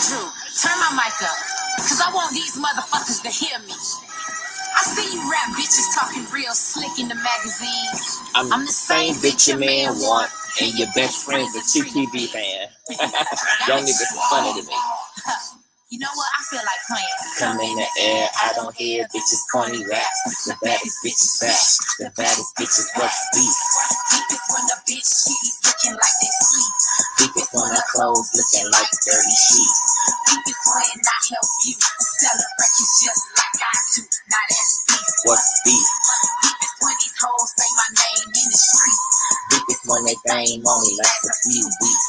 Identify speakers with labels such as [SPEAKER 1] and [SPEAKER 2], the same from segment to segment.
[SPEAKER 1] Drew, turn my mic up, cause I want these motherfuckers to hear me. I see you rap bitches talking real slick in the magazines.
[SPEAKER 2] I'm the same bitch your man want, and your best friend's a TV fan. Y'all niggas funny to me.
[SPEAKER 1] You know what? I feel like playing.
[SPEAKER 2] Come in the air, I don't hear bitches corny raps. The baddest bitches back, the baddest bitches what's deep.
[SPEAKER 1] Deep is when the bitch she's looking like they sleep.
[SPEAKER 2] Deep is when her clothes looking like dirty sheets.
[SPEAKER 1] Deep is when I help you sell a records just like I do. Now that's deep.
[SPEAKER 2] What's deep?
[SPEAKER 1] Deep is when these hoes say my name in the streets.
[SPEAKER 2] Deep is when they fame only lasts a few weeks.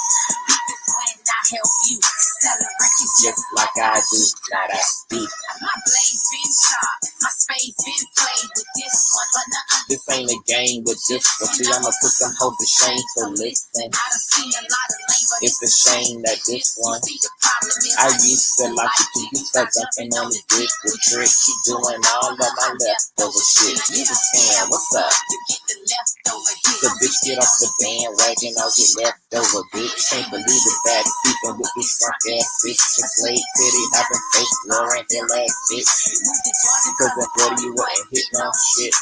[SPEAKER 1] Deep is when I help you sell a records
[SPEAKER 2] Just like I do, now that's deep.
[SPEAKER 1] My blade's been sharp, my spade's been played with this one, but nothing.
[SPEAKER 2] This ain't a game with this one. See, I'ma put some hoes to shame, so listen.
[SPEAKER 1] I done seen a lot of labor.
[SPEAKER 2] It's a shame that this one,
[SPEAKER 1] See, the problem is
[SPEAKER 2] I used to like it till you start jumping on the dick with tricks. Doing all of my leftover shit. You just saying, what's up?
[SPEAKER 1] you get the leftover hit.
[SPEAKER 2] The bitch get off the bandwagon, I'll get leftover bitch. Can't believe the bad sleeping with this drunk ass bitch. The slave pity, having fake Lauren Hill ass bitch. Cause that buddy you wasn't hitting on shit.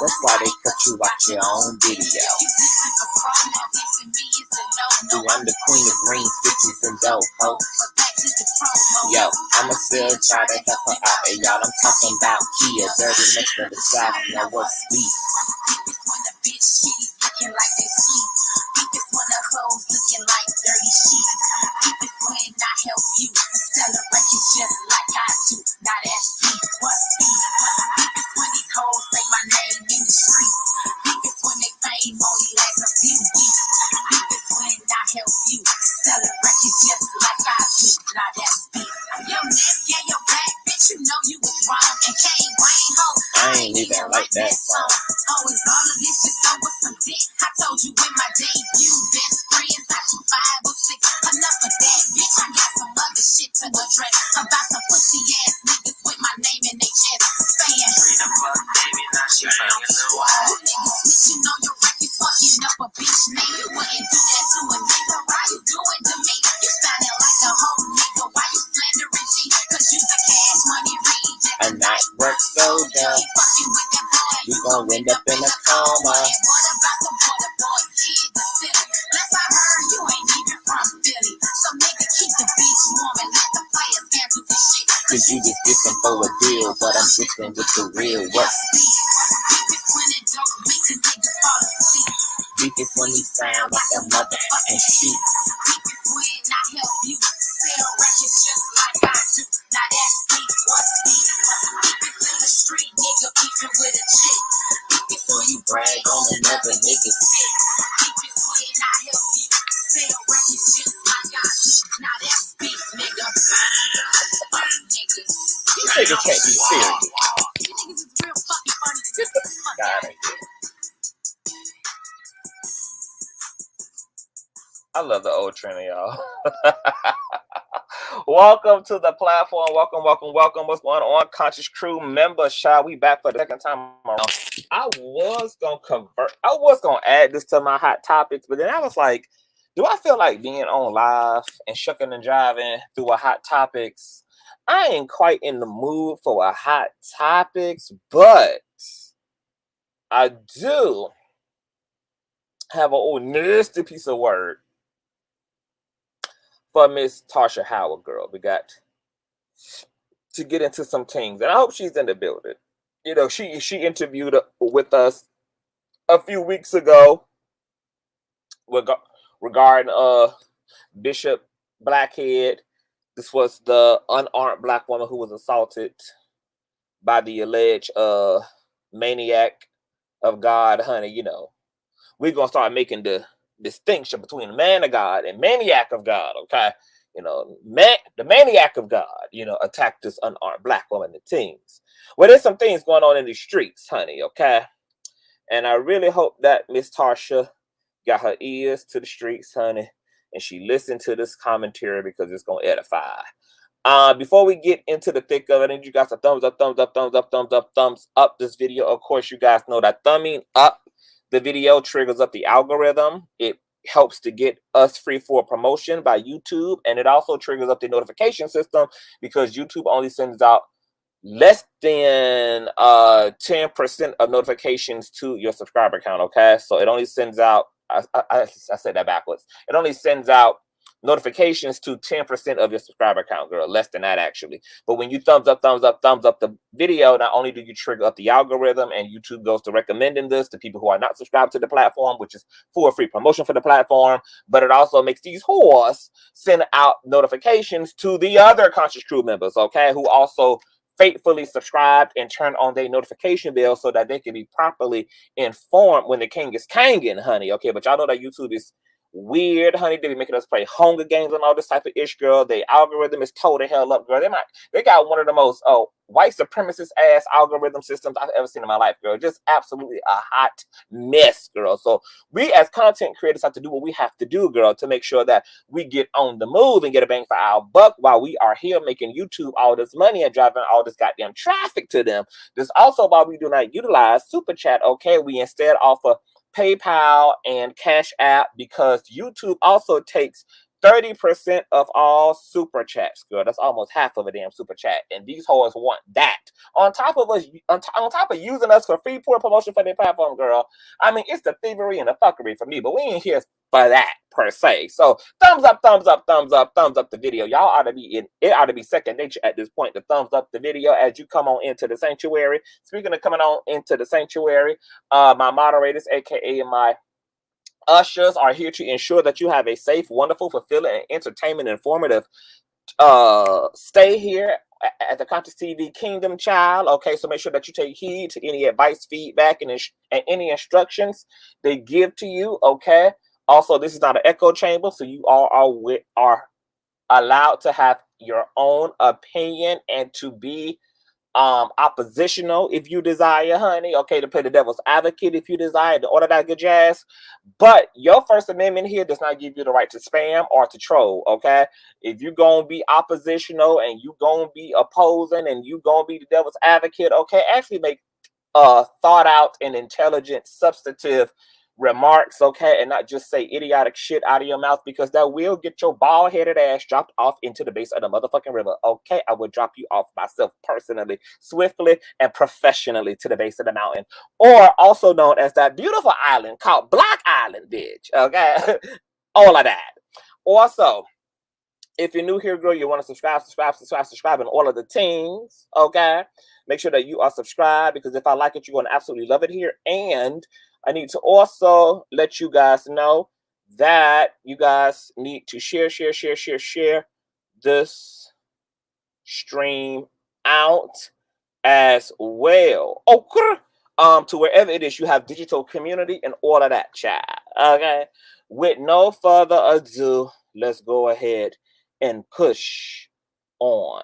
[SPEAKER 2] That's why they cut you out your own video. I'm the queen of greens, bitches and dough, ho. Yo, I'ma still try to help her out, and y'all, I'm talking about Kia, dirty next to the south, now what's deep?
[SPEAKER 1] Deep is when the bitch she's looking like they sleep. Deep is when her clothes looking like dirty sheets. Deep is when I help you sell a records just like I do. Now that's deep. What's deep? Deep is when these hoes say my name in the streets. Deep is when they fame only lasts a few weeks. Deep is when I help you sell a records just like I do. Now that's deep. Your neck, yeah, your back, bitch, you know you was wrong and can't wait, ho.
[SPEAKER 2] I ain't even like that song.
[SPEAKER 1] Oh, it's all of this just over some dick. I told you in my debut, best friends, not you 5 or 6. Enough of that, bitch. I got some other shit to address about some pussy ass niggas with my name in their chest. Saying,
[SPEAKER 3] Freedom fuck, baby, now she banging the wall.
[SPEAKER 1] niggas snitching on your record, fucking up a bitch name. You wouldn't do that to a nigga. Why you do it to me? You sounding like a whole nigga. Why you slandering G? Cause you the cash money Reid.
[SPEAKER 2] A night work so dumb,
[SPEAKER 1] Fucking with that boy.
[SPEAKER 2] you gon' end up in a coma.
[SPEAKER 1] And what about the boy kid, the city? Last I heard, you ain't even from Philly. So nigga, keep the beach warm and let the players handle this shit.
[SPEAKER 2] Cause you just different for a deal, but I'm different with the real. What's
[SPEAKER 1] Deep is when it don't make a nigga fall asleep.
[SPEAKER 2] deep is when you sound like a motherfucking sheep.
[SPEAKER 1] Deep is when I help you sell records just like I do. Now that's deep. What's deep? Deep is in the street, nigga, beefing with a chick. Deep is
[SPEAKER 2] So you brag on another nigga's
[SPEAKER 1] shit. Deep is when I help you sell records just like I do. Now that's deep, nigga. Niggas.
[SPEAKER 2] You niggas can't be serious.
[SPEAKER 1] You niggas is real fucking funny to get the fuck
[SPEAKER 2] God,
[SPEAKER 1] out of here.
[SPEAKER 2] I love the old trend, y'all. Welcome to the platform. Welcome. What's going on, Conscious Crew member? Shall we back for the second time around? I was gonna add this to my hot topics, but then I was like, do I feel like being on live and shucking and jiving through a hot topics? I ain't quite in the mood for a hot topics, but I do have an old nasty piece of word for Miss Tarsha Howard, girl. We got to get into some things, and I hope she's in the building. You know, she interviewed with us a few weeks ago regarding Bishop Blackhead. This was the unarmed black woman who was assaulted by the alleged maniac of God, honey. You know, we're gonna start making the distinction between man of God and maniac of God, okay? You know, the maniac of God, you know, attacked this unarmed black woman and teens. Well, there's some things going on in the streets, honey, okay? And I really hope that Miss Tarsha got her ears to the streets, honey, and she listened to this commentary because it's going to edify. Before we get into the thick of it, I need you guys to thumbs up this video. Of course, you guys know that thumbing up the video triggers up the algorithm. It helps to get us free for promotion by YouTube, and it also triggers up the notification system because YouTube only sends out less than 10% of notifications to your subscriber count. Okay, so it only sends out, I said that backwards. It only sends out notifications to 10% of your subscriber count, girl. Less than that, actually. But when you thumbs up the video, not only do you trigger up the algorithm and YouTube goes to recommending this to people who are not subscribed to the platform, which is for a free promotion for the platform, but it also makes these whores send out notifications to the other Conscious Crew members, okay, who also faithfully subscribed and turn on their notification bell so that they can be properly informed when the king is kanging, honey. Okay, but y'all know that YouTube is weird, honey. They be making us play Hunger Games and all this type of ish, girl. The algorithm is tore the hell up, girl. They got one of the most white supremacist ass algorithm systems I've ever seen in my life, girl. Just absolutely a hot mess, girl. So we as content creators have to do what we have to do, girl, to make sure that we get on the move and get a bang for our buck while we are here making YouTube all this money and driving all this goddamn traffic to them. This also why we do not utilize Super Chat, okay? We instead offer PayPal and Cash App because YouTube also takes 30% of all super chats, girl. That's almost half of a damn super chat, and these hoes want that on top of us, on top of using us for free poor promotion for their platform, girl. I mean, it's the thievery and the fuckery for me, but we ain't here for that per se. So thumbs up, thumbs up, thumbs up, thumbs up the video. Y'all ought to be in. It ought to be second nature at this point to thumbs up the video as you come on into the sanctuary. Speaking of coming on into the sanctuary, my moderators, aka my ushers, are here to ensure that you have a safe, wonderful, fulfilling, and entertainment, informative stay here at the Consciouztv Kingdom, child. Okay, so make sure that you take heed to any advice, feedback, and any instructions they give to you. Okay. Also, this is not an echo chamber, so you all are allowed to have your own opinion and to be oppositional if you desire, honey. Okay, to play the devil's advocate if you desire, to order that good jazz. But your First Amendment here does not give you the right to spam or to troll. Okay, if you're gonna be oppositional and you gonna be opposing and you gonna be the devil's advocate, okay, actually make thought out and intelligent, substantive remarks, okay, and not just say idiotic shit out of your mouth, because that will get your bald-headed ass dropped off into the base of the motherfucking river. Okay, I will drop you off myself personally, swiftly, and professionally to the base of the mountain, or also known as that beautiful island called Black Island, bitch. Okay, all of that. Also, if you're new here, girl, you want to subscribe, and all of the things, okay? Make sure that you are subscribed, because if I like it, you're going to absolutely love it here. And I need to also let you guys know that you guys need to share this stream out as well. Okay. To wherever it is you have digital community and all of that, chat. Okay. With no further ado, let's go ahead and push on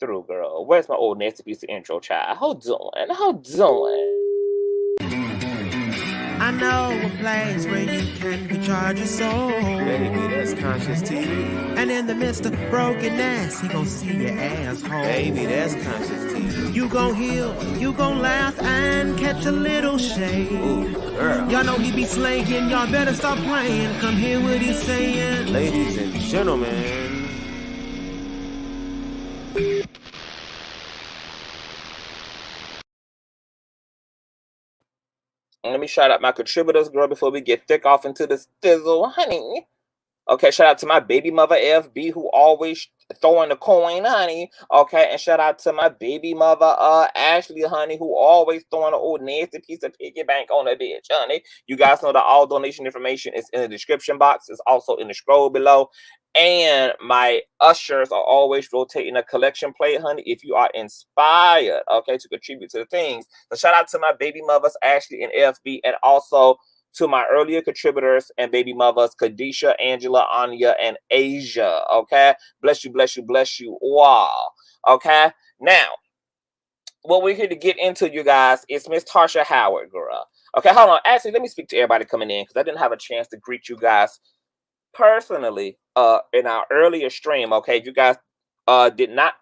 [SPEAKER 2] through, girl. Where's my old nasty piece of intro, child? How doing? How doing?
[SPEAKER 4] I know a place where you can recharge your soul.
[SPEAKER 3] Baby, that's Consciouztv.
[SPEAKER 4] And in the midst of brokenness, he gon' see your asshole.
[SPEAKER 3] Baby, that's Consciouztv.
[SPEAKER 4] You gon' heal, you gon' laugh and catch a little shade.
[SPEAKER 3] Ooh, girl.
[SPEAKER 4] Y'all know he be slaying, y'all better stop playing. Come hear what he's saying.
[SPEAKER 3] Ladies and gentlemen.
[SPEAKER 2] Let me shout out my contributors, girl, before we get thick off into the stizzle, honey. Okay, shout out to my baby mother, FB, who always throwing the coin, honey. Okay, and shout out to my baby mother, Ashley, honey, who always throwing an old nasty piece of piggy bank on the bitch, honey. You guys know that all donation information is in the description box. It's also in the scroll below. And my ushers are always rotating a collection plate, honey, if you are inspired, okay, to contribute to the things. So shout out to my baby mothers, Ashley and FB, and also to my earlier contributors and baby mothers, Kadisha, Angela, Anya, and Asia, okay? Bless you, bless you, bless you. Wow, okay? Now, what we're here to get into, you guys, is Miss Tarsha Howard, girl. Okay, hold on. Actually, let me speak to everybody coming in, because I didn't have a chance to greet you guys personally in our earlier stream. Okay, if you guys did not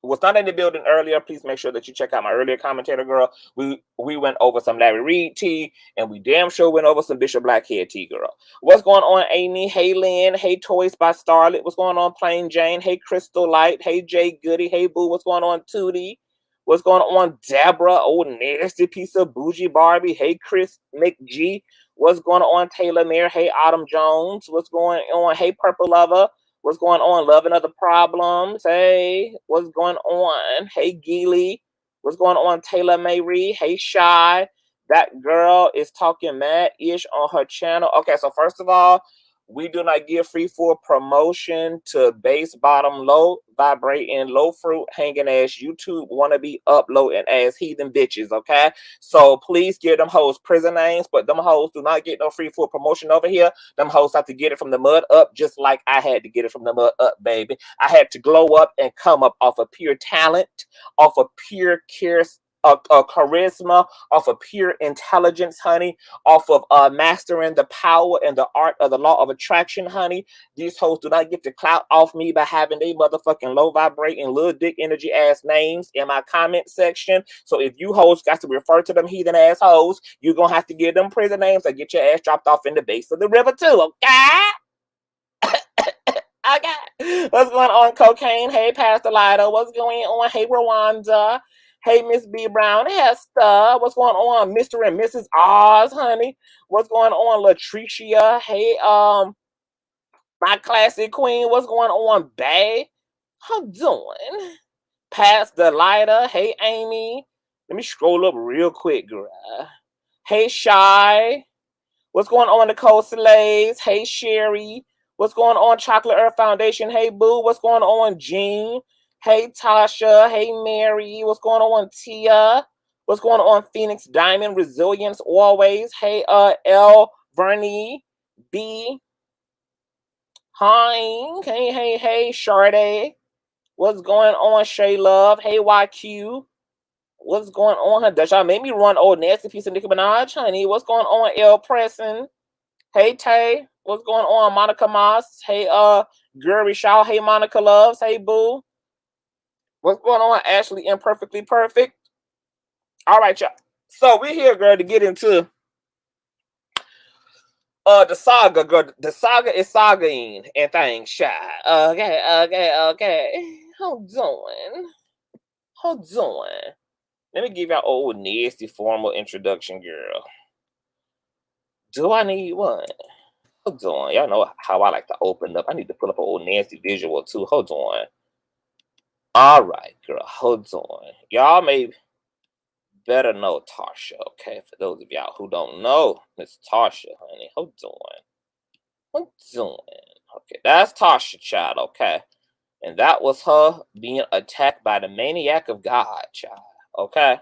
[SPEAKER 2] was not in the building earlier, please make sure that you check out my earlier commentator, girl. We went over some Larry Reid tea, and we damn sure went over some Bishop Blackhead tea, girl. What's going on, Amy? Hey, Lynn. Hey, Toys by Starlet. What's going on, Plain Jane? Hey, Crystal Light. Hey, Jay Goody. Hey, Boo. What's going on, Tootie? What's going on, Deborah? Oh, nasty piece of bougie Barbie. Hey, Chris McG. What's going on, Taylor Mayer? Hey, Autumn Jones. What's going on? Hey, Purple Lover. What's going on? Loving Other Problems. Hey, what's going on? Hey, Geely. What's going on, Taylor Mary? Hey, Shy. That girl is talking mad-ish on her channel. Okay, so first of all, we do not give free for promotion to bass bottom, low vibrating, low fruit hanging ass YouTube wannabe uploading ass heathen bitches, okay? So please give them hoes prison names, but them hoes do not get no free for promotion over here. Them hoes have to get it from the mud up, just like I had to get it from the mud up, baby. I had to glow up and come up off of pure talent, off of pure charisma, off of pure intelligence, honey, off of mastering the power and the art of the law of attraction, honey. These hoes do not get to clout off me by having they motherfucking low vibrating little dick energy ass names in my comment section. So if you hoes got to refer to them heathen ass hoes, you're gonna have to give them prison names or get your ass dropped off in the base of the river too, okay? Okay. What's going on, Cocaine? Hey, Pastor Lido. What's going on? Hey, Rwanda. Hey, Miss B. Brown. Hester. What's going on, Mr. and Mrs. Oz, honey? What's going on, Latricia? Hey, my classic queen. What's going on, bae? How doing? Pastor Lido. Hey, Amy. Let me scroll up real quick, girl. Hey, Shy. What's going on, Nicole Slaves? Hey, Sherry. What's going on, Chocolate Earth Foundation? Hey, Boo. What's going on, Jean? Hey, Tasha. Hey, Mary. What's going on, Tia? What's going on, Phoenix Diamond? Resilience always. Hey, L. Vernie. B. Hein. Hey, Sade. What's going on, Shay Love? Hey, YQ. What's going on, honey? Does y'all make me run old nasty piece of Nicki Minaj, honey? What's going on, L. Presson? Hey, Tay. What's going on, Monica Moss? Hey, Gary Shaw. Hey, Monica Loves. Hey, Boo. What's going on, Ashley Imperfectly Perfect? All right, y'all. So we're here, girl, to get into the saga, girl. The saga is sagaing and things, Shy. Okay. How doing? Let me give y'all old nasty formal introduction, girl. Do I need one? Hold on. Y'all know how I like to open up. I need to put up an old nasty visual too. Hold on. All right, girl. Hold on. Y'all may better know Tarsha, okay? For those of y'all who don't know, Miss Tarsha, honey. Hold on. Okay, that's Tarsha, child, okay? And that was her being attacked by the maniac of God, child, okay?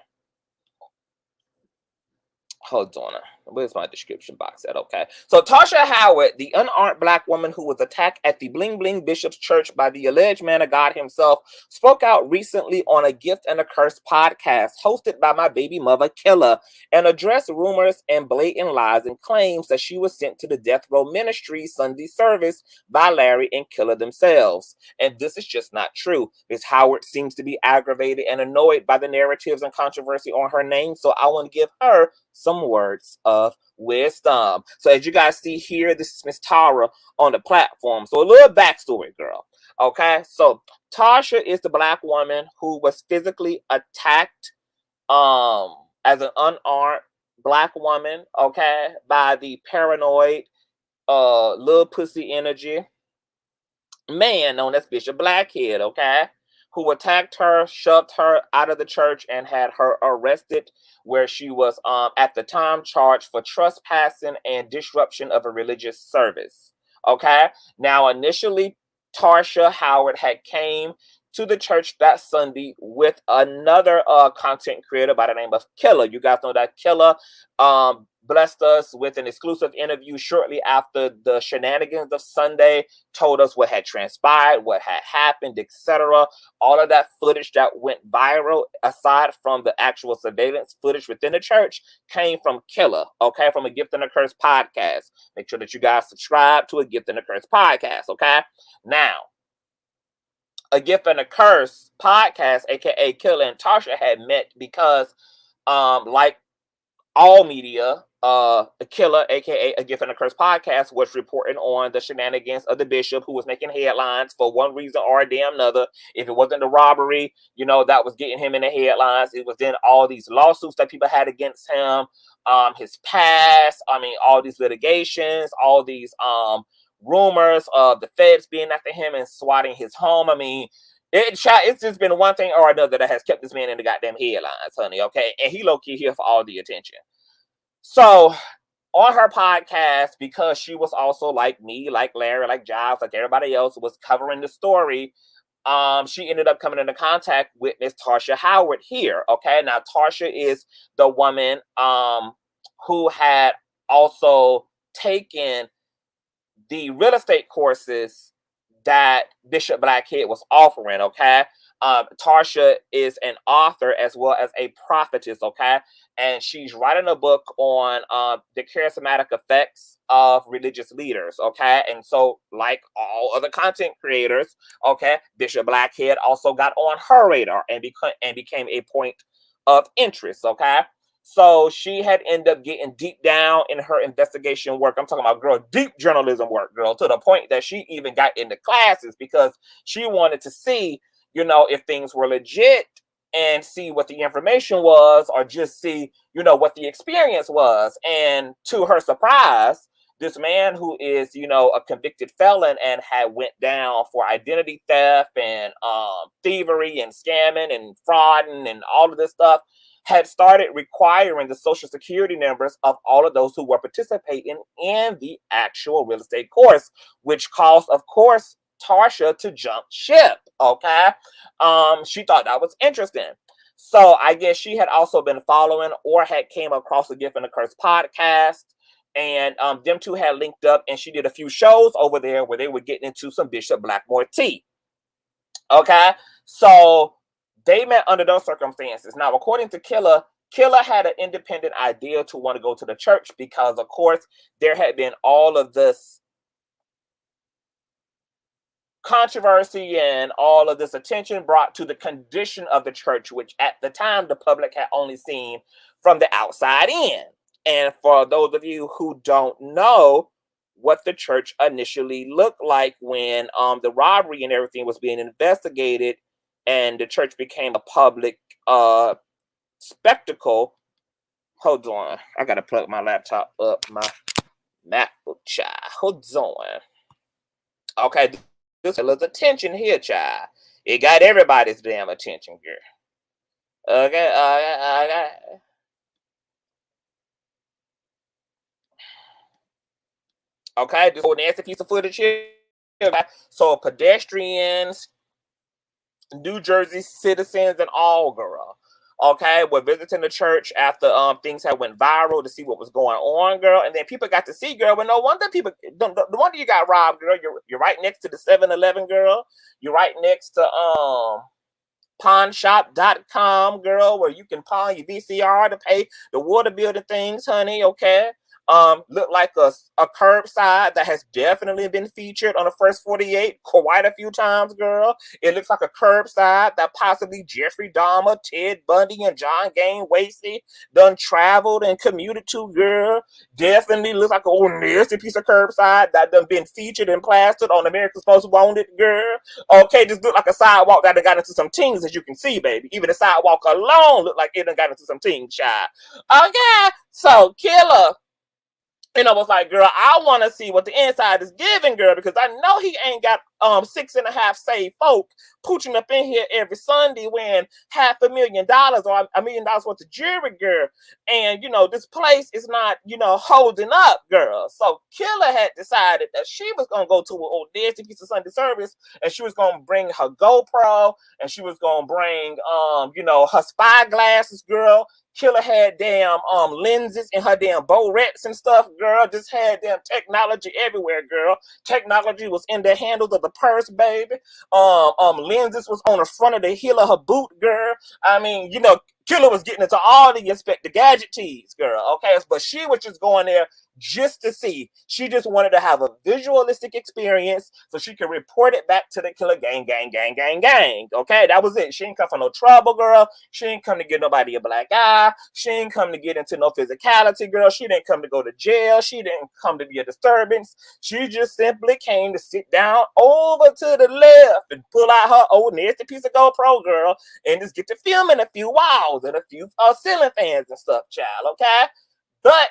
[SPEAKER 2] Hold on. Where's my description box at? Okay. So Tarsha Howard, the unarmed black woman who was attacked at the Bling Bling Bishop's Church by the alleged man of God himself, spoke out recently on a Gift and a Curse podcast hosted by my baby mother, Killa, and addressed rumors and blatant lies and claims that she was sent to the Death Row Ministry Sunday service by Larry and Killa themselves. And this is just not true. Ms. Howard seems to be aggravated and annoyed by the narratives and controversy on her name, so I want to give her some words of wisdom. So as you guys see here, this is Miss Tara on the platform. So a little backstory, girl. Okay, so Tarsha is the black woman who was physically attacked as an unarmed black woman, okay, by the paranoid little pussy energy man known as Bishop Blackhead, okay, who attacked her, shoved her out of the church, and had her arrested, where she was at the time charged for trespassing and disruption of a religious service. Okay, now initially Tarsha Howard had came to the church that Sunday with another content creator by the name of Killa. You guys know that Killa blessed us with an exclusive interview shortly after the shenanigans of Sunday, told us what had transpired, what had happened, etc. All of that footage that went viral, aside from the actual surveillance footage within the church, came from Killa, okay, from a Gift and a Curse podcast. Make sure that you guys subscribe to a Gift and a Curse podcast, okay? Now, A Gift and a Curse podcast, aka Killa and Tarsha, had met because, like all media, Killa, aka A Gift and a Curse podcast, was reporting on the shenanigans of the bishop, who was making headlines for one reason or a damn another. If it wasn't the robbery, that was getting him in the headlines. It was then all these lawsuits that people had against him, his past. I mean, all these litigations, all these rumors of the feds being after him and swatting his home. I mean, it's just been one thing or another that has kept this man in the goddamn headlines, honey, okay? And he low-key here for all the attention. So, on her podcast, because she was also like me, like Larry, like Giles, like everybody else was covering the story, she ended up coming into contact with Miss Tarsha Howard here, okay? Now, Tarsha is the woman who had also taken the real estate courses that Bishop Blackhead was offering, okay? Tarsha is an author as well as a prophetess, okay? And she's writing a book on the charismatic effects of religious leaders, okay? And so, like all other content creators, okay, Bishop Blackhead also got on her radar and became a point of interest, okay? So she had ended up getting deep down in her investigation work. I'm talking about, girl, deep journalism work, girl, to the point that she even got into classes because she wanted to see, if things were legit and see what the information was, or just see, what the experience was. And to her surprise, this man who is, a convicted felon and had went down for identity theft and thievery and scamming and frauding and all of this stuff, had started requiring the social security numbers of all of those who were participating in the actual real estate course, which caused, of course, Tarsha to jump ship, okay? She thought that was interesting. So I guess she had also been following or had came across the Gift and the Curse podcast, and them two had linked up, and she did a few shows over there where they were getting into some Bishop Blackmore tea, okay? So they met under those circumstances. Now, according to Killa had an independent idea to want to go to the church because, of course, there had been all of this controversy and all of this attention brought to the condition of the church, which at the time the public had only seen from the outside in. And for those of you who don't know what the church initially looked like when the robbery and everything was being investigated, and the church became a public spectacle. Hold on. I got to plug my laptop up, my MacBook, child. Hold on. Okay, this is attention here, child. It got everybody's damn attention, girl. Okay, okay, this whole nasty piece of footage here. So pedestrians, New Jersey citizens, and all, girl, okay, were visiting the church after things had went viral to see what was going on, girl. And then people got to see, girl, but no wonder people, no wonder you got robbed, girl. You're right next to the 7-Eleven, girl. You're right next to pawnshop.com, girl, where you can pawn your VCR to pay the water bill and things, honey, okay? Look like a curbside that has definitely been featured on the First 48 quite a few times, girl. It looks like a curbside that possibly Jeffrey Dahmer, Ted Bundy, and John Gainwasey done traveled and commuted to, girl. Definitely looks like a old nasty piece of curbside that done been featured and plastered on America's Most Wanted, girl. Okay, just look like a sidewalk that done got into some things, as you can see, baby. Even the sidewalk alone look like it done got into some things, child. Okay, so Killa, was like, girl, I want to see what the inside is giving, girl, because I know he ain't got 6.5 saved folk pooching up in here every Sunday wearing $500,000 or $1 million worth of jewelry, girl. And, this place is not, holding up, girl. So Killa had decided that she was going to go to an old nasty piece of Sunday service, and she was going to bring her GoPro, and she was going to bring, her spy glasses, girl. Killa had damn lenses in her damn Borettes and stuff, girl. Just had damn technology everywhere, girl. Technology was in the handles of the purse, baby. Lenses was on the front of the heel of her boot, girl. I mean, Killa was getting into all the Inspector Gadget teas, girl, okay? But she was just going there just to see. She just wanted to have a visualistic experience so she could report it back to the Killa gang, okay? That was it. She didn't come for no trouble, girl. She didn't come to get nobody a black eye. She didn't come to get into no physicality, girl. She didn't come to go to jail. She didn't come to be a disturbance. She just simply came to sit down over to the left and pull out her old nasty piece of GoPro, girl, and just get to filming a few walls and a few ceiling fans and stuff, child, okay? But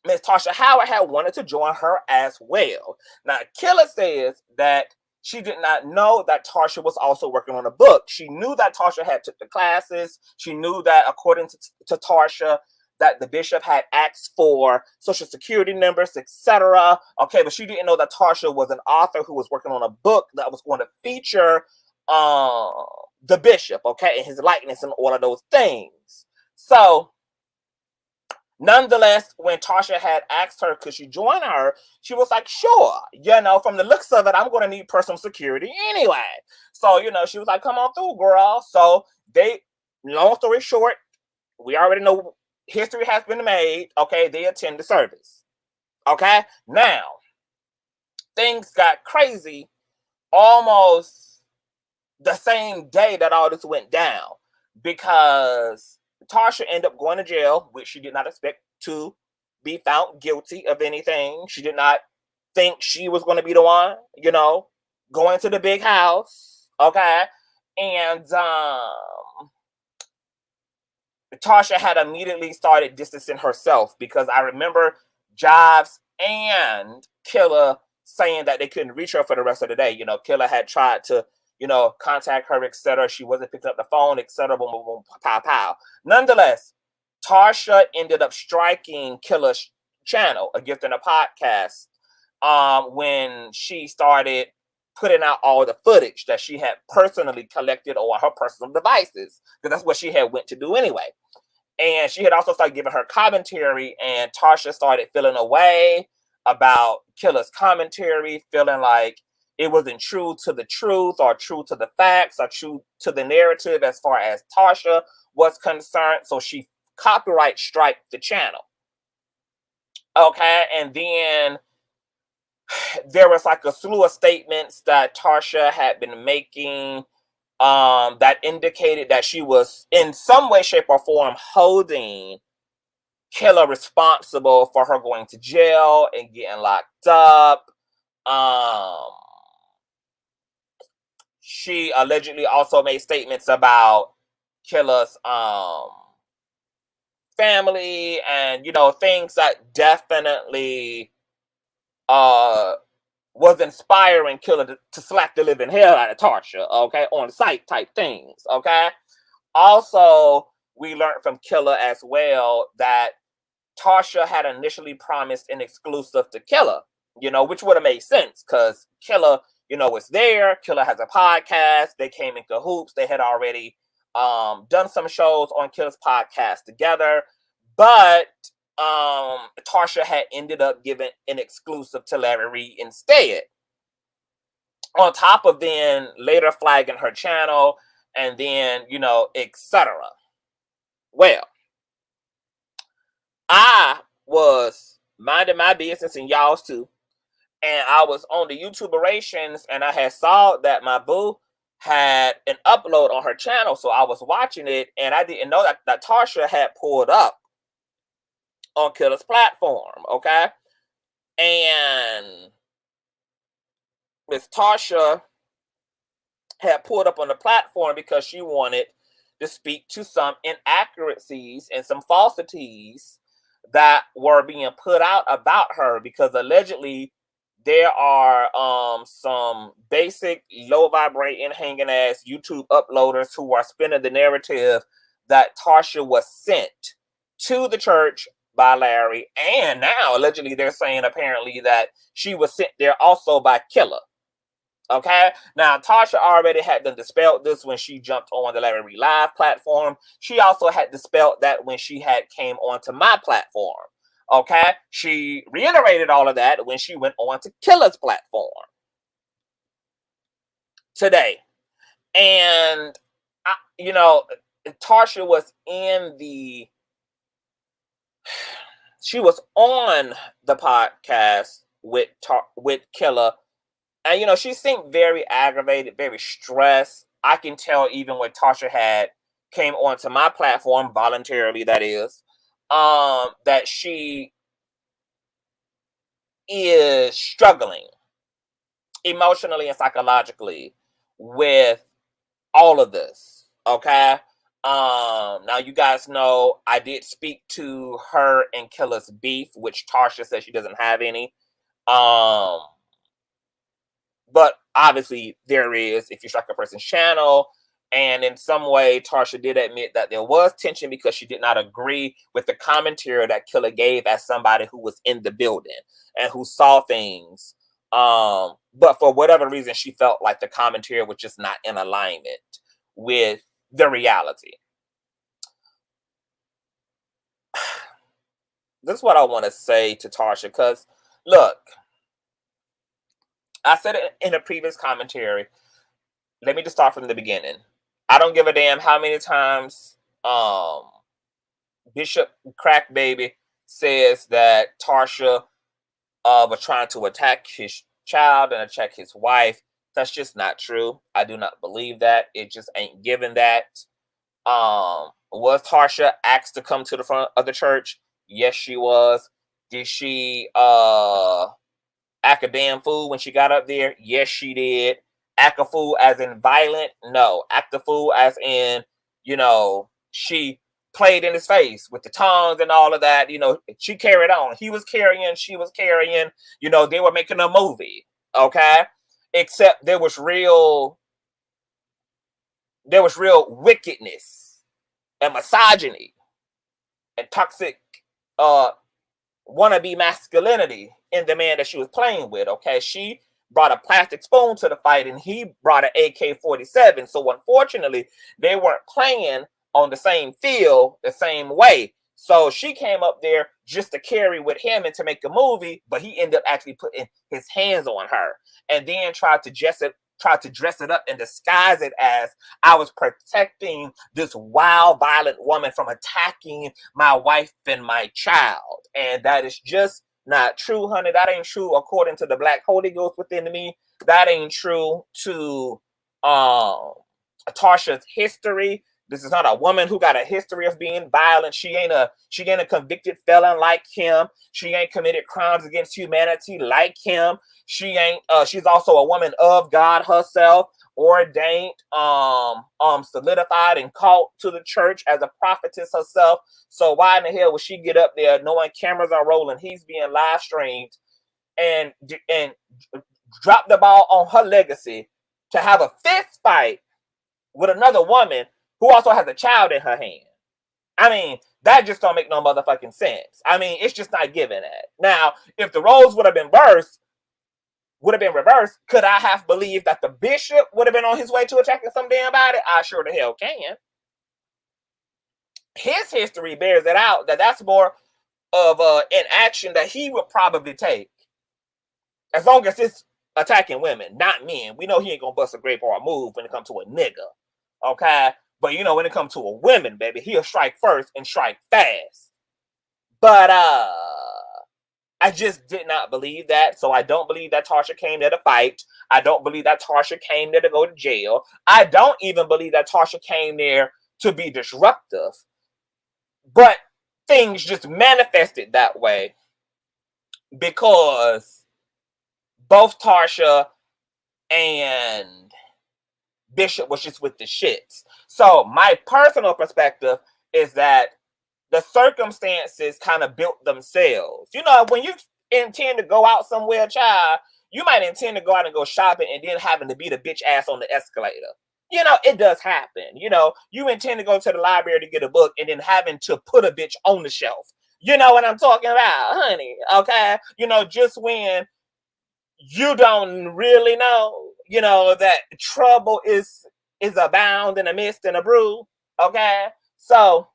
[SPEAKER 2] Miss Tarsha Howard had wanted to join her as well. Now, Killa says that she did not know that Tarsha was also working on a book. She knew that Tarsha had took the classes. She knew that, according to Tarsha, that the bishop had asked for social security numbers, etc. Okay, but she didn't know that Tarsha was an author who was working on a book that was going to feature the bishop, okay, and his likeness and all of those things. So, nonetheless, when Tarsha had asked her, could she join her, she was like, sure. You know, from the looks of it, I'm going to need personal security anyway. So, you know, she was like, come on through, girl. So long story short, we already know history has been made. Okay, they attend the service. Okay, now, things got crazy almost the same day that all this went down, because Tarsha ended up going to jail, which she did not expect to be found guilty of anything. She did not think she was going to be the one, you know, going to the big house, okay? And Tarsha had immediately started distancing herself, because I remember Jives and Killa saying that they couldn't reach her for the rest of the day. You know, Killa had tried to, you know, contact her, etc. She wasn't picking up the phone, etc. Boom, boom, boom, pow, pow. Nonetheless, Tarsha ended up striking Killa's channel, A Gift in a Podcast, when she started putting out all the footage that she had personally collected on her personal devices, because that's what she had went to do anyway. And she had also started giving her commentary, and Tarsha started feeling away about Killa's commentary, feeling like it wasn't true to the truth, or true to the facts, or true to the narrative as far as Tarsha was concerned. So she copyright strike the channel. Okay, and then there was like a slew of statements that Tarsha had been making that indicated that she was in some way, shape, or form holding Killa responsible for her going to jail and getting locked up. She allegedly also made statements about Killa's family, and, you know, things that definitely was inspiring Killa to slap the living hell out of Tarsha, okay, on site type things, okay? Also, we learned from Killa as well that Tarsha had initially promised an exclusive to Killa, you know, which would have made sense, because Killa, you know, was there. Killa has a podcast. They came in cahoots. They had already done some shows on Killa's podcast together, but Tarsha had ended up giving an exclusive to Larry Reid instead, on top of then later flagging her channel, and then, you know, etc. Well, I was minding my business, and y'all's too, and I was on the YouTuberations, and I had saw that my boo had an upload on her channel, so I was watching it, and I didn't know that Tarsha had pulled up on Killa's platform, okay? And Miss Tarsha had pulled up on the platform because she wanted to speak to some inaccuracies and some falsities that were being put out about her, because allegedly there are some basic low vibrating hanging ass YouTube uploaders who are spinning the narrative that Tarsha was sent to the church by Larry, and now allegedly they're saying apparently that she was sent there also by Killa. Okay, now Tarsha already had done dispelled this when she jumped on the Larry Reid Live platform. She also had dispelled that when she had came onto my platform. Okay, she reiterated all of that when she went on to Killa's platform today. And, you know, Tarsha was in the, she was on the podcast with Killa, and you know, she seemed very aggravated, very stressed. I can tell even when Tarsha had came onto my platform voluntarily, that is, that she is struggling emotionally and psychologically with all of this. Okay. Now you guys know I did speak to her and Killa's beef, which Tarsha says she doesn't have any. But obviously there is if you strike a person's channel. And in some way, Tarsha did admit that there was tension because she did not agree with the commentary that Killa gave as somebody who was in the building and who saw things. But for whatever reason, she felt like the commentary was just not in alignment with the reality. This is what I want to say to Tarsha, because look, I said it in a previous commentary. Let me just start from the beginning. I don't give a damn how many times Bishop Crack Baby says that Tarsha was trying to attack his child and attack his wife. That's just not true. I do not believe that. It just ain't given that. Was Tarsha asked to come to the front of the church? Yes, she was. Did she act a damn fool when she got up there? Yes, she did. Act a fool as in violent? No. Act a fool as in, you know, she played in his face with the tongues and all of that. You know, she carried on. He was carrying, she was carrying. You know, they were making a movie, okay? Except there was real wickedness and misogyny and toxic wannabe masculinity in the man that she was playing with, okay? She brought a plastic spoon to the fight and he brought an AK-47. So unfortunately, they weren't playing on the same field the same way. So she came up there just to carry with him and to make a movie, but he ended up actually putting his hands on her and then tried to dress it up and disguise it as I was protecting this wild, violent woman from attacking my wife and my child. And that is just not true, honey. That ain't true according to the Black Holy Ghost within me. That ain't true to Tarsha's history. This is not a woman who got a history of being violent. She ain't a convicted felon like him. She ain't committed crimes against humanity like him. She ain't. She's also a woman of God herself, ordained, solidified, and called to the church as a prophetess herself. So why in the hell would she get up there knowing cameras are rolling, he's being live streamed, and drop the ball on her legacy to have a fist fight with another woman who also has a child in her hand? I mean, that just don't make no motherfucking sense. I mean, it's just not given that. Now, if the roles would have been reversed, could I have believed that the bishop would have been on his way to attacking some damn body? I sure the hell can. His history bears it out that that's more of an action that he would probably take, as long as it's attacking women, not men. We know he ain't gonna bust a grape or a move when it comes to a nigga, okay? But you know, when it comes to a woman, baby, he'll strike first and strike fast. But I just did not believe that. So I don't believe that Tarsha came there to fight. I don't believe that Tarsha came there to go to jail. I don't even believe that Tarsha came there to be disruptive. But things just manifested that way because both Tarsha and Bishop was just with the shits. So my personal perspective is that the circumstances kind of built themselves. You know, when you intend to go out somewhere, child, you might intend to go out and go shopping and then having to beat a bitch ass on the escalator. You know, it does happen. You know, you intend to go to the library to get a book and then having to put a bitch on the shelf. You know what I'm talking about, honey, okay? You know, just when you don't really know, you know, that trouble is abound in a mist and a brew, okay? So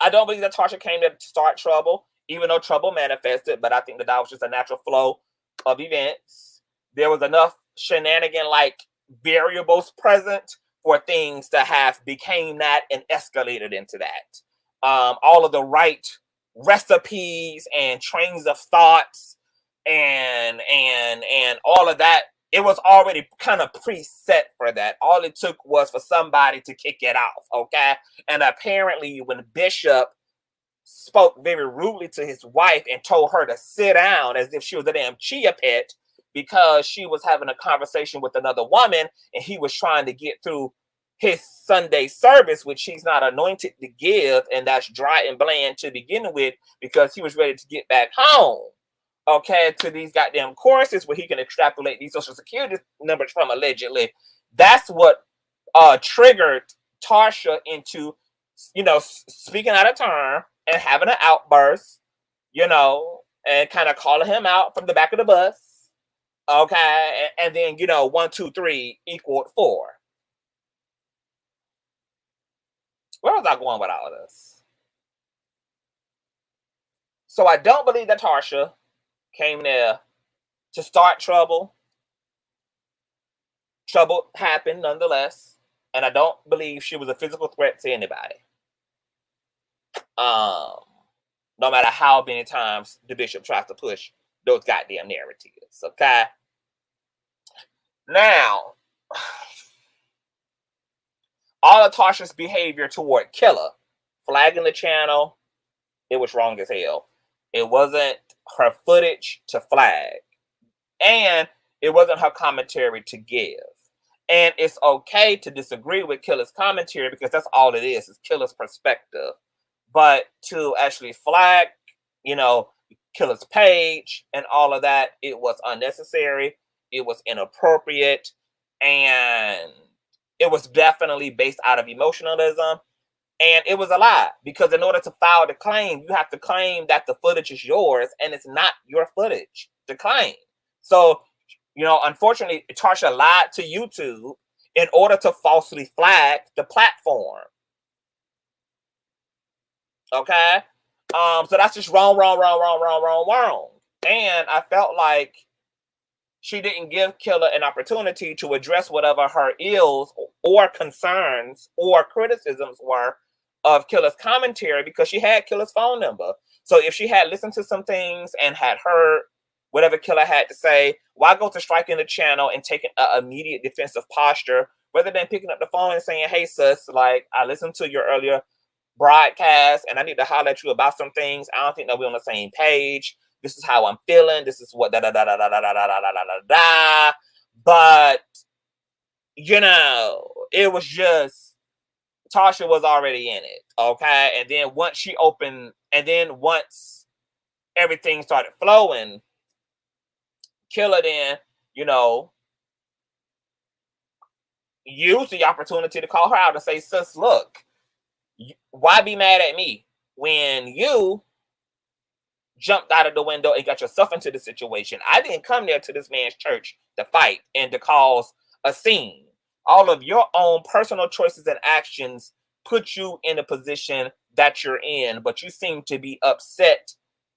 [SPEAKER 2] I don't believe that Tarsha came there to start trouble, even though trouble manifested, but I think that was just a natural flow of events. There was enough shenanigan-like variables present for things to have became that and escalated into that. All of the right recipes and trains of thoughts and all of that, it was already kind of preset for that. All it took was for somebody to kick it off, okay? And apparently when Bishop spoke very rudely to his wife and told her to sit down as if she was a damn chia pet because she was having a conversation with another woman and he was trying to get through his Sunday service, which he's not anointed to give, and that's dry and bland to begin with, because he was ready to get back home, okay, to these goddamn courses where he can extrapolate these social security numbers from, allegedly. That's what triggered Tarsha into, speaking out of turn and having an outburst, and kind of calling him out from the back of the bus, okay, and then 1, 2, 3 equaled 4. Where was I going with all of this? So I don't believe that Tarsha came there to start trouble. Trouble happened nonetheless, and I don't believe she was a physical threat to anybody. No matter how many times the bishop tries to push those goddamn narratives, okay? Now, all of Tarsha's behavior toward Killa, flagging the channel, it was wrong as hell. It wasn't her footage to flag, and it wasn't her commentary to give. And it's okay to disagree with Killa's commentary because that's all it is Killa's perspective. But to actually flag, Killa's page and all of that, it was unnecessary. It was inappropriate, and it was definitely based out of emotionalism, and it was a lie, because in order to file the claim, you have to claim that the footage is yours, and it's not your footage to claim. So, unfortunately, Tarsha lied to YouTube in order to falsely flag the platform. Okay? So that's just wrong. And I felt like she didn't give Killa an opportunity to address whatever her ills or concerns or criticisms were of Killa's commentary, because she had Killa's phone number. So if she had listened to some things and had heard whatever Killa had to say, why go to striking the channel and taking an immediate defensive posture rather than picking up the phone and saying, hey, sis, like, I listened to your earlier broadcast and I need to holler at you about some things. I don't think that we're on the same page. This is how I'm feeling. This is what da da da da da da da da da da da. But it was just Tarsha was already in it, okay. And then once everything started flowing, Killa then used the opportunity to call her out and say, sis, look, why be mad at me when you jumped out of the window and got yourself into the situation? I didn't come there to this man's church to fight and to cause a scene. All of your own personal choices and actions put you in a position that you're in, but you seem to be upset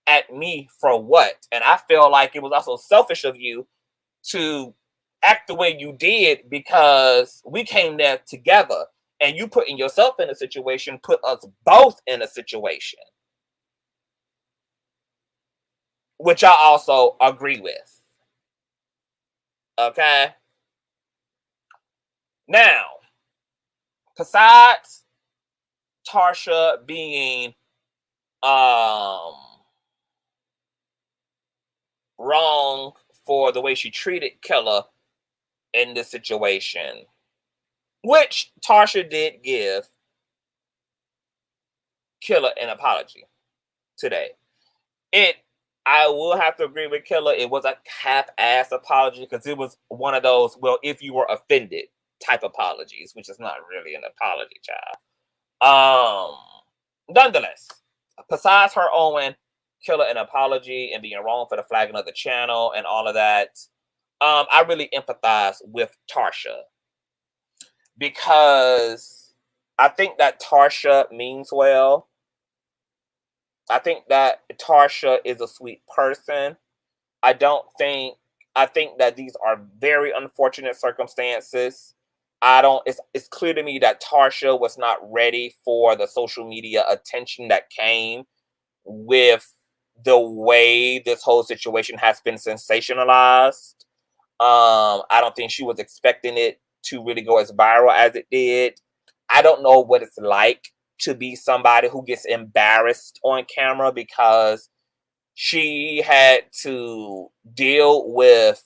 [SPEAKER 2] at me for what? And I feel like it was also selfish of you to act the way you did, because we came there together, and you putting yourself in a situation put us both in a situation, which I also agree with. Okay? Now, besides Tarsha being wrong for the way she treated Killa in this situation, which Tarsha did give Killa an apology today. I will have to agree with Killa. It was a half-ass apology, because it was one of those, well, if you were offended type apologies, which is not really an apology, child. Nonetheless, besides her owing Killa an apology and being wrong for the flagging of the channel and all of that, I really empathize with Tarsha, because I think that Tarsha means well. I think that Tarsha is a sweet person. I think that these are very unfortunate circumstances. it's clear to me that Tarsha was not ready for the social media attention that came with the way this whole situation has been sensationalized. I don't think she was expecting it to really go as viral as it did. I don't know what it's like to be somebody who gets embarrassed on camera, because she had to deal with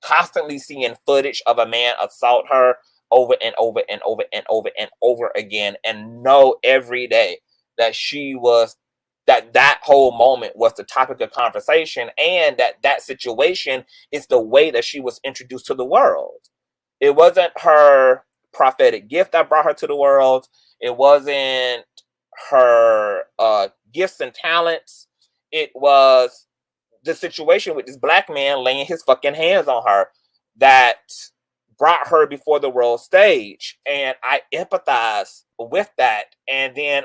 [SPEAKER 2] constantly seeing footage of a man assault her over and over and over and over and over again, and know every day that that whole moment was the topic of conversation, and that situation is the way that she was introduced to the world. It wasn't her prophetic gift that brought her to the world. It wasn't her gifts and talents. It was the situation with this black man laying his fucking hands on her that brought her before the world stage. And I empathize with that. And then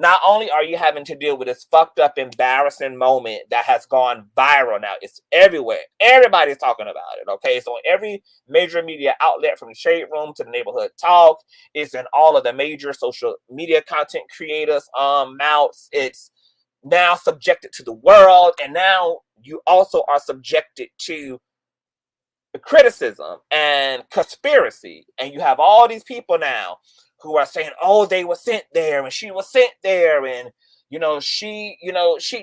[SPEAKER 2] not only are you having to deal with this fucked up, embarrassing moment that has gone viral now, it's everywhere. Everybody's talking about it, okay? It's on every major media outlet, from the Shade Room to the Neighborhood Talk. It's in all of the major social media content creators' mouths. It's now subjected to the world, and now you also are subjected to criticism and conspiracy. And you have all these people now who are saying, oh, they were sent there, and she was sent there, and she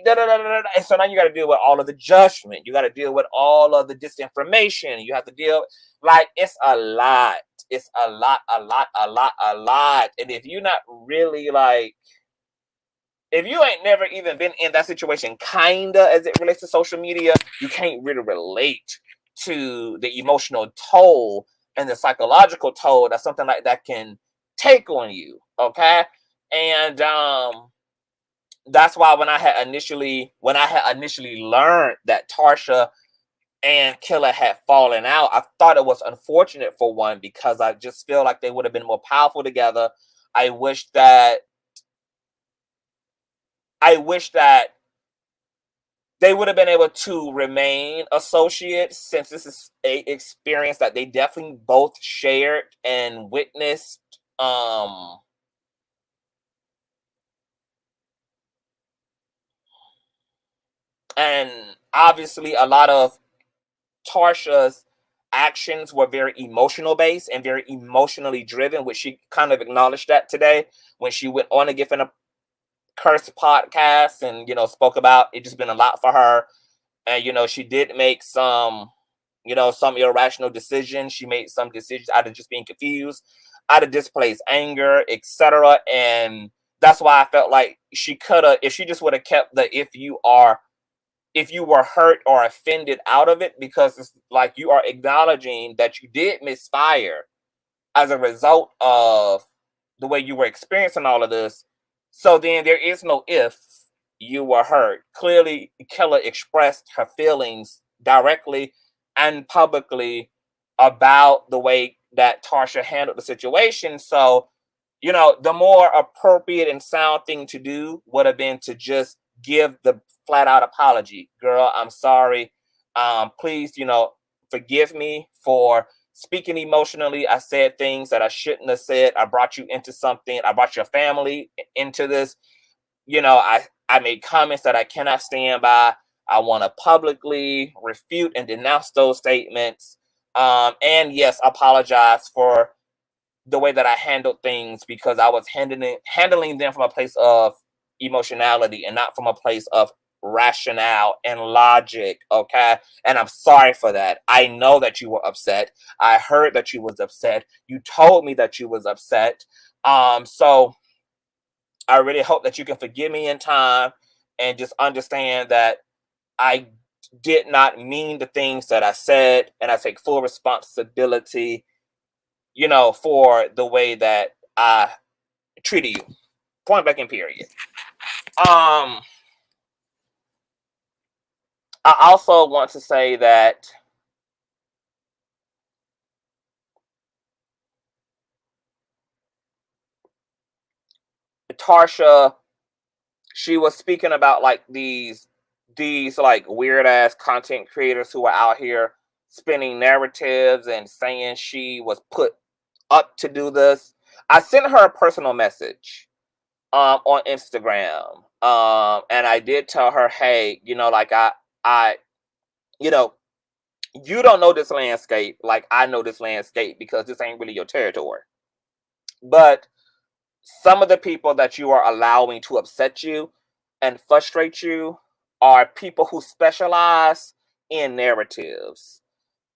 [SPEAKER 2] da da da da da. And so now you got to deal with all of the judgment. You got to deal with all of the disinformation. You have to deal, like, it's a lot. It's a lot. And if you're not really, like, if you ain't never even been in that situation, kinda, as it relates to social media, you can't really relate to the emotional toll and the psychological toll that something like that can take on you. Okay. And that's why when I had initially learned that Tarsha and Killa had fallen out, I thought it was unfortunate, for one, because I just feel like they would have been more powerful together. I wish that they would have been able to remain associates, since this is a experience that they definitely both shared and witnessed. And obviously a lot of Tarsha's actions were very emotional based and very emotionally driven, which she kind of acknowledged that today when she went on to give a curse podcast and spoke about it just been a lot for her. And she did make some irrational decisions. She made some decisions out of just being confused, out of displaced anger, etc. And that's why I felt like she could have, if she just would have kept the if you were hurt or offended out of it, because it's like you are acknowledging that you did misfire as a result of the way you were experiencing all of this. So then there is no if you were hurt. Clearly, Killa expressed her feelings directly and publicly about the way that Tarsha handled the situation. So, the more appropriate and sound thing to do would have been to just give the flat out apology. Girl, I'm sorry. Please, forgive me for speaking emotionally. I said things that I shouldn't have said. I brought you into something. I brought your family into this. I made comments that I cannot stand by. I want to publicly refute and denounce those statements. And yes, apologize for the way that I handled things, because I was handling them from a place of emotionality and not from a place of rationale and logic. Okay. And I'm sorry for that. I know that you were upset. I heard that you was upset. You told me that you was upset. So I really hope that you can forgive me in time and just understand that I did not mean the things that I said, and I take full responsibility, for the way that I treated you. Point blank and period. I also want to say that Tarsha, she was speaking about like these like weird ass content creators who are out here spinning narratives and saying she was put up to do this. I sent her a personal message on Instagram. And I did tell her, hey, you know, like I, you know, you don't know this landscape like I know this landscape because this ain't really your territory. But some of the people that you are allowing to upset you and frustrate you are people who specialize in narratives.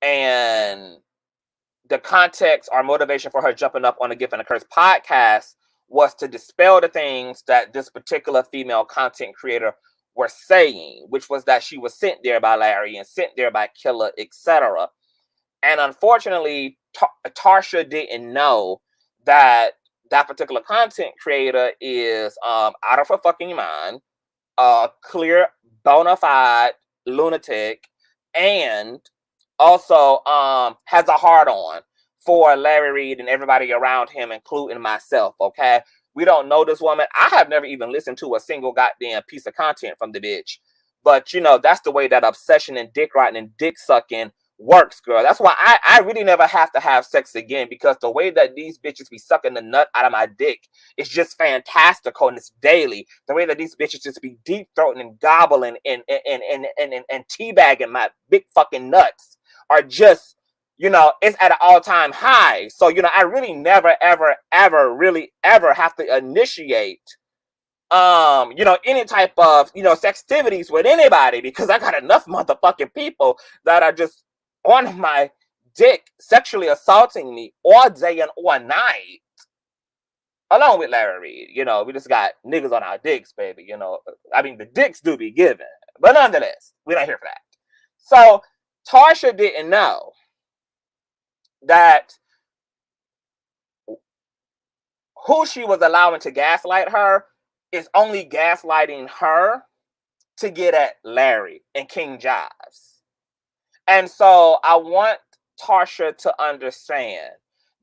[SPEAKER 2] And the context or motivation for her jumping up on the Gift and the Curse podcast was to dispel the things that this particular female content creator were saying, which was that she was sent there by Larry and sent there by Killa, etc. And unfortunately, Tarsha didn't know that that particular content creator is out of her fucking mind, a clear, bona fide lunatic, and also has a hard on for Larry Reid and everybody around him, including myself. Okay, we don't know this woman. I have never even listened to a single goddamn piece of content from the bitch, but you know, that's the way that obsession and dick riding and dick sucking works, girl. That's why I really never have to have sex again, because the way that these bitches be sucking the nut out of my dick is just fantastical, and it's daily. The way that these bitches just be deep throating and gobbling and teabagging my big fucking nuts are just, you know, it's at an all-time high. So, you know, I really never, ever, ever, really ever have to initiate you know, any type of, you know, sextivities with anybody, because I got enough motherfucking people that are just on my dick sexually assaulting me all day and all night, along with Larry Reid. You know, we just got niggas on our dicks, baby. You know, I mean, the dicks do be given, but nonetheless, we're not here for that. So Tarsha didn't know that who she was allowing to gaslight her is only gaslighting her to get at Larry and King Jives. And so I want Tarsha to understand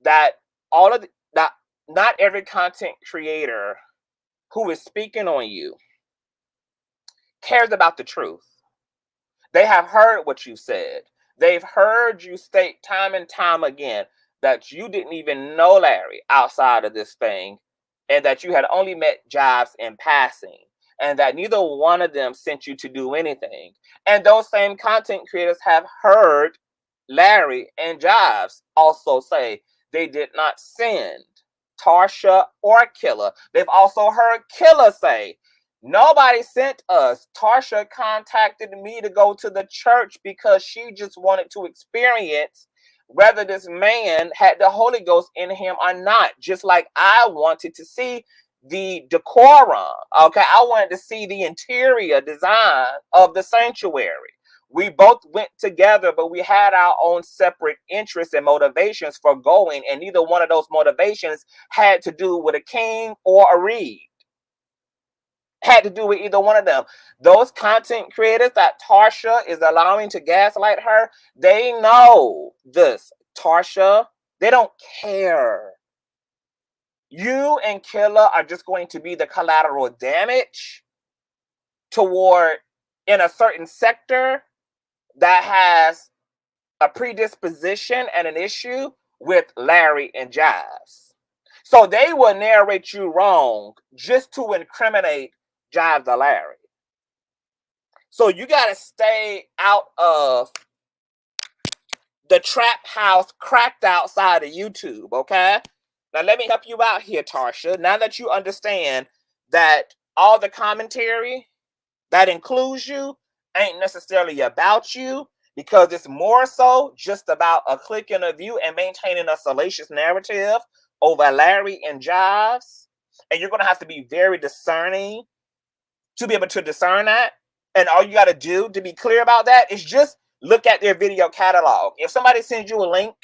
[SPEAKER 2] that all of that, not every content creator who is speaking on you cares about the truth. They have heard what you said. They've heard you state time and time again that you didn't even know Larry outside of this thing, and that you had only met Jives in passing, and that neither one of them sent you to do anything. And those same content creators have heard Larry and Jives also say they did not send Tarsha or Killa. They've also heard Killa say, nobody sent us. Tarsha contacted me to go to the church because she just wanted to experience whether this man had the Holy Ghost in him or not, just like I wanted to see the decorum. Okay, I wanted to see the interior design of the sanctuary. We both went together, but we had our own separate interests and motivations for going, and neither one of those motivations had to do with a king or a Reid. Had to do with either one of them. Those content creators that Tarsha is allowing to gaslight her, they know this. Tarsha, they don't care. You and Killa are just going to be the collateral damage toward in a certain sector that has a predisposition and an issue with Larry and Jives. So they will narrate you wrong just to incriminate Jives or Larry. So you got to stay out of the trap house cracked outside of YouTube, okay? Now let me help you out here, Tarsha. Now that you understand that all the commentary that includes you ain't necessarily about you, because it's more so just about a click and a view and maintaining a salacious narrative over Larry and Jives. And you're going to have to be very discerning to be able to discern that. And all you got to do to be clear about that is just look at their video catalog. If somebody sends you a link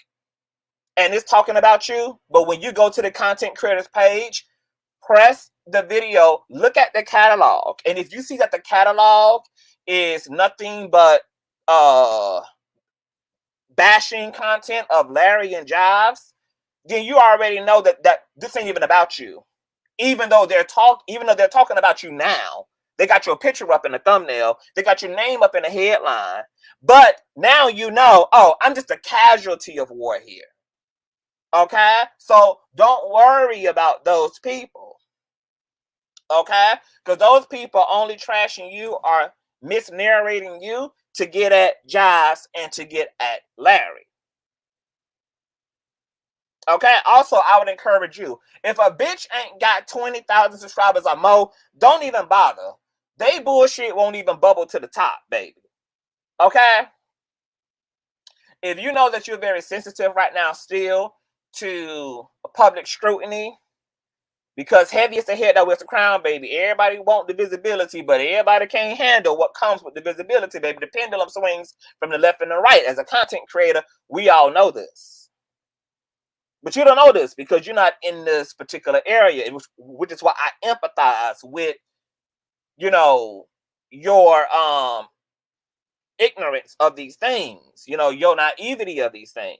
[SPEAKER 2] and it's talking about you, but when you go to the content creators page, press the video, look at the catalog. And if you see that the catalog is nothing but bashing content of Larry and Jives, then you already know that this ain't even about you. Even though they're talking about you now, They got your picture up in the thumbnail. They got your name up in the headline. But now you know, oh, I'm just a casualty of war here. Okay? So don't worry about those people. Okay? Because those people only trashing you or misnarrating you to get at Josh and to get at Larry. Okay? Also, I would encourage you, if a bitch ain't got 20,000 subscribers or more, don't even bother. They bullshit won't even bubble to the top, baby. Okay? If you know that you're very sensitive right now still to public scrutiny, because heavy is the head that wears the crown, baby. Everybody want the visibility, but everybody can't handle what comes with the visibility, baby. The pendulum swings from the left and the right. As a content creator, we all know this. But you don't know this because you're not in this particular area, which is why I empathize with, you know, your ignorance of these things, you know, your naivety of these things.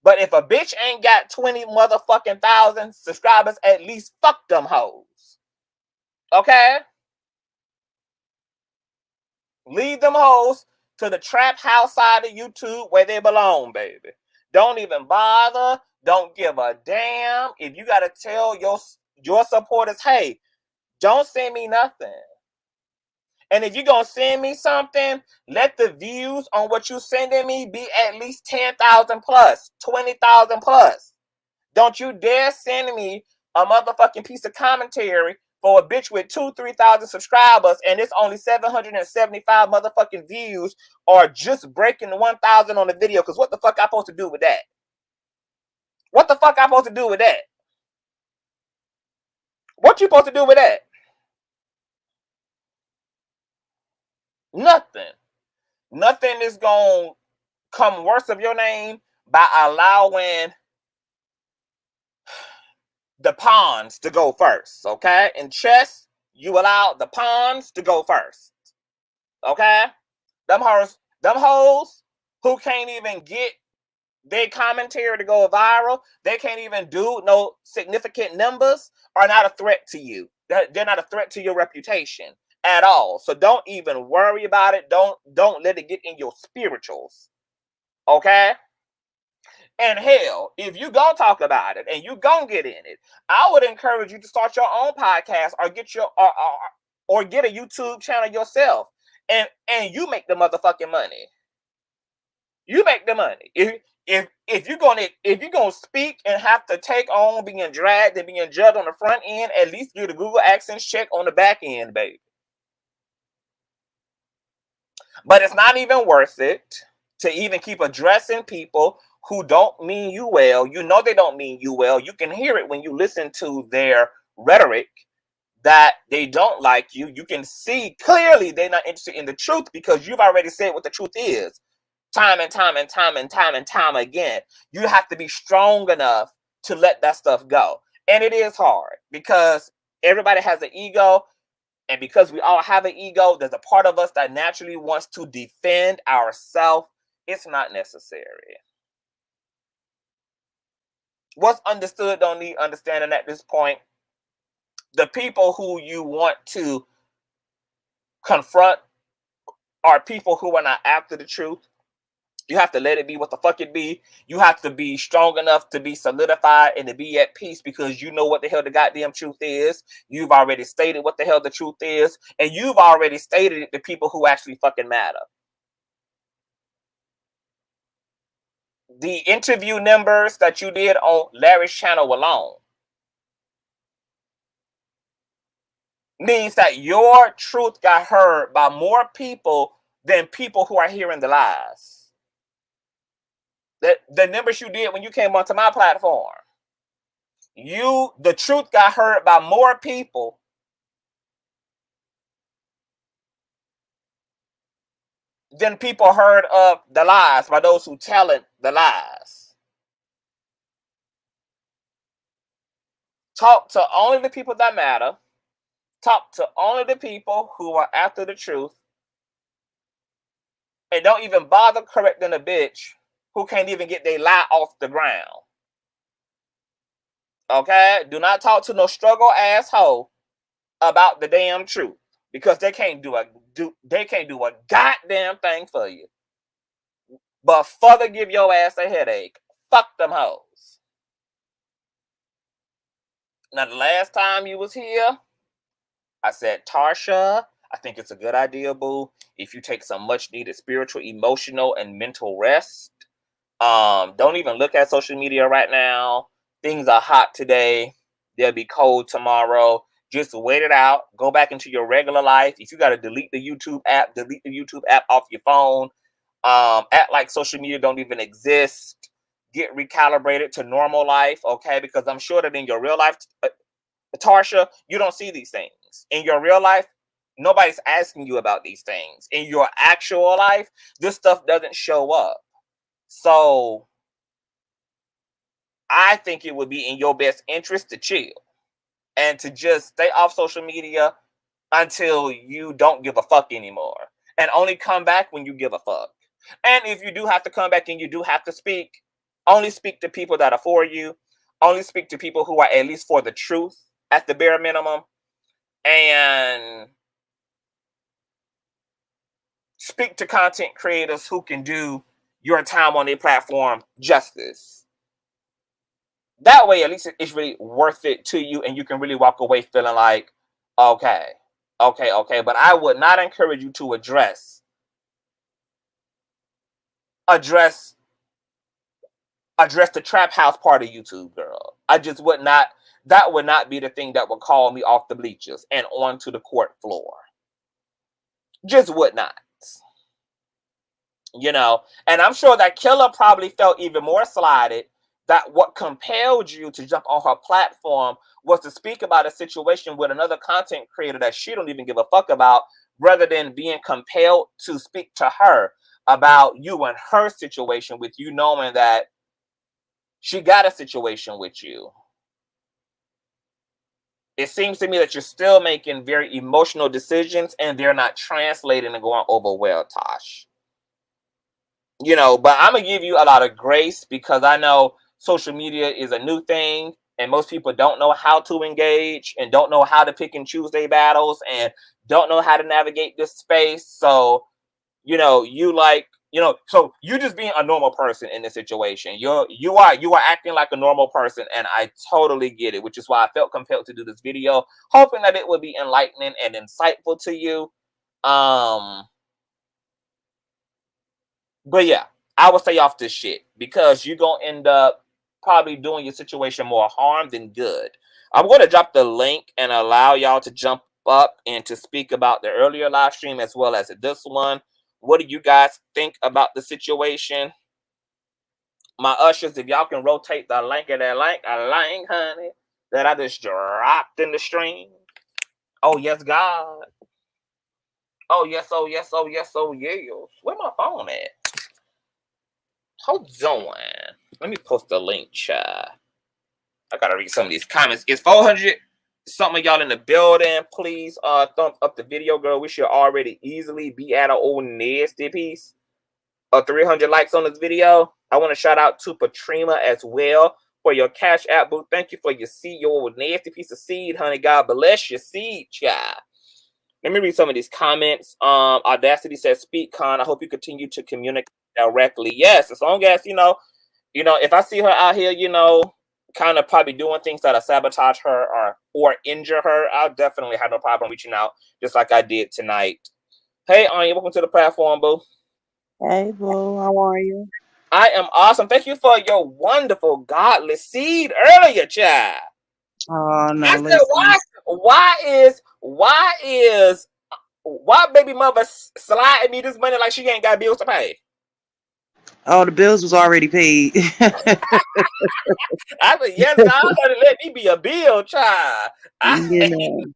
[SPEAKER 2] But if a bitch ain't got 20 motherfucking thousand subscribers, at least fuck them hoes. Okay? Leave them hoes to the trap house side of YouTube where they belong, baby. Don't even bother. Don't give a damn. If you got to tell your supporters, hey, don't send me nothing. And if you're going to send me something, let the views on what you're sending me be at least 10,000 plus, 20,000 plus. Don't you dare send me a motherfucking piece of commentary for a bitch with 2,000-3,000 subscribers and it's only 775 motherfucking views or just breaking 1,000 on the video. Because what the fuck I supposed to do with that? What the fuck I supposed to do with that? What you supposed to do with that? Nothing. Nothing is going to come worse of your name by allowing the pawns to go first, okay? In chess, you allow the pawns to go first, okay? Them hoes who can't even get their commentary to go viral, they can't even do no significant numbers, are not a threat to you. They're not a threat to your reputation at all. So don't even worry about it. Don't let it get in your spirituals, okay? And hell, if you gonna talk about it and you gonna get in it, I would encourage you to start your own podcast or get or get a YouTube channel yourself, and you make the motherfucking money. You make the money. If you're gonna speak and have to take on being dragged and being judged on the front end, at least do the Google AdSense check on the back end, baby. But it's not even worth it to even keep addressing people who don't mean you well. You know they don't mean you well. You can hear it when you listen to their rhetoric that they don't like you. You can see clearly they're not interested in the truth because you've already said what the truth is. Time and time and time and time and time again. You have to be strong enough to let that stuff go. And it is hard because everybody has an ego. And because we all have an ego, there's a part of us that naturally wants to defend ourselves. It's not necessary. What's understood don't need understanding at this point. The people who you want to confront are people who are not after the truth. You have to let it be what the fuck it be. You have to be strong enough to be solidified and to be at peace because you know what the hell the goddamn truth is. You've already stated what the hell the truth is. And you've already stated it to people who actually fucking matter. The interview numbers that you did on Larry's channel alone means that your truth got heard by more people than people who are hearing the lies. The numbers you did when you came onto my platform, the truth got heard by more people than people heard of the lies by those who telling the lies. Talk to only the people that matter. Talk to only the people who are after the truth. And don't even bother correcting a bitch who can't even get their lie off the ground. Okay? Do not talk to no struggle asshole about the damn truth because they can't do a goddamn thing for you. But further give your ass a headache. Fuck them hoes. Now the last time you was here, I said, Tarsha, I think it's a good idea, boo, if you take some much needed spiritual, emotional, and mental rest. Don't even look at social media right now. Things are hot today. They'll be cold tomorrow. Just wait it out. Go back into your regular life. If you got to delete the YouTube app, delete the YouTube app off your phone. Act like social media don't even exist. Get recalibrated to normal life, okay? Because I'm sure that in your real life, Tarsha, you don't see these things. In your real life, nobody's asking you about these things. In your actual life, this stuff doesn't show up. So I think it would be in your best interest to chill and to just stay off social media until you don't give a fuck anymore. And only come back when you give a fuck. And if you do have to come back and you do have to speak, only speak to people that are for you. Only speak to people who are at least for the truth at the bare minimum. And speak to content creators who can do your time on their platform justice. That way, at least it's really worth it to you, and you can really walk away feeling like, okay. But I would not encourage you to address the trap house part of YouTube, girl. I just would not. That would not be the thing that would call me off the bleachers and onto the court floor. Just would not. You know, and I'm sure that Killa probably felt even more slighted that what compelled you to jump on her platform was to speak about a situation with another content creator that she don't even give a fuck about, rather than being compelled to speak to her about you and her situation, with you knowing that she got a situation with you. It seems to me that you're still making very emotional decisions and they're not translating and going over well, Tosh. You know, but I'm going to give you a lot of grace because I know social media is a new thing and most people don't know how to engage and don't know how to pick and choose their battles and don't know how to navigate this space. So, you know, so you just being a normal person in this situation. You are acting like a normal person, and I totally get it, which is why I felt compelled to do this video, hoping that it would be enlightening and insightful to you. But yeah, I would stay off this shit because you're going to end up probably doing your situation more harm than good. I'm going to drop the link and allow y'all to jump up and to speak about the earlier live stream as well as this one. What do you guys think about the situation? My ushers, if y'all can rotate the link of that link, honey, that I just dropped in the stream. Oh, yes, God. Oh, yes, oh, yes, oh, yes, oh, yes. Where my phone at? Hold on. Let me post the link, chat. I gotta read some of these comments. It's 400 something of y'all in the building. Please thumbs up the video, girl. We should already easily be at an old nasty piece of 300 likes on this video. I want to shout out to Patrina as well for your Cash App, boo. Thank you for your seed, your old nasty piece of seed, honey. God bless your seed, child. Let me read some of these comments. Audacity says, "Speak, Con. I hope you continue to communicate directly." Yes, as long as you know, if I see her out here, kind of probably doing things that'll sabotage her or injure her, I'll definitely have no problem reaching out, just like I did tonight. Hey, Anya, welcome to the platform, boo.
[SPEAKER 5] Hey, boo, how are you?
[SPEAKER 2] I am awesome. Thank you for your wonderful godless seed earlier, child.
[SPEAKER 5] Oh, no,
[SPEAKER 2] I said, why baby mother sliding me this money like she ain't got bills to pay?
[SPEAKER 5] Oh, the bills was already paid.
[SPEAKER 2] I said, yes, God, let me be a bill, child. Thank you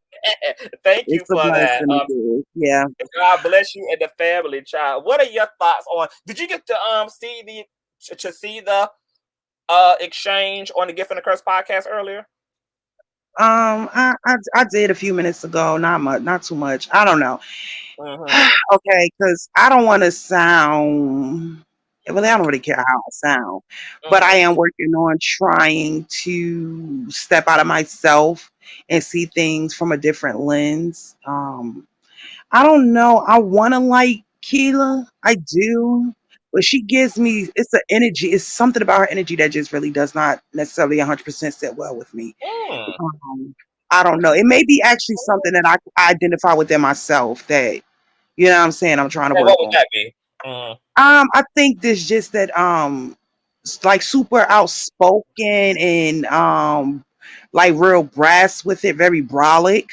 [SPEAKER 5] It's a
[SPEAKER 2] for that.
[SPEAKER 5] blessing. Yeah.
[SPEAKER 2] God bless you and the family, child. What are your thoughts on? Did you get to see the exchange on the Gift and the Curse podcast earlier?
[SPEAKER 5] I did a few minutes ago. Not too much. I don't know.
[SPEAKER 2] Mm-hmm.
[SPEAKER 5] Okay, because I don't want to sound Well, I don't really care how I sound, but I
[SPEAKER 2] Mm.
[SPEAKER 5] am working on trying to step out of myself and see things from a different lens. I don't know. I want to like Keela. I do. But she gives me, it's an energy. It's something about her energy that just really does not necessarily 100% sit well with me.
[SPEAKER 2] Mm.
[SPEAKER 5] Um, I don't know. It may be actually something that I identify within myself that, you know what I'm saying, I'm trying to
[SPEAKER 2] And
[SPEAKER 5] work
[SPEAKER 2] what would
[SPEAKER 5] on.
[SPEAKER 2] that be? Mm.
[SPEAKER 5] I think there's just that like super outspoken and like real brass with it, very brolic.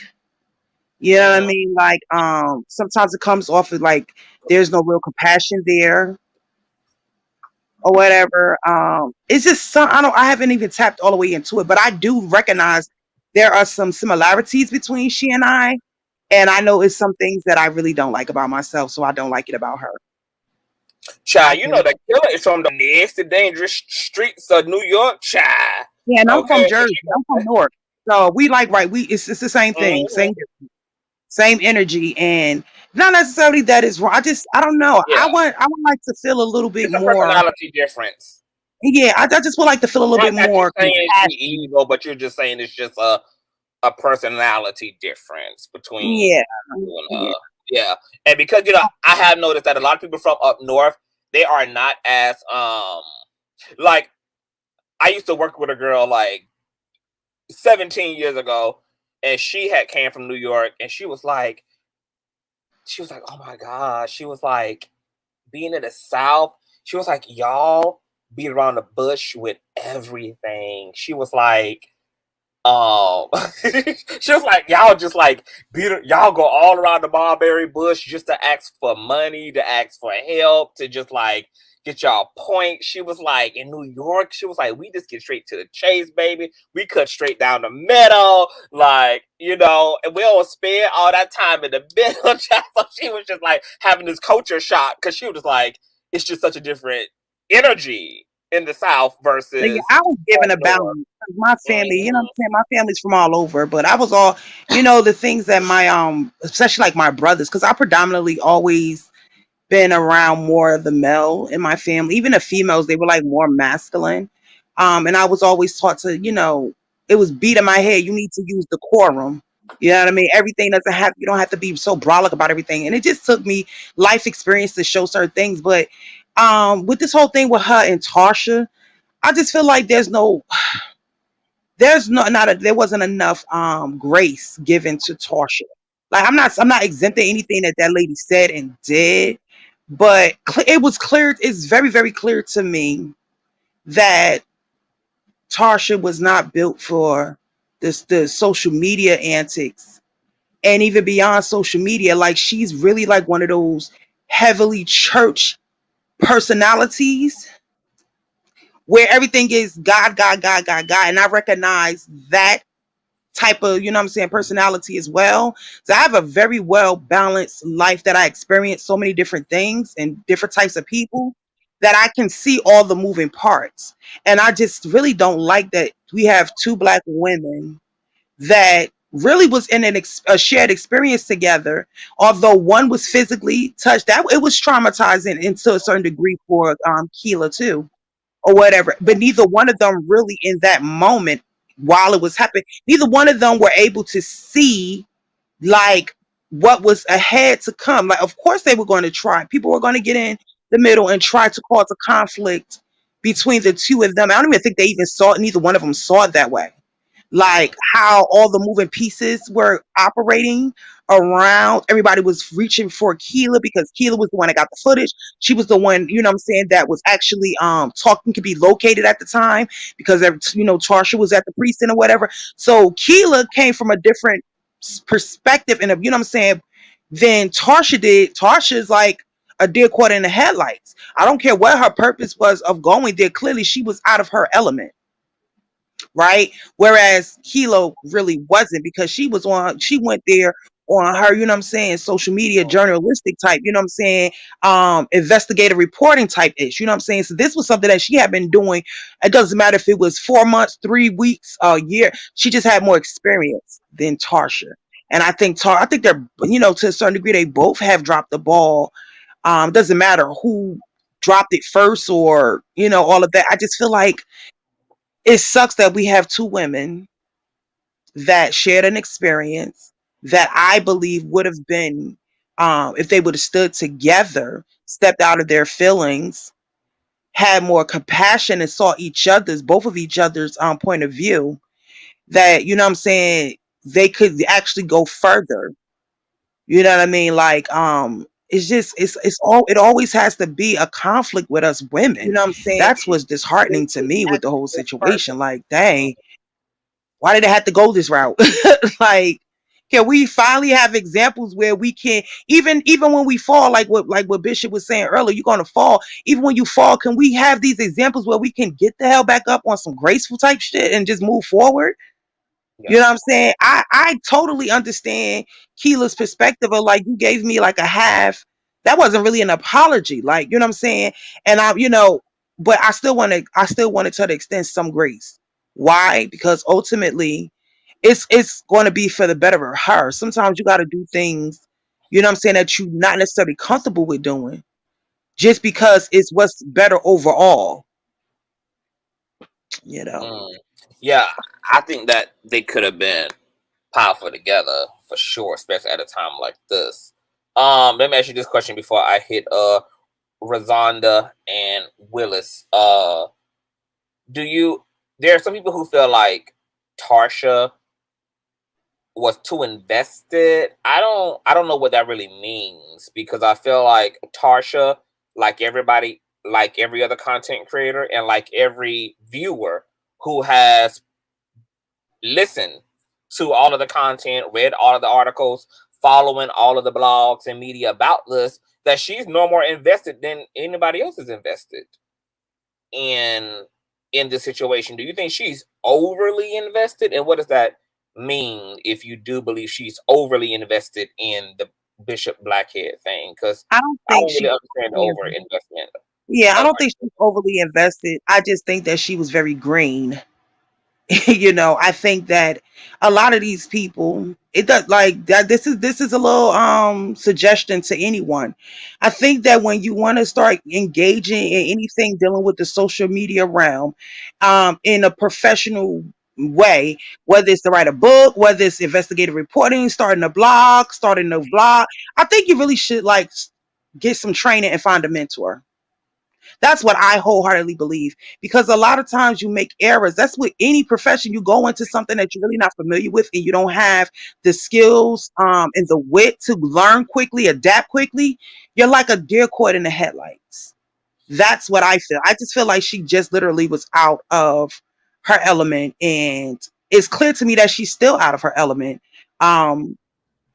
[SPEAKER 5] You know what I
[SPEAKER 2] Mm.
[SPEAKER 5] mean? Like sometimes it comes off of like there's no real compassion there or whatever. It's just some I haven't even tapped all the way into it, but I do recognize there are some similarities between she and I know it's some things that I really don't like about myself, so I don't like it about her. I
[SPEAKER 2] Child, you know
[SPEAKER 5] can
[SPEAKER 2] the killer is from the nasty, dangerous streets of New York, child.
[SPEAKER 5] Yeah, and I'm
[SPEAKER 2] Okay.
[SPEAKER 5] from Jersey. I'm from North. So we like right, we it's the same thing,
[SPEAKER 2] Mhm.
[SPEAKER 5] same energy, and not necessarily that is wrong. I don't know.
[SPEAKER 2] Yeah.
[SPEAKER 5] I would like to feel a little bit
[SPEAKER 2] It's a
[SPEAKER 5] more.
[SPEAKER 2] personality difference.
[SPEAKER 5] Yeah, I just would like to feel a little
[SPEAKER 2] Not
[SPEAKER 5] bit
[SPEAKER 2] that you're
[SPEAKER 5] more
[SPEAKER 2] saying she
[SPEAKER 5] compassion.
[SPEAKER 2] evil, but you're just saying it's just a personality difference between
[SPEAKER 5] Yeah,
[SPEAKER 2] you and
[SPEAKER 5] yeah.
[SPEAKER 2] her. Yeah. And because I have noticed that a lot of people from up north, they are not as like I used to work with a girl like 17 years ago, and she had came from New York, and she was like, oh my god, she was like, being in the South, she was like, y'all beat around the bush with everything. She was like, um, she was like, y'all just like y'all go all around the mulberry bush just to ask for money, to ask for help, to just like get y'all point. She was like, in New York, she was like, we just get straight to the chase, baby. We cut straight down the middle, like, and we don't spend all that time in the middle. So she was just like having this culture shock because she was like, it's just such a different energy in the South
[SPEAKER 5] Yeah,
[SPEAKER 2] versus
[SPEAKER 5] I was
[SPEAKER 2] up
[SPEAKER 5] given a
[SPEAKER 2] north.
[SPEAKER 5] balance. My family, you know what I'm
[SPEAKER 2] Mhm.
[SPEAKER 5] saying? My family's from all over, but I was all, the things that my especially like my brothers, because I predominantly always been around more of the male in my family. Even the females, they were like more masculine. And I was always taught to, it was beat in my head. You need to use decorum. You know what I mean? Everything doesn't have, you don't have to be so brolic about everything. And it just took me life experience to show certain things. But with this whole thing with her and Tarsha, I just feel like there wasn't enough grace given to Tarsha. Like I'm not exempting anything that lady said and did, but it was clear. It's very very clear to me that Tarsha was not built for the social media antics, and even beyond social media. Like she's really like one of those heavily church personalities where everything is God, God, God, God, God, and I recognize that type of, you know what I'm saying, personality as well. So I have a very well balanced life that I experience so many different things and different types of people that I can see all the moving parts. And I just really don't like that we have two black women that really was in a shared experience together. Although one was physically touched, that it was traumatizing and to a certain degree for Keela too or whatever. But neither one of them really in that moment while it was happening, neither one of them were able to see like what was ahead to come. Like, of course they were going to try. People were going to get in the middle and try to cause a conflict between the two of them. I don't even think they even saw it. Neither one of them saw it that way, like how all the moving pieces were operating around. Everybody was reaching for Keela because Keela was the one that got the footage. She was the one, you know what I'm saying, that was actually talking could be located at the time because Tarsha was at the precinct or whatever. So Keela came from a different perspective and you know what I'm saying than Tarsha did. Tarsha's like a deer caught in the headlights. I don't care what her purpose was of going there. Clearly she was out of her element, right? Whereas Kilo really wasn't because she went there on her, you know what I'm saying, social media journalistic type, you know what I'm saying, investigative reporting type ish, you know what I'm saying? So this was something that she had been doing. It doesn't matter if it was 4 months, 3 weeks, a year. She just had more experience than Tarsha. And I think they're, to a certain degree, they both have dropped the ball. Doesn't matter who dropped it first, or all of that. I just feel like it sucks that we have two women that shared an experience that I believe would have been, if they would have stood together, stepped out of their feelings, had more compassion, and saw both of each other's point of view, that, what I'm saying, they could actually go further. You know what I mean? Like, it's just, it always has to be a conflict with us women. That's what's disheartening to me with the whole situation. Like, dang, why did it have to go this route? Like, can we finally have examples where we can, even when we fall, like what Bishop was saying earlier, you're gonna fall. Even when you fall, can we have these examples where we can get the hell back up on some graceful type shit and just move forward? You know what I'm saying? I totally understand Keela's perspective of, like, you gave me like a half. That wasn't really an apology. Like, you know what I'm saying? And but I still wanted her to extend some grace. Why? Because ultimately it's going to be for the better of her. Sometimes you got to do things, you know what I'm saying, that you're not necessarily comfortable with doing, just because it's what's better overall, you know.
[SPEAKER 2] Yeah, I think that they could have been powerful together for sure, especially at a time like this. Let me ask you this question before I hit Razonda and Willis. There are some people who feel like Tarsha was too invested. I don't know what that really means, because I feel like Tarsha, like everybody, like every other content creator, and like every viewer who has listened to all of the content, read all of the articles, following all of the blogs and media about this, that she's no more invested than anybody else is invested in this situation. Do you think she's overly invested? And what does that mean if you do believe she's overly invested in the Bishop Blackhead thing? Because
[SPEAKER 5] I don't
[SPEAKER 2] I
[SPEAKER 5] think
[SPEAKER 2] don't really
[SPEAKER 5] she
[SPEAKER 2] understand the over investment.
[SPEAKER 5] Yeah, I don't think she's overly invested. I just think that she was very green. I think that a lot of these people, it does, like that. This is a little suggestion to anyone. I think that when you want to start engaging in anything dealing with the social media realm, in a professional way, whether it's to write a book, whether it's investigative reporting, starting a blog, starting a vlog, I think you really should, like, get some training and find a mentor. That's what I wholeheartedly believe, because a lot of times you make errors. That's with any profession. You go into something that you're really not familiar with, and you don't have the skills, and the wit to learn quickly, adapt quickly. You're like a deer caught in the headlights. That's what I feel. I just feel like she just literally was out of her element, and it's clear to me that she's still out of her element. Um,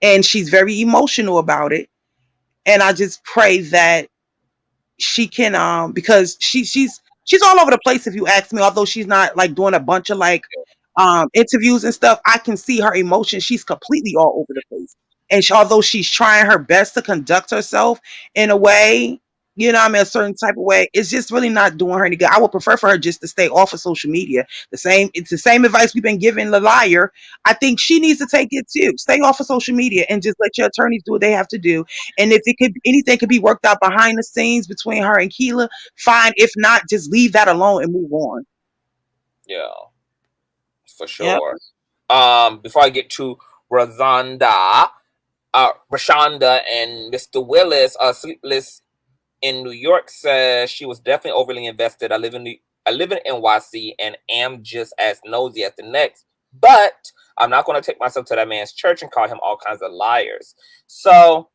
[SPEAKER 5] and she's very emotional about it. And I just pray that she can, because she's all over the place, if you ask me. Although she's not like doing a bunch of, like, interviews and stuff, I can see her emotion. She's completely all over the place. And although she's trying her best to conduct herself in a way, I mean, a certain type of way, it's just really not doing her any good. I would prefer for her just to stay off of social media. It's the same advice we've been giving the liar. I think she needs to take it too. Stay off of social media and just let your attorneys do what they have to do. And if anything could be worked out behind the scenes between her and Keela, fine. If not, just leave that alone and move on.
[SPEAKER 2] Yeah, for
[SPEAKER 5] Yep.
[SPEAKER 2] sure. Before I get to Rashonda and Mr. Willis, Sleepless in New York says she was definitely overly invested. I live in NYC and am just as nosy as the next, but I'm not going to take myself to that man's church and call him all kinds of liars. So,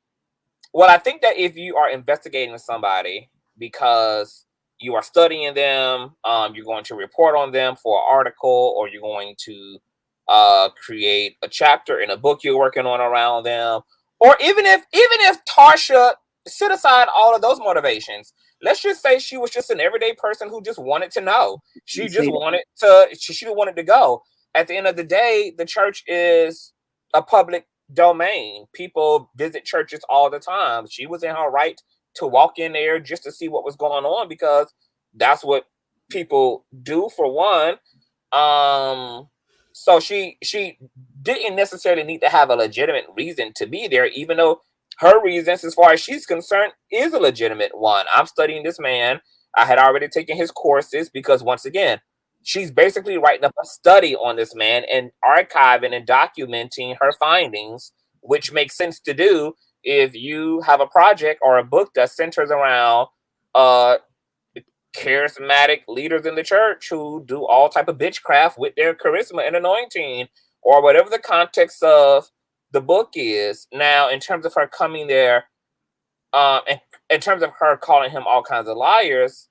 [SPEAKER 2] well, I think that if you are investigating somebody because you are studying them, you're going to report on them for an article, or you're going to create a chapter in a book you're working on around them, or even if Tarsha set aside all of those motivations, let's just say she was just an everyday person who just wanted to know. She just wanted to go. At the end of the day, the church is a public domain. People visit churches all the time. She was in her right to walk in there just to see what was going on, because that's what people do, for one. So she didn't necessarily need to have a legitimate reason to be there, even though her reasons, as far as she's concerned, is a legitimate one. I'm studying this man. I had already taken his courses because, once again, she's basically writing up a study on this man and archiving and documenting her findings, which makes sense to do if you have a project or a book that centers around charismatic leaders in the church who do all type of bitchcraft with their charisma and anointing, or whatever the context of the book is. Now, in terms of her coming there, in terms of her calling him all kinds of liars,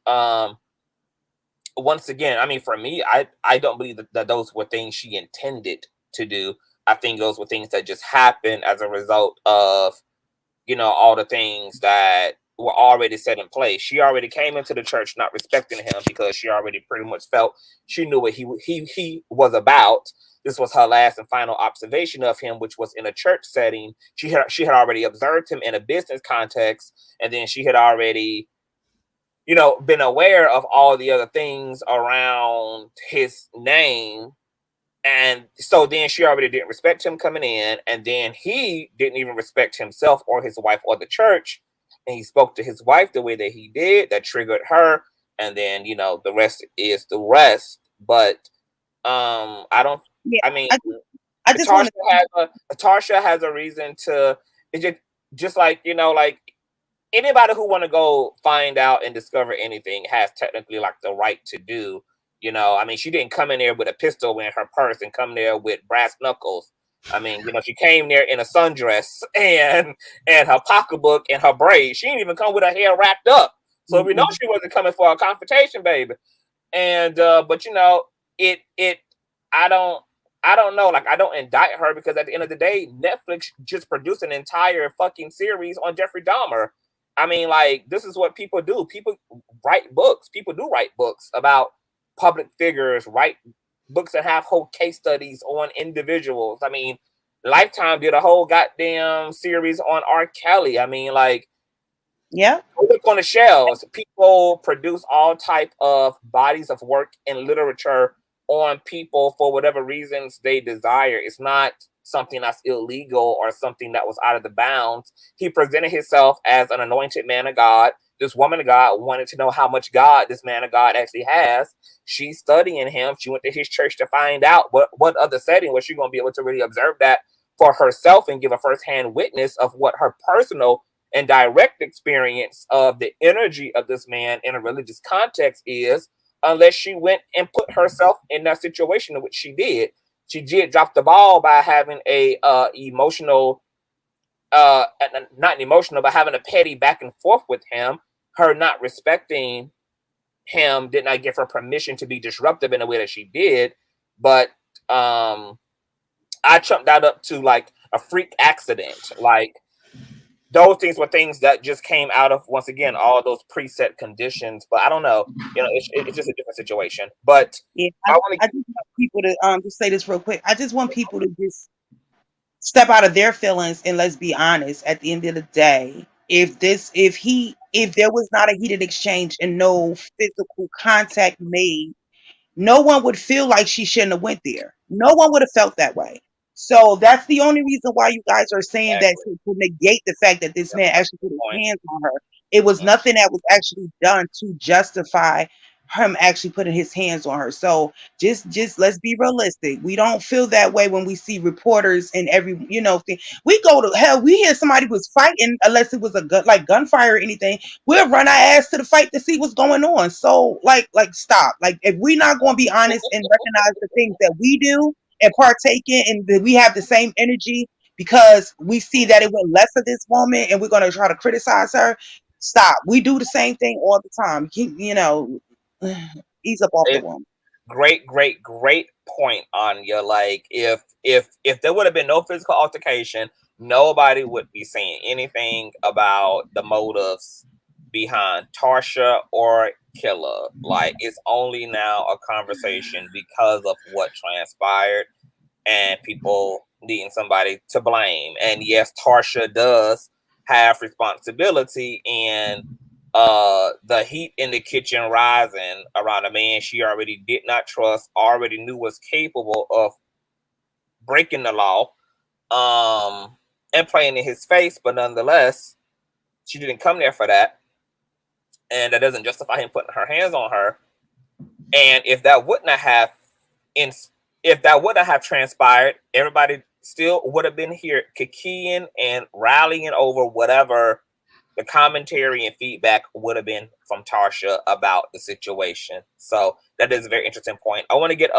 [SPEAKER 2] once again, I mean, for me, I don't believe that those were things she intended to do. I think those were things that just happened as a result of, all the things that were already set in place. She already came into the church not respecting him because she already pretty much felt she knew what he was about. This was her last and final observation of him, which was in a church setting. She had already observed him in a business context, and then she had already, been aware of all the other things around his name. And so then she already didn't respect him coming in, and then he didn't even respect himself or his wife or the church. And he spoke to his wife the way that he did, that triggered her. And then, the rest is the rest. But I don't,
[SPEAKER 5] Yeah,
[SPEAKER 2] I mean,
[SPEAKER 5] I just want to.
[SPEAKER 2] Tarsha has a reason to, it's just like, like anybody who want to go find out and discover anything has technically like the right to do. I mean, she didn't come in there with a pistol in her purse and come there with brass knuckles. I mean, she came there in a sundress and her pocketbook and her braids. She didn't even come with her hair wrapped up. So we know she wasn't coming for a confrontation, baby. And but it I don't know. Like, I don't indict her because at the end of the day, Netflix just produced an entire fucking series on Jeffrey Dahmer. I mean, like, this is what people do. People write books. People do write books about public figures, write books that have whole case studies on individuals. I mean, Lifetime did a whole goddamn series on R. Kelly. I mean, like,
[SPEAKER 5] Yeah.
[SPEAKER 2] look on the shelves. People produce all type of bodies of work and literature on people for whatever reasons they desire. It's not something that's illegal or something that was out of the bounds. He presented himself as an anointed man of God. This woman of God wanted to know how much God this man of God actually has. She's studying him. She went to his church to find out what other setting was she going to be able to really observe that for herself and give a firsthand witness of what her personal and direct experience of the energy of this man in a religious context is, unless she went and put herself in that situation, which she did. She did drop the ball by having a emotional, not emotional, but having a petty back and forth with him. Her not respecting him did not give her permission to be disruptive in the way that she did. But I chumped that up to like a freak accident. Like, those things were things that just came out of, once again, all those preset conditions. But I don't know, it's just a different situation. But
[SPEAKER 5] Yeah,
[SPEAKER 2] I want
[SPEAKER 5] I
[SPEAKER 2] to
[SPEAKER 5] just want people to just say this real quick. I just want people to just step out of their feelings and let's be honest. At the end of the day, if there was not a heated exchange and no physical contact made, no one would feel like she shouldn't have went there. No one would have felt that way. So that's the only reason why you guys are saying that,
[SPEAKER 2] exactly
[SPEAKER 5] to negate the fact that this man actually put
[SPEAKER 2] point.
[SPEAKER 5] his hands on her. It was nothing that was actually done to justify him actually putting his hands on her. So just let's be realistic. We don't feel that way when we see reporters and every thing. We go to hell. We hear somebody was fighting, unless it was a gun, like gunfire or anything. We'll run our ass to the fight to see what's going on. So like stop. Like, if we're not going to be honest and recognize the things that we do and partake in, and that we have the same energy because we see that it went less of this woman and we're going to try to criticize her. Stop. We do the same thing all the time. Ease up off the woman.
[SPEAKER 2] Great point, Anya. Like, if there would have been no physical altercation, nobody would be saying anything about the motives behind Tarsha or Killa. Like, it's only now a conversation because of what transpired and people needing somebody to blame. And yes, Tarsha does have responsibility in the heat in the kitchen rising around a man she already did not trust, already knew was capable of breaking the law. and playing in his face, but nonetheless, she didn't come there for that. And that doesn't justify him putting her hands on her. And if that wouldn't have transpired, everybody still would have been here kicking and rallying over whatever the commentary and feedback would have been from Tarsha about the situation. So that is a very interesting point. I want to get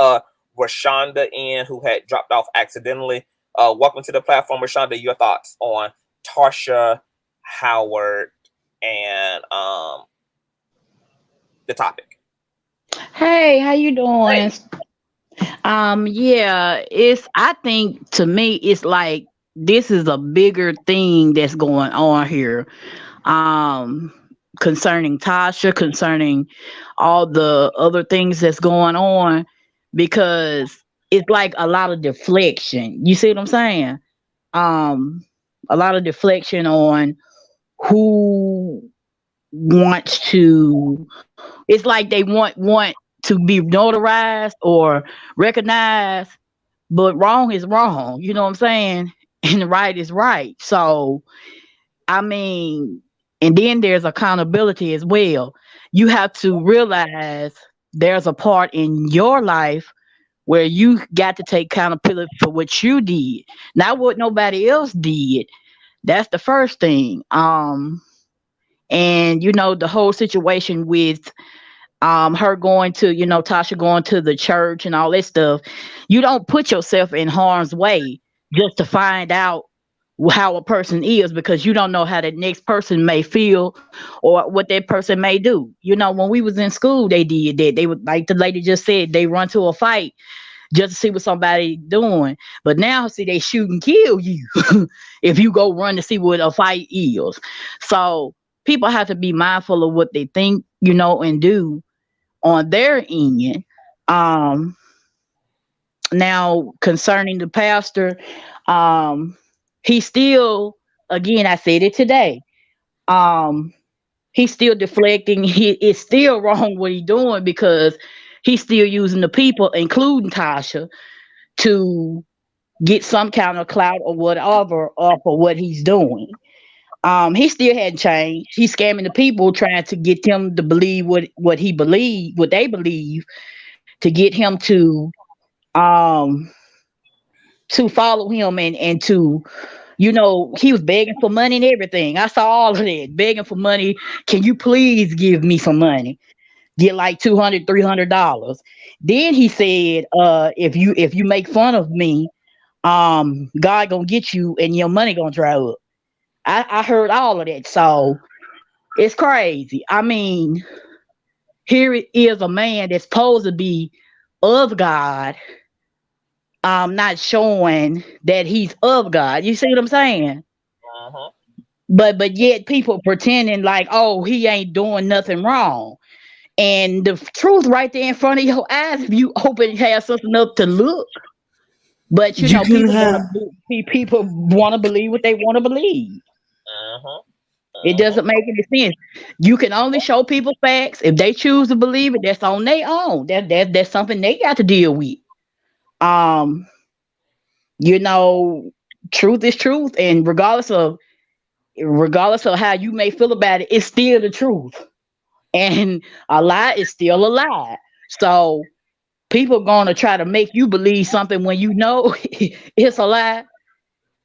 [SPEAKER 2] Rashonda in, who had dropped off accidentally. Welcome to the platform, Rashonda. Your thoughts on Tarsha Howard and the topic.
[SPEAKER 6] Hey, how you doing?
[SPEAKER 2] Hey.
[SPEAKER 6] Yeah, I think to me it's like this is a bigger thing that's going on here. Um Concerning Tasha, concerning all the other things that's going on, because it's like a lot of deflection. You see what I'm saying? Um a lot of deflection on who wants to, it's like they want to be notarized or recognized, but wrong is wrong. You know what I'm saying? And right is right. So I mean, and then there's accountability as well. You have to realize there's a part in your life where you got to take accountability for what you did, not what nobody else did. That's the first thing. And the whole situation with her going to, Tasha going to the church and all that stuff. You don't put yourself in harm's way just to find out how a person is, because you don't know how the next person may feel or what that person may do. When we was in school, they did that. They would, like the lady just said, they run to a fight just to see what somebody doing. But now, see, they shoot and kill you if you go run to see what a fight is. So people have to be mindful of what they think, and do on their end. Now concerning the pastor, he still, again, I said it today. He's still deflecting. It's still wrong what he's doing, because he's still using the people, including Tasha, to get some kind of clout or whatever off of what he's doing. He still hadn't changed. He's scamming the people, trying to get them to believe what he believe, what they believe, to get him um to follow him, and to, he was begging for money and everything. I saw all of that, begging for money. Can you please give me some money? Get like $200, $300. Then he said, if you make fun of me, God gonna get you and your money gonna dry up. I heard all of that. So it's crazy. I mean, here it is, a man that's supposed to be of God, not showing that he's of God. You see what I'm saying?
[SPEAKER 2] Uh-huh.
[SPEAKER 6] But yet people pretending like, oh, he ain't doing nothing wrong. And the truth right there in front of your eyes, if you open, have something up to look. But
[SPEAKER 3] You can
[SPEAKER 6] people
[SPEAKER 3] have.
[SPEAKER 6] want to believe what they want to believe.
[SPEAKER 2] Uh-huh.
[SPEAKER 6] It doesn't make any sense. You can only show people facts. If they choose to believe it, that's on their own. That's something they got to deal with. Um, truth is truth, and regardless of how you may feel about it, it's still the truth. And a lie is still a lie. So people gonna try to make you believe something when you know it's a lie.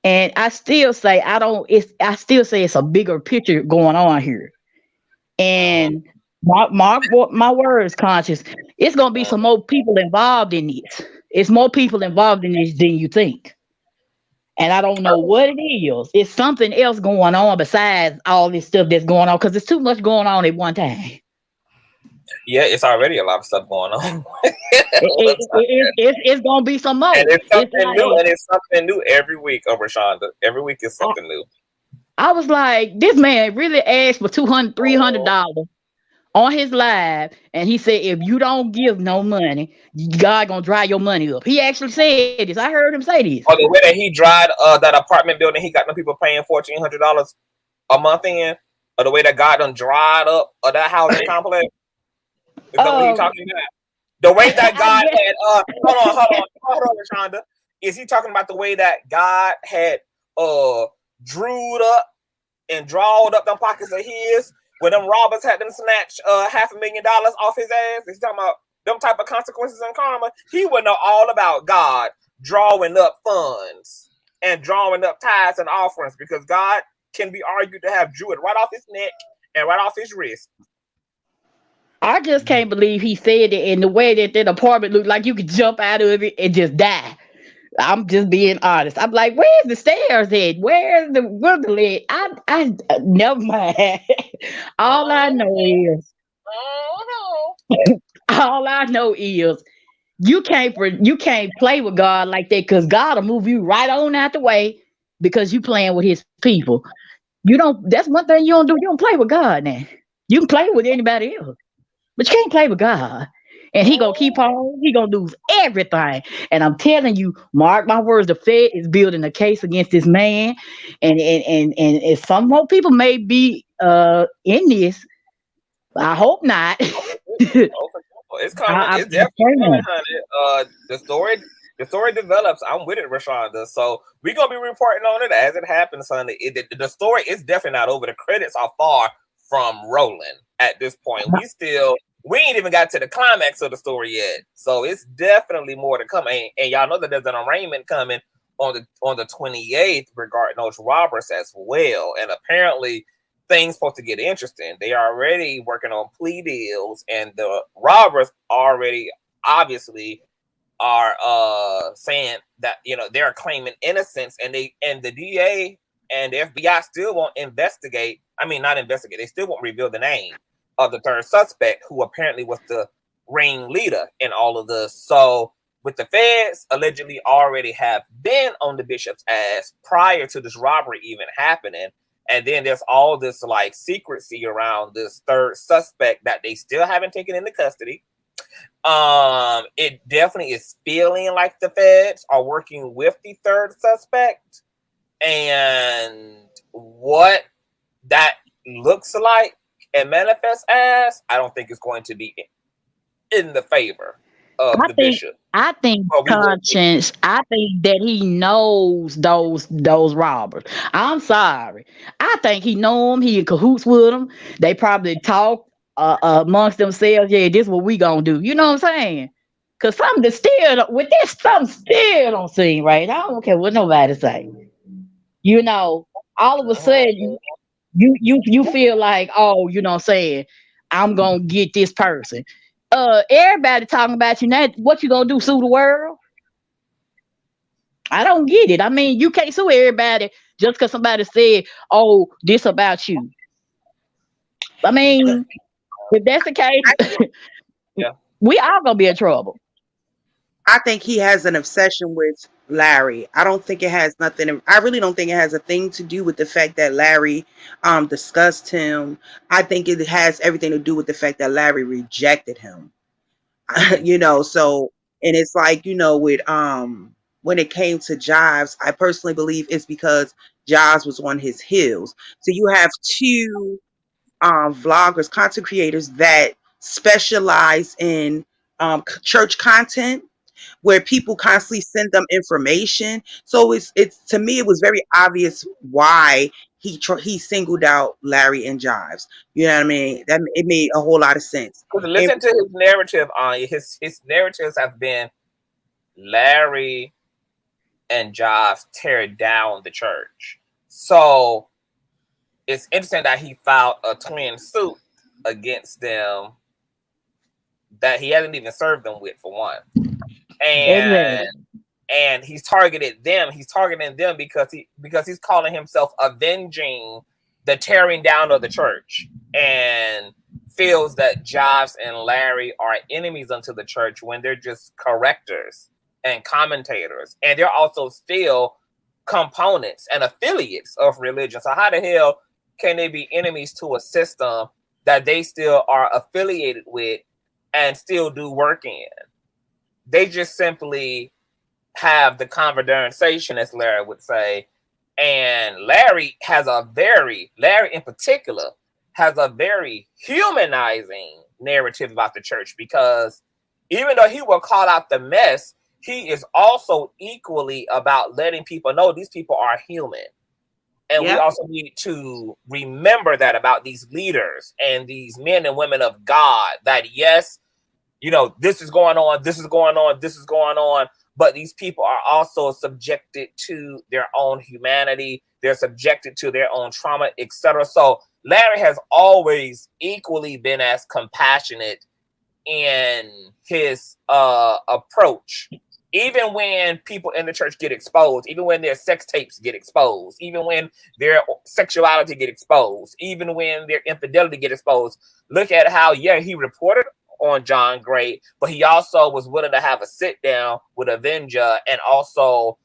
[SPEAKER 6] And I still say it's a bigger picture going on here. And my words, conscious. It's gonna be some more people involved in this. It's more people involved in this than you think. And I don't know what it is. It's something else going on besides all this stuff that's going on, because there's too much going on at one time.
[SPEAKER 2] Yeah, it's already a lot of stuff going on.
[SPEAKER 6] It's gonna be some more.
[SPEAKER 2] And it's something new, and it's something new every week, Rashonda. Every week is something new.
[SPEAKER 6] I was like, this man really asked for $200, $300 on his live, and he said, if you don't give no money, God gonna dry your money up. He actually said this. I heard him say this.
[SPEAKER 2] Oh, the way that he dried that apartment building, he got them people paying $1,400 a month in, or the way that God done dried up that housing complex. Is that what he talking about? The way that God had hold on, Rashonda. Is he talking about the way that God had drewed up and drawed up them pockets of his when them robbers had them snatch $500,000 off his ass. He's talking about them type of consequences and karma. He would know all about God drawing up funds and drawing up tithes and offerings, because God can be argued to have drew it right off his neck and right off his wrist.
[SPEAKER 6] I just can't believe he said it in the way that apartment looked like you could jump out of it and just die. I'm just being honest. I'm like, where's the stairs at? Where's the leg? I never mind. All I know is you can't play with God like that, because God will move you right on out the way because you playing with his people. You don't. That's one thing you don't do. You don't play with God now. You can play with anybody else, but you can't play with God. And he gonna keep on. He gonna lose everything. And I'm telling you, mark my words, the Fed is building a case against this man. And some more people may be in this. I hope not.
[SPEAKER 2] It's coming. It's definitely coming, honey. The story develops. I'm with it, Rashonda. So we're gonna be reporting on it as it happens, honey. The story is definitely not over. The credits are far from rolling at this point. We ain't even got to the climax of the story yet. So it's definitely more to come. And y'all know that there's an arraignment coming on the 28th regarding those robbers as well. And apparently things supposed to get interesting. They are already working on plea deals, and the robbers already obviously are saying that, you know, they're claiming innocence, and the DA and the FBI still won't investigate. I mean, not investigate. They still won't reveal the name of the third suspect, who apparently was the ringleader in all of this. So with the feds allegedly already have been on the bishop's ass prior to this robbery even happening. And then there's all this like secrecy around this third suspect that they still haven't taken into custody. It definitely is feeling like the feds are working with the third suspect, and what that looks like and manifests as, I don't think it's going to be in the favor of the bishop.
[SPEAKER 6] I think Conscience. I think that he knows those robbers. I'm sorry. I think he know them. He in cahoots with them. They probably talk amongst themselves. Yeah, this is what we gonna do. You know what I'm saying? Cause something still don't seem right. I don't care what nobody say. You know, all of a sudden you feel like, oh, you know what I'm saying, I'm gonna get this person. Everybody talking about you now. What you gonna do? Sue the world? I don't get it. I mean, you can't sue everybody just because somebody said, oh, this about you. I mean, if that's the case,
[SPEAKER 2] yeah,
[SPEAKER 6] we all gonna be in trouble.
[SPEAKER 5] I think he has an obsession with Larry. I don't think it has nothing. I really don't think it has a thing to do with the fact that Larry discussed him. I think it has everything to do with the fact that Larry rejected him. You know, so, and it's like, you know, with when it came to Jives, I personally believe it's because Jives was on his heels. So you have two vloggers, content creators that specialize in church content, where people constantly send them information. So it's to me, it was very obvious why he singled out Larry and Jives. You know what I mean? That it made a whole lot of sense.
[SPEAKER 2] Listen to his narrative on his narratives have been Larry and Jives tear down the church. So it's interesting that he filed a twin suit against them that he hasn't even served them with, for one. And he's targeted them. He's targeting them because he's calling himself avenging the tearing down of the church, and feels that Jives and Larry are enemies unto the church when they're just correctors and commentators, and they're also still components and affiliates of religion. So how the hell can they be enemies to a system that they still are affiliated with and still do work in? They just simply have the conversation, as Larry would say. And Larry in particular has a very humanizing narrative about the church, because even though he will call out the mess, he is also equally about letting people know these people are human. And we also need to remember that about these leaders and these men and women of God, that yes, you know, this is going on, this is going on, this is going on, but these people are also subjected to their own humanity. They're subjected to their own trauma, etc. So Larry has always equally been as compassionate in his approach. Even when people in the church get exposed, even when their sex tapes get exposed, even when their sexuality get exposed, even when their infidelity get exposed, look at how, yeah, he reported on John Gray, but he also was willing to have a sit down with Avenger and also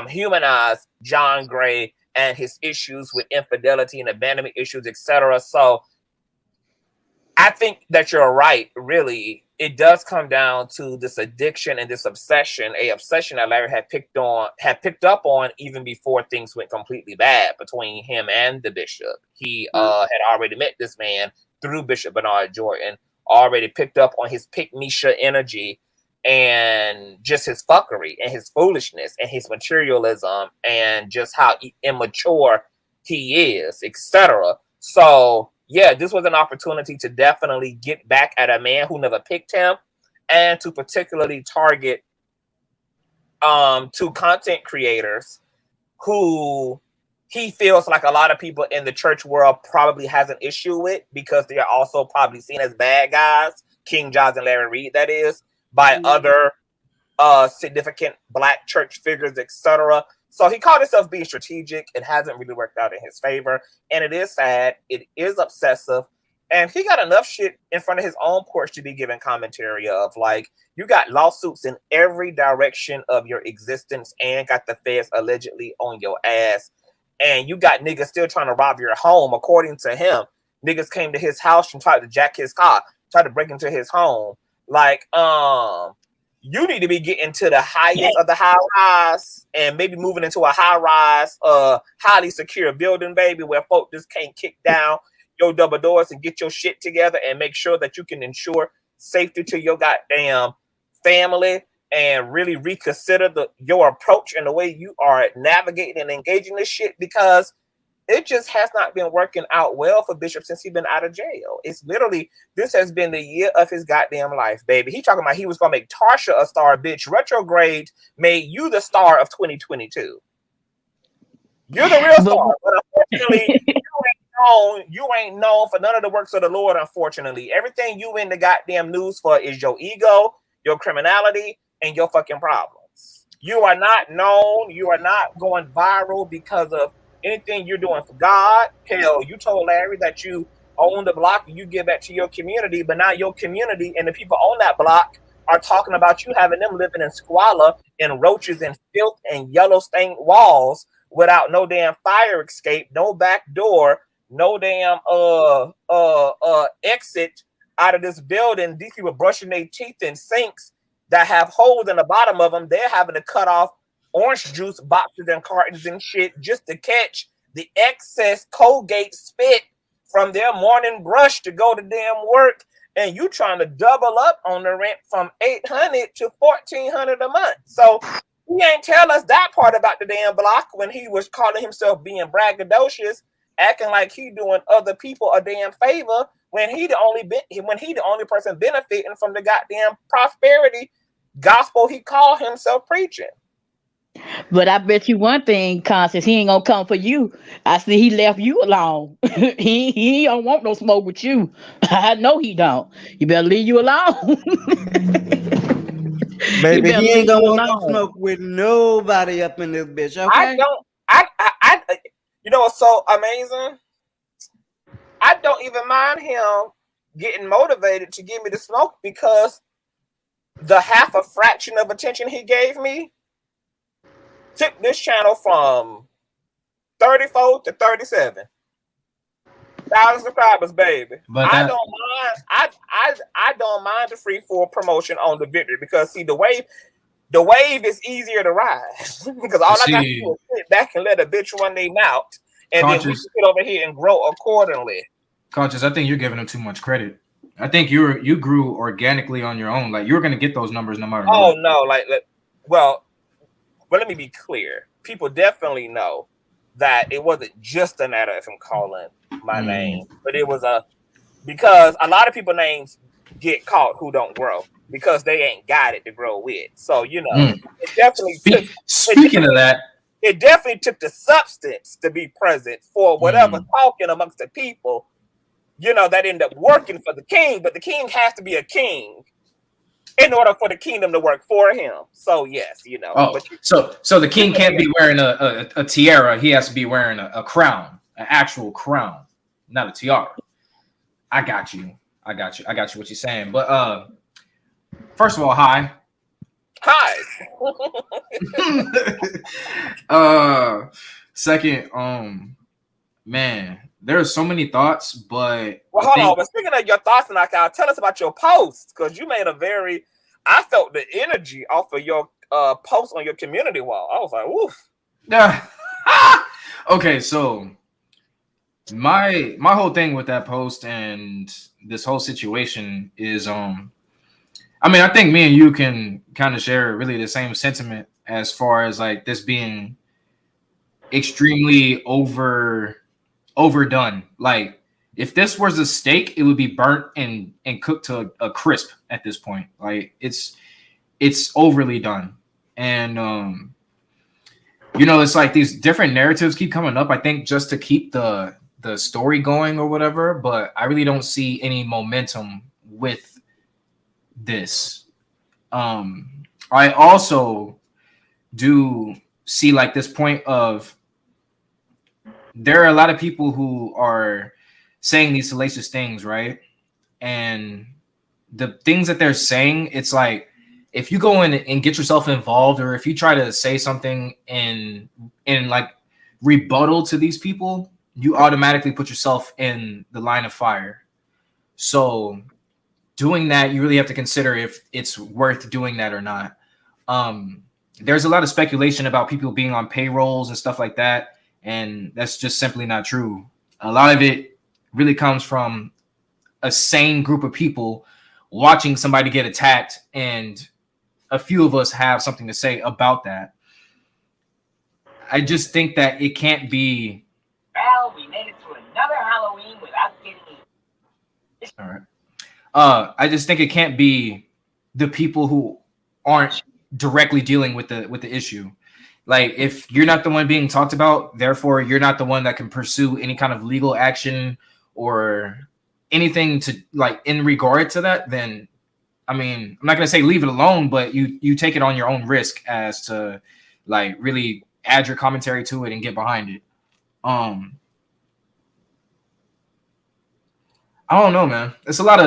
[SPEAKER 2] humanize John Gray and his issues with infidelity and abandonment issues, etc. So I think that you're right, really. It does come down to this addiction and this obsession, a obsession that Larry had picked up on even before things went completely bad between him and the bishop. He had already met this man through Bishop Bernard Jordan, already picked up on his pick-me-sha energy and just his fuckery and his foolishness and his materialism and just how immature he is, etc. So yeah, this was an opportunity to definitely get back at a man who never picked him, and to particularly target to content creators who he feels like a lot of people in the church world probably has an issue with, because they are also probably seen as bad guys, King Jaws and Larry Reid, that is, by other significant Black church figures, etc. So he called himself being strategic. It hasn't really worked out in his favor. And it is sad. It is obsessive. And he got enough shit in front of his own porch to be given commentary of. Like, you got lawsuits in every direction of your existence and got the feds allegedly on your ass. And you got niggas still trying to rob your home, according to him. Niggas came to his house and tried to jack his car, tried to break into his home. Like, you need to be getting to the highest of the high rise and maybe moving into a high rise, highly secure building, baby, where folk just can't kick down your double doors and get your shit together and make sure that you can ensure safety to your goddamn family, and really reconsider your approach and the way you are navigating and engaging this shit, because it just has not been working out well for Bishop since he's been out of jail. It's literally, this has been the year of his goddamn life, baby. He talking about he was going to make Tarsha a star, bitch. Retrograde made you the star of 2022. You're the real star. But unfortunately, you ain't known for none of the works of the Lord, unfortunately. Everything you in the goddamn news for is your ego, your criminality, and your fucking problems. You are not known. You are not going viral because of anything you're doing for God. Hell, you told Larry that you own the block and you give back to your community, but now your community and the people on that block are talking about you having them living in squalor and roaches and filth and yellow stained walls without no damn fire escape, no back door, no damn exit out of this building. These people brushing their teeth in sinks that have holes in the bottom of them. They're having to cut off orange juice boxes and cartons and shit just to catch the excess Colgate spit from their morning brush to go to damn work. And you trying to double up on the rent from $800 to $1,400 a month. So he ain't tell us that part about the damn block when he was calling himself being braggadocious, acting like he doing other people a damn favor when he the only person benefiting from the goddamn prosperity gospel he called himself preaching.
[SPEAKER 6] But I bet you one thing, Constance, he ain't gonna come for you. I see he left you alone. he don't want no smoke with you. I know he don't. You better leave you alone.
[SPEAKER 7] Baby, he ain't gonna want no smoke with nobody up in this bitch. Okay?
[SPEAKER 2] I you know what's so amazing? I don't even mind him getting motivated to give me the smoke, because the half a fraction of attention he gave me took this channel from 34 to 37,000 subscribers, baby. But I don't mind. I don't mind the free for promotion on the victory, because see, the wave is easier to ride because all I got to do is sit back and let a bitch run their mouth, and then we sit over here and grow accordingly.
[SPEAKER 8] Conscious, I think you're giving him too much credit. I think you grew organically on your own. Like, you were gonna get those numbers no matter what.
[SPEAKER 2] Oh no, well, let me be clear. People definitely know that it wasn't just a matter of him calling my name, but it was because a lot of people names get caught who don't grow because they ain't got it to grow with. So, you know, it definitely
[SPEAKER 8] Speaking of that,
[SPEAKER 2] it definitely took the substance to be present for whatever talking amongst the people, you know, that end up working for the king, but the king has to be a king in order for the kingdom to work for him. So yes, you know.
[SPEAKER 8] Oh, so the king can't be wearing a tiara. He has to be wearing a crown, an actual crown, not a tiara. I got you. I got you what you're saying. But first of all, hi. Second, man, there are so many thoughts, but
[SPEAKER 2] hold on. But speaking of your thoughts, and tell us about your post, because you made I felt the energy off of your post on your community wall. I was like, woof.
[SPEAKER 8] Yeah. Okay, so my whole thing with that post and this whole situation is I mean, I think me and you can kind of share really the same sentiment as far as like this being extremely overdone. Like if this was a steak, it would be burnt and cooked to a crisp at this point. Like it's overly done. And you know, it's like these different narratives keep coming up, I think, just to keep the story going or whatever, but I really don't see any momentum with this. I also do see like this point of there are a lot of people who are saying these salacious things, right? And the things that they're saying, it's like if you go in and get yourself involved, or if you try to say something in like rebuttal to these people, you automatically put yourself in the line of fire. So doing that, you really have to consider if it's worth doing that or not. There's a lot of speculation about people being on payrolls and stuff like that, and that's just simply not true. A lot of it really comes from a sane group of people watching somebody get attacked, and a few of us have something to say about that. I just think that it can't be.
[SPEAKER 1] Well, we made it to another Halloween without getting eaten.
[SPEAKER 8] All right. I just think it can't be the people who aren't directly dealing with the issue. Like if you're not the one being talked about, therefore you're not the one that can pursue any kind of legal action or anything to like in regard to that, then I mean, I'm not gonna say leave it alone, but you take it on your own risk as to like really add your commentary to it and get behind it. I don't know, man. It's a lot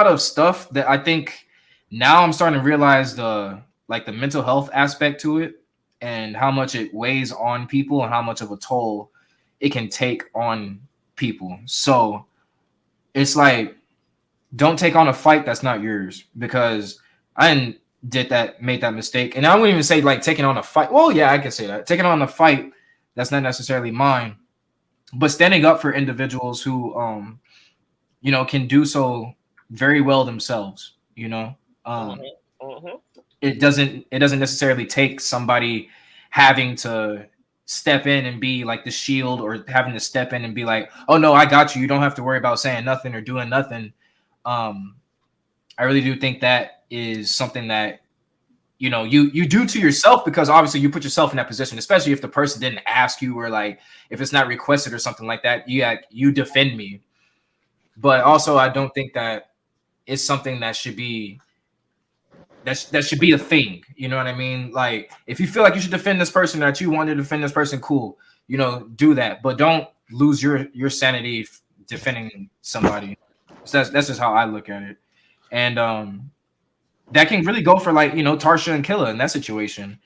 [SPEAKER 8] of stuff that I think now I'm starting to realize the mental health aspect to it and how much it weighs on people and how much of a toll it can take on people. So it's like, don't take on a fight that's not yours, because I made that mistake. And I wouldn't even say like taking on a fight. Well, yeah, I can say that. Taking on a fight that's not necessarily mine, but standing up for individuals who, you know, can do so very well themselves, you know. It doesn't necessarily take somebody having to step in and be like the shield, or having to step in and be like, oh no, I got you. You don't have to worry about saying nothing or doing nothing. I really do think that is something that, you know, you do to yourself, because obviously you put yourself in that position, especially if the person didn't ask you, or like if it's not requested or something like that, you defend me. But also I don't think that it's something that should be that should be a thing. You know what I mean? Like if you feel like you should defend this person, that you want to defend this person, cool, you know, do that, but don't lose your sanity defending somebody. So that's just how I look at it. And that can really go for like, you know, Tarsha and Killa in that situation.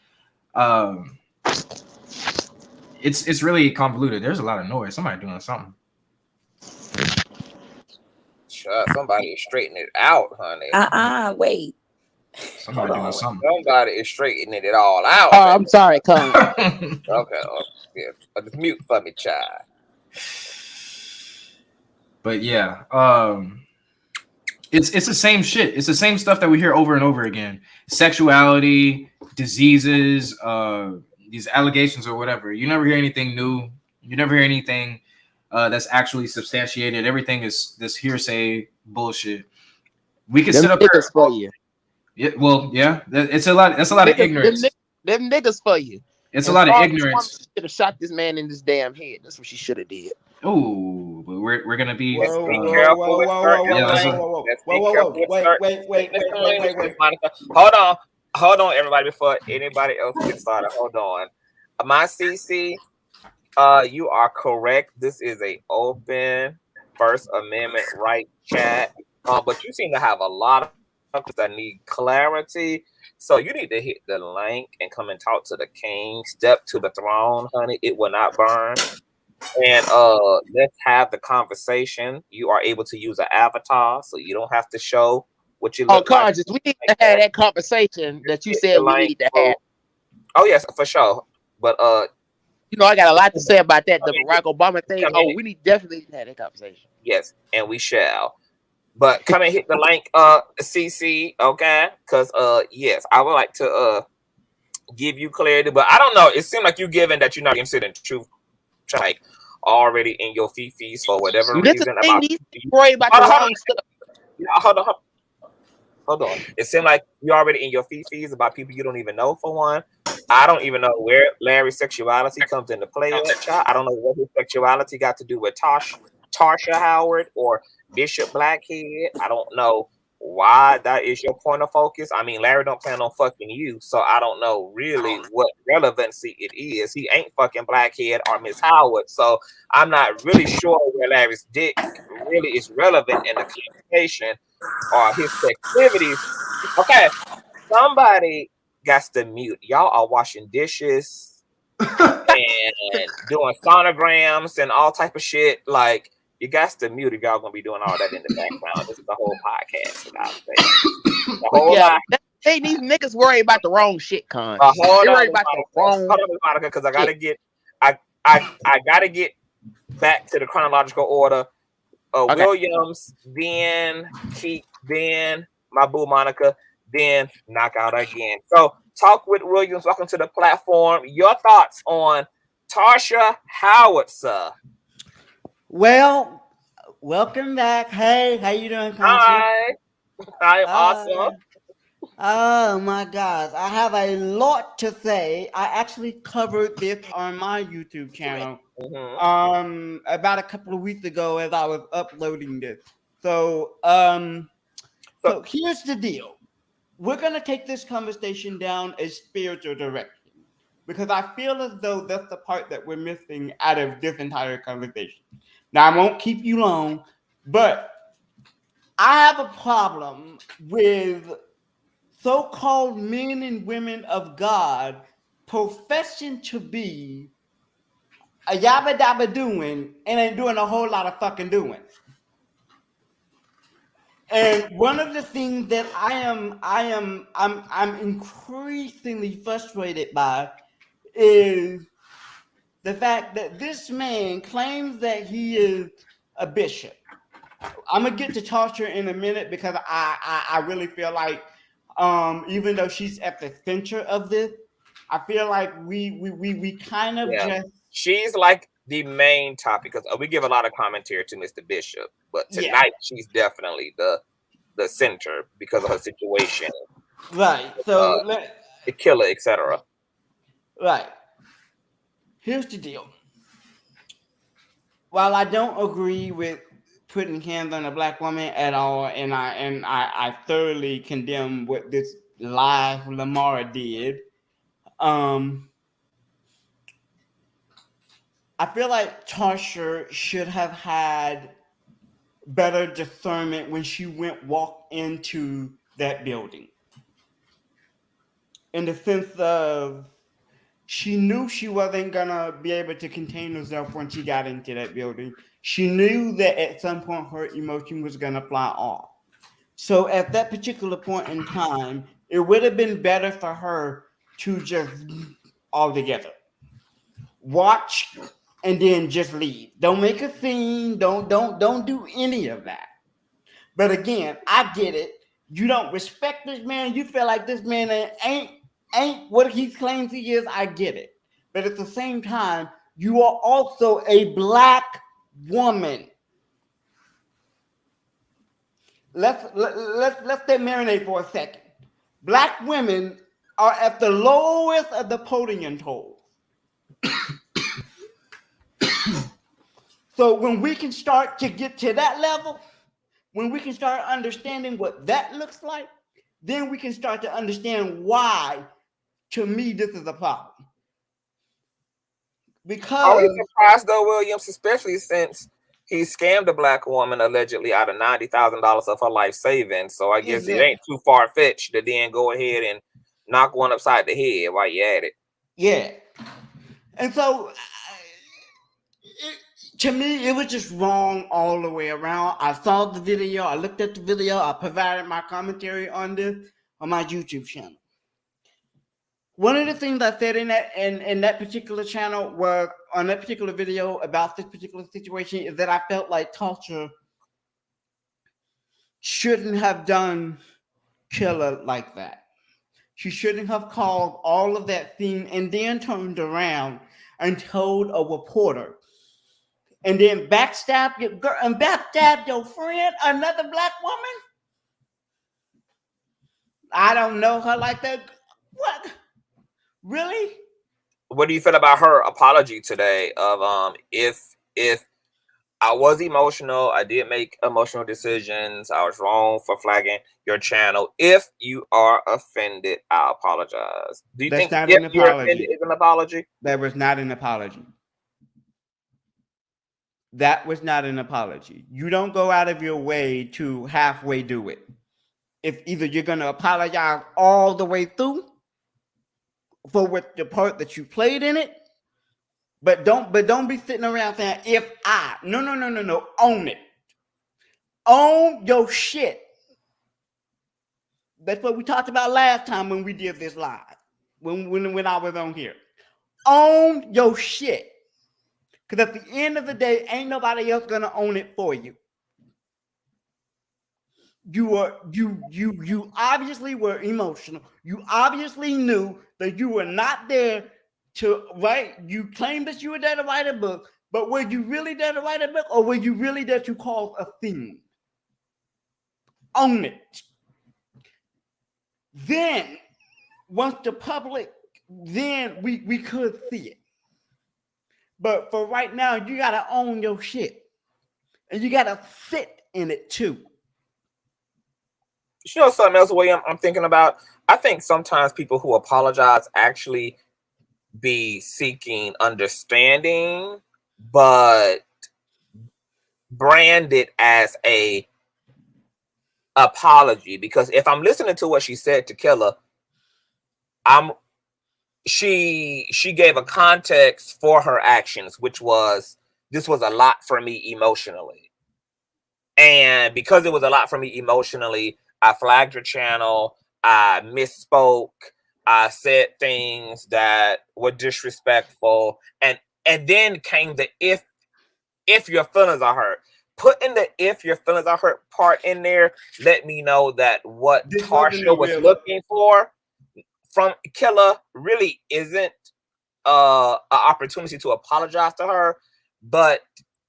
[SPEAKER 8] It's really convoluted. There's a lot of noise. Somebody doing something.
[SPEAKER 2] Sure, somebody is straightening it out, honey.
[SPEAKER 9] Wait.
[SPEAKER 8] Somebody doing something.
[SPEAKER 2] Somebody is straightening it all out.
[SPEAKER 9] Oh, I'm sorry, Con.
[SPEAKER 2] Okay, yeah. Just mute for me, child.
[SPEAKER 8] But yeah, it's the same shit. It's the same stuff that we hear over and over again. Sexuality, diseases, these allegations or whatever. You never hear anything new. You never hear anything that's actually substantiated. Everything is this hearsay bullshit. We can sit up here
[SPEAKER 9] for you.
[SPEAKER 8] Yeah, well, yeah, it's a lot. That's a lot of ignorance.
[SPEAKER 9] Them niggas for you.
[SPEAKER 8] It's a lot of ignorance.
[SPEAKER 9] She should have shot this man in his damn head. That's what she should have did.
[SPEAKER 8] Oh, but we're gonna be.
[SPEAKER 7] Wait.
[SPEAKER 2] Hold on, everybody. Before anybody else gets started, hold on. My CC, you are correct. This is a open First Amendment right chat. But you seem to have a lot of that need clarity. So you need to hit the link and come and talk to the king. Step to the throne, honey. It will not burn. And let's have the conversation. You are able to use an avatar, so you don't have to show what you look like.
[SPEAKER 9] Conscious, we need to have that conversation that you said we need to have.
[SPEAKER 2] Oh yes, for sure. But
[SPEAKER 9] you know, I got a lot to say about that. The Barack Obama thing. Oh, we need definitely to have that conversation.
[SPEAKER 2] Yes, and we shall. But come and hit the link, CC, okay? Because yes, I would like to give you clarity, but I don't know. It seemed like you given that you're not considering truth, like already in your fifis for whatever reason.
[SPEAKER 9] Worry about the wrong stuff.
[SPEAKER 2] Hold on. It seemed like you're already in your fifis about people you don't even know. For one, I don't even know where Larry's sexuality comes into play. I don't know what his sexuality got to do with Tarsha Howard or Bishop Blackhead. I don't know why that is your point of focus. I mean, Larry don't plan on fucking you, so I don't know really what relevancy it is. He ain't fucking Blackhead or Miss Howard, so I'm not really sure where Larry's dick really is relevant in the conversation or his activities. Okay, somebody got to mute. Y'all are washing dishes and doing sonograms and all type of shit. Like, you got to mute if y'all gonna be doing all that in the background. This is the whole podcast. The whole lot.
[SPEAKER 9] Hey, these niggas worry about the wrong shit, Con.
[SPEAKER 2] They worry about the wrong. Hold on, Monica, because I gotta get back to the chronological order. Okay. Williams, then Keith, then my boo Monica, then knockout again. So talk with Williams. Welcome to the platform. Your thoughts on Tarsha Howard, sir?
[SPEAKER 7] Well, welcome back. Hey, how you doing,
[SPEAKER 2] Hi. I'm awesome.
[SPEAKER 7] Oh my God, I have a lot to say. I actually covered this on my YouTube channel about a couple of weeks ago as I was uploading this. So here's the deal. We're gonna take this conversation down a spiritual direction because I feel as though that's the part that we're missing out of this entire conversation. Now, I won't keep you long, but I have a problem with so-called men and women of God professing to be a yabba dabba doing and ain't doing a whole lot of fucking doing. And one of the things that I'm increasingly frustrated by is the fact that this man claims that he is a bishop. I'm gonna get to Tarsha in a minute because I really feel like even though she's at the center of this, I feel like we kind of just
[SPEAKER 2] she's like the main topic because we give a lot of commentary to Mr. Bishop, but tonight she's definitely the center because of her situation,
[SPEAKER 7] right? So
[SPEAKER 2] the killer, etc.
[SPEAKER 7] Right. Here's the deal. While I don't agree with putting hands on a black woman at all, and I thoroughly condemn what this live Lamar did, I feel like Tarsha should have had better discernment when she walked into that building. In the sense of she knew she wasn't gonna be able to contain herself when she got into that building. She knew that at some point her emotion was gonna fly off. So at that particular point in time, it would have been better for her to just all together watch and then just leave. Don't make a scene. Don't do any of that. But again, I get it. You don't respect this man. You feel like this man ain't what he claims he is. I get it. but at the same time, you are also a black woman. Let's let that marinate for a second. Black women are at the lowest of the podium poles. So when we can start to get to that level, when we can start understanding what that looks like, then we can start to understand why, to me, this is a problem. Because
[SPEAKER 2] are you surprised though, Williams, especially since he scammed a black woman allegedly out of $90,000 of her life savings? So I guess it ain't too far fetched to then go ahead and knock one upside the head while you at it.
[SPEAKER 7] Yeah, and so to me, it was just wrong all the way around. I saw the video, I looked at the video, I provided my commentary on this on my YouTube channel. One of the things I said in that particular channel was on that particular video about this particular situation is that I felt like Tarsha shouldn't have done Killa like that. She shouldn't have called all of that thing and then turned around and told a reporter and then backstab your girl and backstab your friend, another black woman. I don't know her like that. What? Really?
[SPEAKER 2] What do you feel about her apology today? Of if I was emotional, I did make emotional decisions, I was wrong for flagging your channel. If you are offended, I apologize. Do you think if you're offended is an apology?
[SPEAKER 7] That was not an apology. That was not an apology. You don't go out of your way to halfway do it. If either you're going to apologize all the way through for what the part that you played in it, but don't be sitting around saying no. Own it. Own your shit. That's what we talked about last time when we did this live. When I was on here. Own your shit. Because at the end of the day, ain't nobody else gonna own it for you. You obviously were emotional. You obviously knew that you were not there to write. You claimed that you were there to write a book, but were you really there to write a book, or were you really there to cause a theme? Own it. Then, once the public, then we could see it. But for right now, you gotta own your shit, and you gotta sit in it too.
[SPEAKER 2] You know something else, William, I'm thinking about? I think sometimes people who apologize actually be seeking understanding, but brand it as a apology. Because if I'm listening to what she said to Killa, she gave a context for her actions, which was, this was a lot for me emotionally. And because it was a lot for me emotionally, I flagged your channel, I misspoke, I said things that were disrespectful, and then came the if your feelings are hurt. Put in the if your feelings are hurt part in there. Let me know that what Tarsha was looking for from Killa really isn't an opportunity to apologize to her, but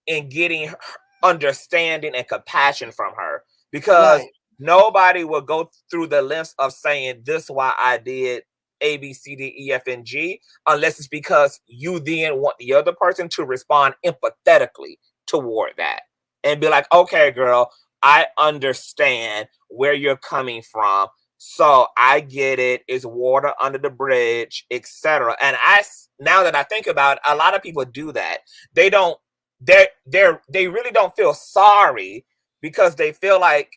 [SPEAKER 2] in getting her understanding and compassion from her. Because nobody will go through the lengths of saying this why I did A, B, C, D, E, F, and G, unless it's because you then want the other person to respond empathetically toward that and be like, okay, girl, I understand where you're coming from. So I get it. It's water under the bridge, etc. And now that I think about it, a lot of people do that. They really don't feel sorry because they feel like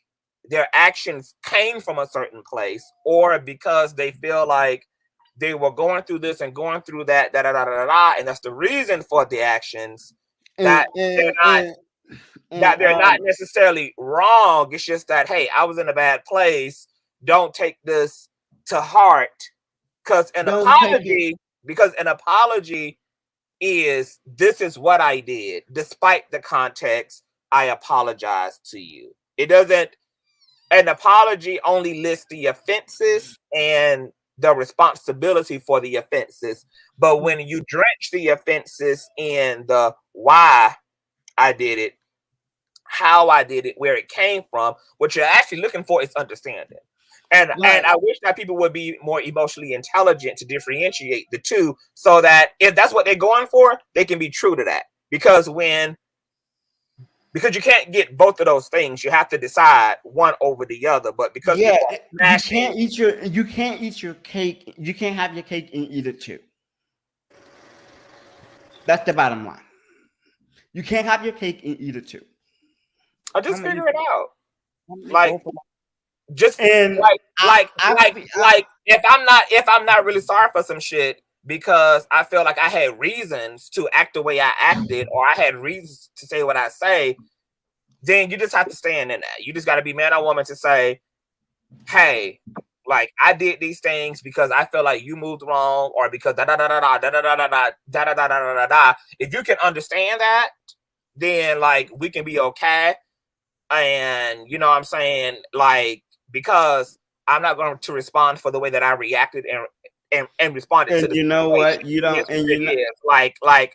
[SPEAKER 2] their actions came from a certain place, or because they feel like they were going through this and going through that, and that's the reason for the actions. That they're not necessarily wrong. It's just that, hey, I was in a bad place. Don't take this to heart, because an apology is, this is what I did. Despite the context, I apologize to you. It doesn't. An apology only lists the offenses and the responsibility for the offenses. But when you drench the offenses in the why I did it, how I did it, where it came from, what you're actually looking for is understanding. And I wish that people would be more emotionally intelligent to differentiate the two, so that if that's what they're going for, they can be true to that. Because you can't get both of those things, you have to decide one over the other. But because
[SPEAKER 7] you can't eat your cake, you can't have your cake and eat it too. That's the bottom line. You can't have your cake and eat it too.
[SPEAKER 2] I just figure it out.
[SPEAKER 5] Like,
[SPEAKER 2] just if I'm not really sorry for some shit because I feel like I had reasons to act the way I acted, or I had reasons to say what I say, then you just have to stand in that. You just got to be man or woman to say, hey, like, I did these things because I feel like you moved wrong, or because da da da da da da da da da da da da da da da. If you can understand that, then like we can be okay. And you know what I'm saying, like, because I'm not going to respond for the way that I reacted and responded to the
[SPEAKER 7] you know
[SPEAKER 2] situation.
[SPEAKER 7] what, you don't, and you know,
[SPEAKER 2] like I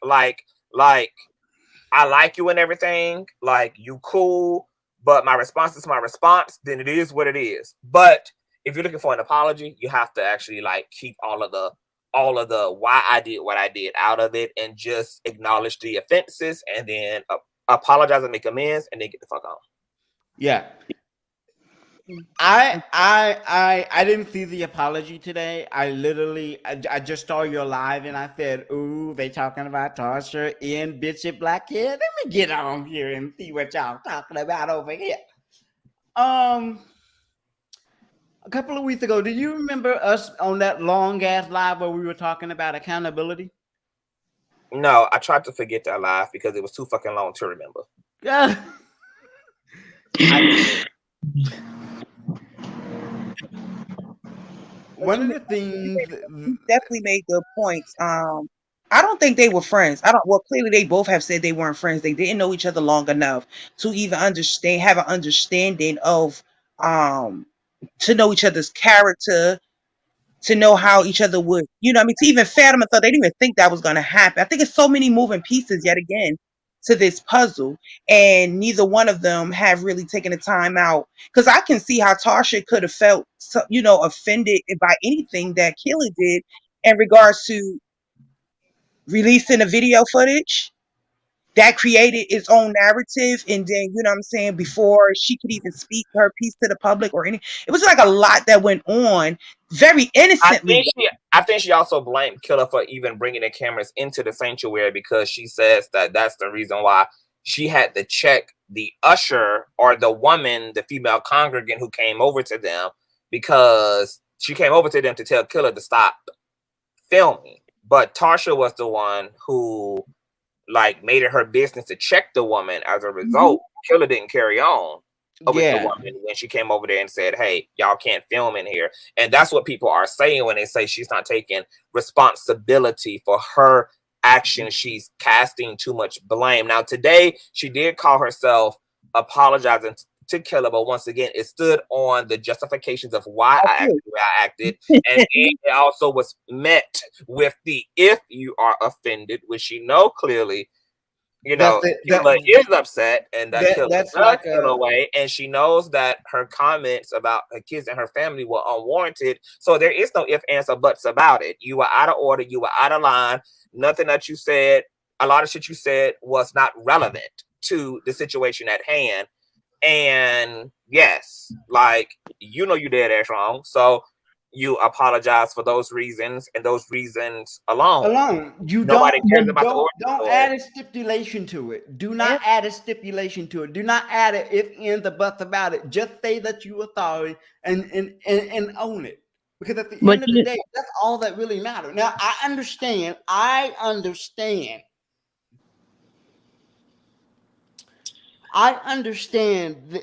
[SPEAKER 2] like you and everything, like you cool, but my response is my response, then it is what it is. But if you're looking for an apology, you have to actually like keep all of the why I did what I did out of it, and just acknowledge the offenses, and then apologize and make amends, and then get the fuck on.
[SPEAKER 7] Yeah. I didn't see the apology today. I just saw your live and I said, ooh, they talking about Tarsha and Bishop Blackhead. Let me get on here and see what y'all talking about over here. A couple of weeks ago, do you remember us on that long ass live where we were talking about accountability?
[SPEAKER 2] No, I tried to forget that live because it was too fucking long to remember.
[SPEAKER 7] Yeah. One of the things
[SPEAKER 5] definitely made good points. I don't think they were friends. Clearly they both have said they weren't friends. They didn't know each other long enough to even have an understanding of to know each other's character, to know how each other would, to even fathom a thought. They didn't even think that was going to happen. I think it's so many moving pieces yet again to this puzzle, and neither one of them have really taken the time out, because I can see how Tarsha could have felt, offended by anything that Killa did in regards to releasing the video footage that created its own narrative, and then before she could even speak her piece to the public or it was like a lot that went on very innocently.
[SPEAKER 2] I think she also blamed Killa for even bringing the cameras into the sanctuary, because she says that that's the reason why she had to check the usher, or the woman, the female congregant who came over to them, because she came over to them to tell Killa to stop filming. But Tarsha was the one who like made it her business to check the woman. As a result, Killa didn't carry on with the woman when she came over there and said, hey, y'all can't film in here. And that's what people are saying when they say she's not taking responsibility for her actions. She's casting too much blame. Now today she did call herself apologizing to Killa, but once again it stood on the justifications of why I acted, and it also was met with the if you are offended, which you know clearly Killa is upset, and that Killa does feel away, and she knows that her comments about her kids and her family were unwarranted. So there is no if, ands, or buts about it. You were out of order. You were out of line. Nothing that you said, a lot of shit you said was not relevant to the situation at hand. And yes, like, you did ass wrong. So you apologize for those reasons, and those reasons alone. Nobody cares about the order.
[SPEAKER 7] Don't add a stipulation to it. Do not add a stipulation to it. Do not add it if, ends, or buts about it. Just say that you were sorry and own it. Because at the end of the day, that's all that really matters. Now, I understand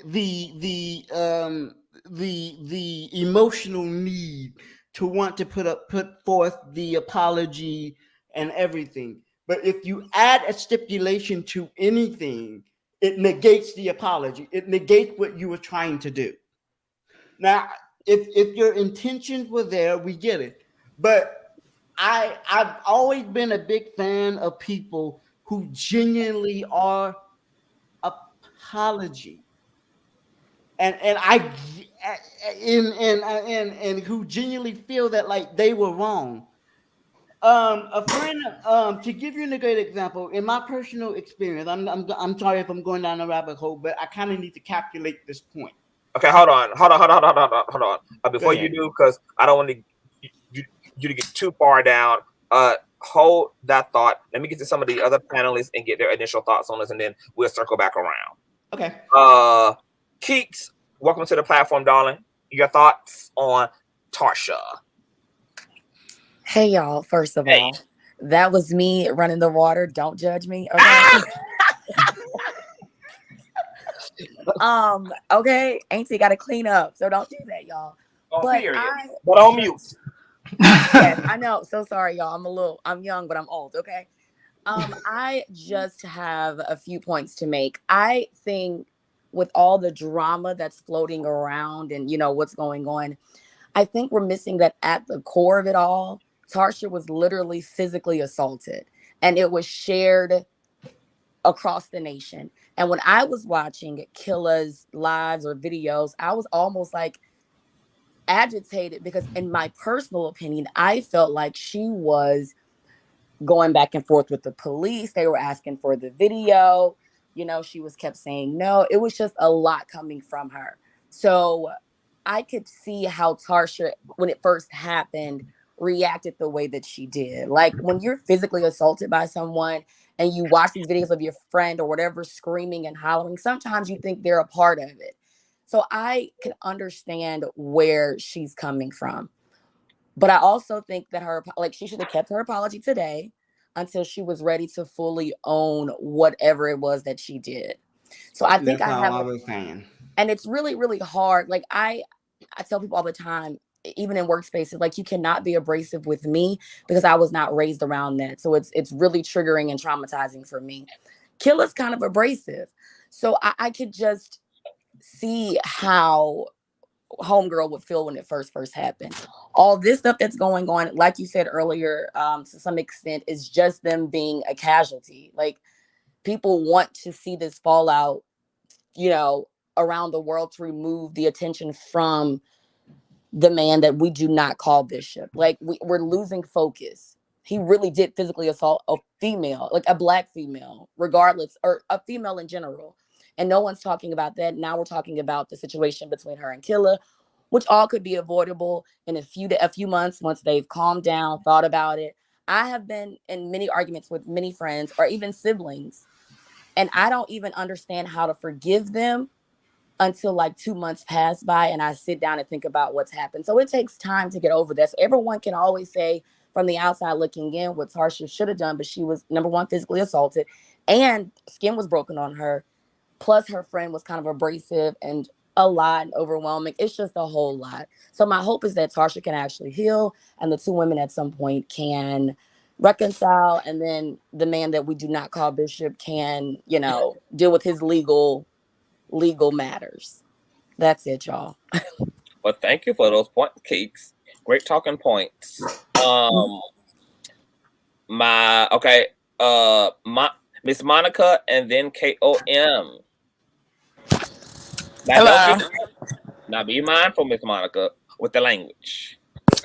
[SPEAKER 7] the emotional need to want to put forth the apology and everything. But if you add a stipulation to anything, it negates the apology. It negates what you were trying to do. Now, if your intentions were there, we get it. But I've always been a big fan of people who genuinely are apology. And who genuinely feel that like they were wrong. A friend, to give you a great example, in my personal experience, I'm sorry if I'm going down a rabbit hole, but I kind of need to calculate this point.
[SPEAKER 2] Okay, hold on. Before you do, because I don't want you to get too far down. Hold that thought. Let me get to some of the other panelists and get their initial thoughts on this, and then we'll circle back around.
[SPEAKER 7] Okay.
[SPEAKER 2] Keeks, welcome to the platform, darling. Your thoughts on Tarsha?
[SPEAKER 10] Hey, y'all. First of all, that was me running the water. Don't judge me. Okay. Okay. Auntie got to clean up, so don't do that, y'all.
[SPEAKER 2] But on mute.
[SPEAKER 10] Yes, I know. So sorry, y'all. I'm young, but I'm old. Okay. I just have a few points to make. I think with all the drama that's floating around and what's going on, I think we're missing that at the core of it all, Tarsha was literally physically assaulted, and it was shared across the nation. And when I was watching Killa's lives or videos, I was almost like agitated because in my personal opinion, I felt like she was going back and forth with the police. They were asking for the video. She was kept saying no. It was just a lot coming from her. So I could see how Tarsha, when it first happened, reacted the way that she did. Like when you're physically assaulted by someone and you watch these videos of your friend or whatever screaming and hollering, sometimes you think they're a part of it. So I can understand where she's coming from. But I also think that she should have kept her apology today until she was ready to fully own whatever it was that she did. So I think
[SPEAKER 7] I was saying.
[SPEAKER 10] And it's really, really hard. Like I tell people all the time, even in workspaces, like you cannot be abrasive with me because I was not raised around that. So it's really triggering and traumatizing for me. Killa's kind of abrasive. So I could just see how homegirl would feel when it first happened. All this stuff that's going on, like you said earlier, to some extent, is just them being a casualty. Like people want to see this fallout, around the world to remove the attention from the man that we do not call Bishop. Like we're losing focus. He really did physically assault a female, like a Black female, regardless, or a female in general. And no one's talking about that. Now we're talking about the situation between her and Killa, which all could be avoidable in a few months once they've calmed down, thought about it. I have been in many arguments with many friends or even siblings, and I don't even understand how to forgive them until like 2 months pass by and I sit down and think about what's happened. So it takes time to get over this. Everyone can always say from the outside looking in what Tarsha should have done, but she was, number one, physically assaulted and skin was broken on her. Plus her friend was kind of abrasive and a lot and overwhelming. It's just a whole lot. So my hope is that Tarsha can actually heal and the two women at some point can reconcile. And then the man that we do not call Bishop can, deal with his legal matters. That's it, y'all.
[SPEAKER 2] Well, thank you for those point Keeks. Great talking points. Miss Monica and then KOM. Now be mindful, Miss Monica, with the language.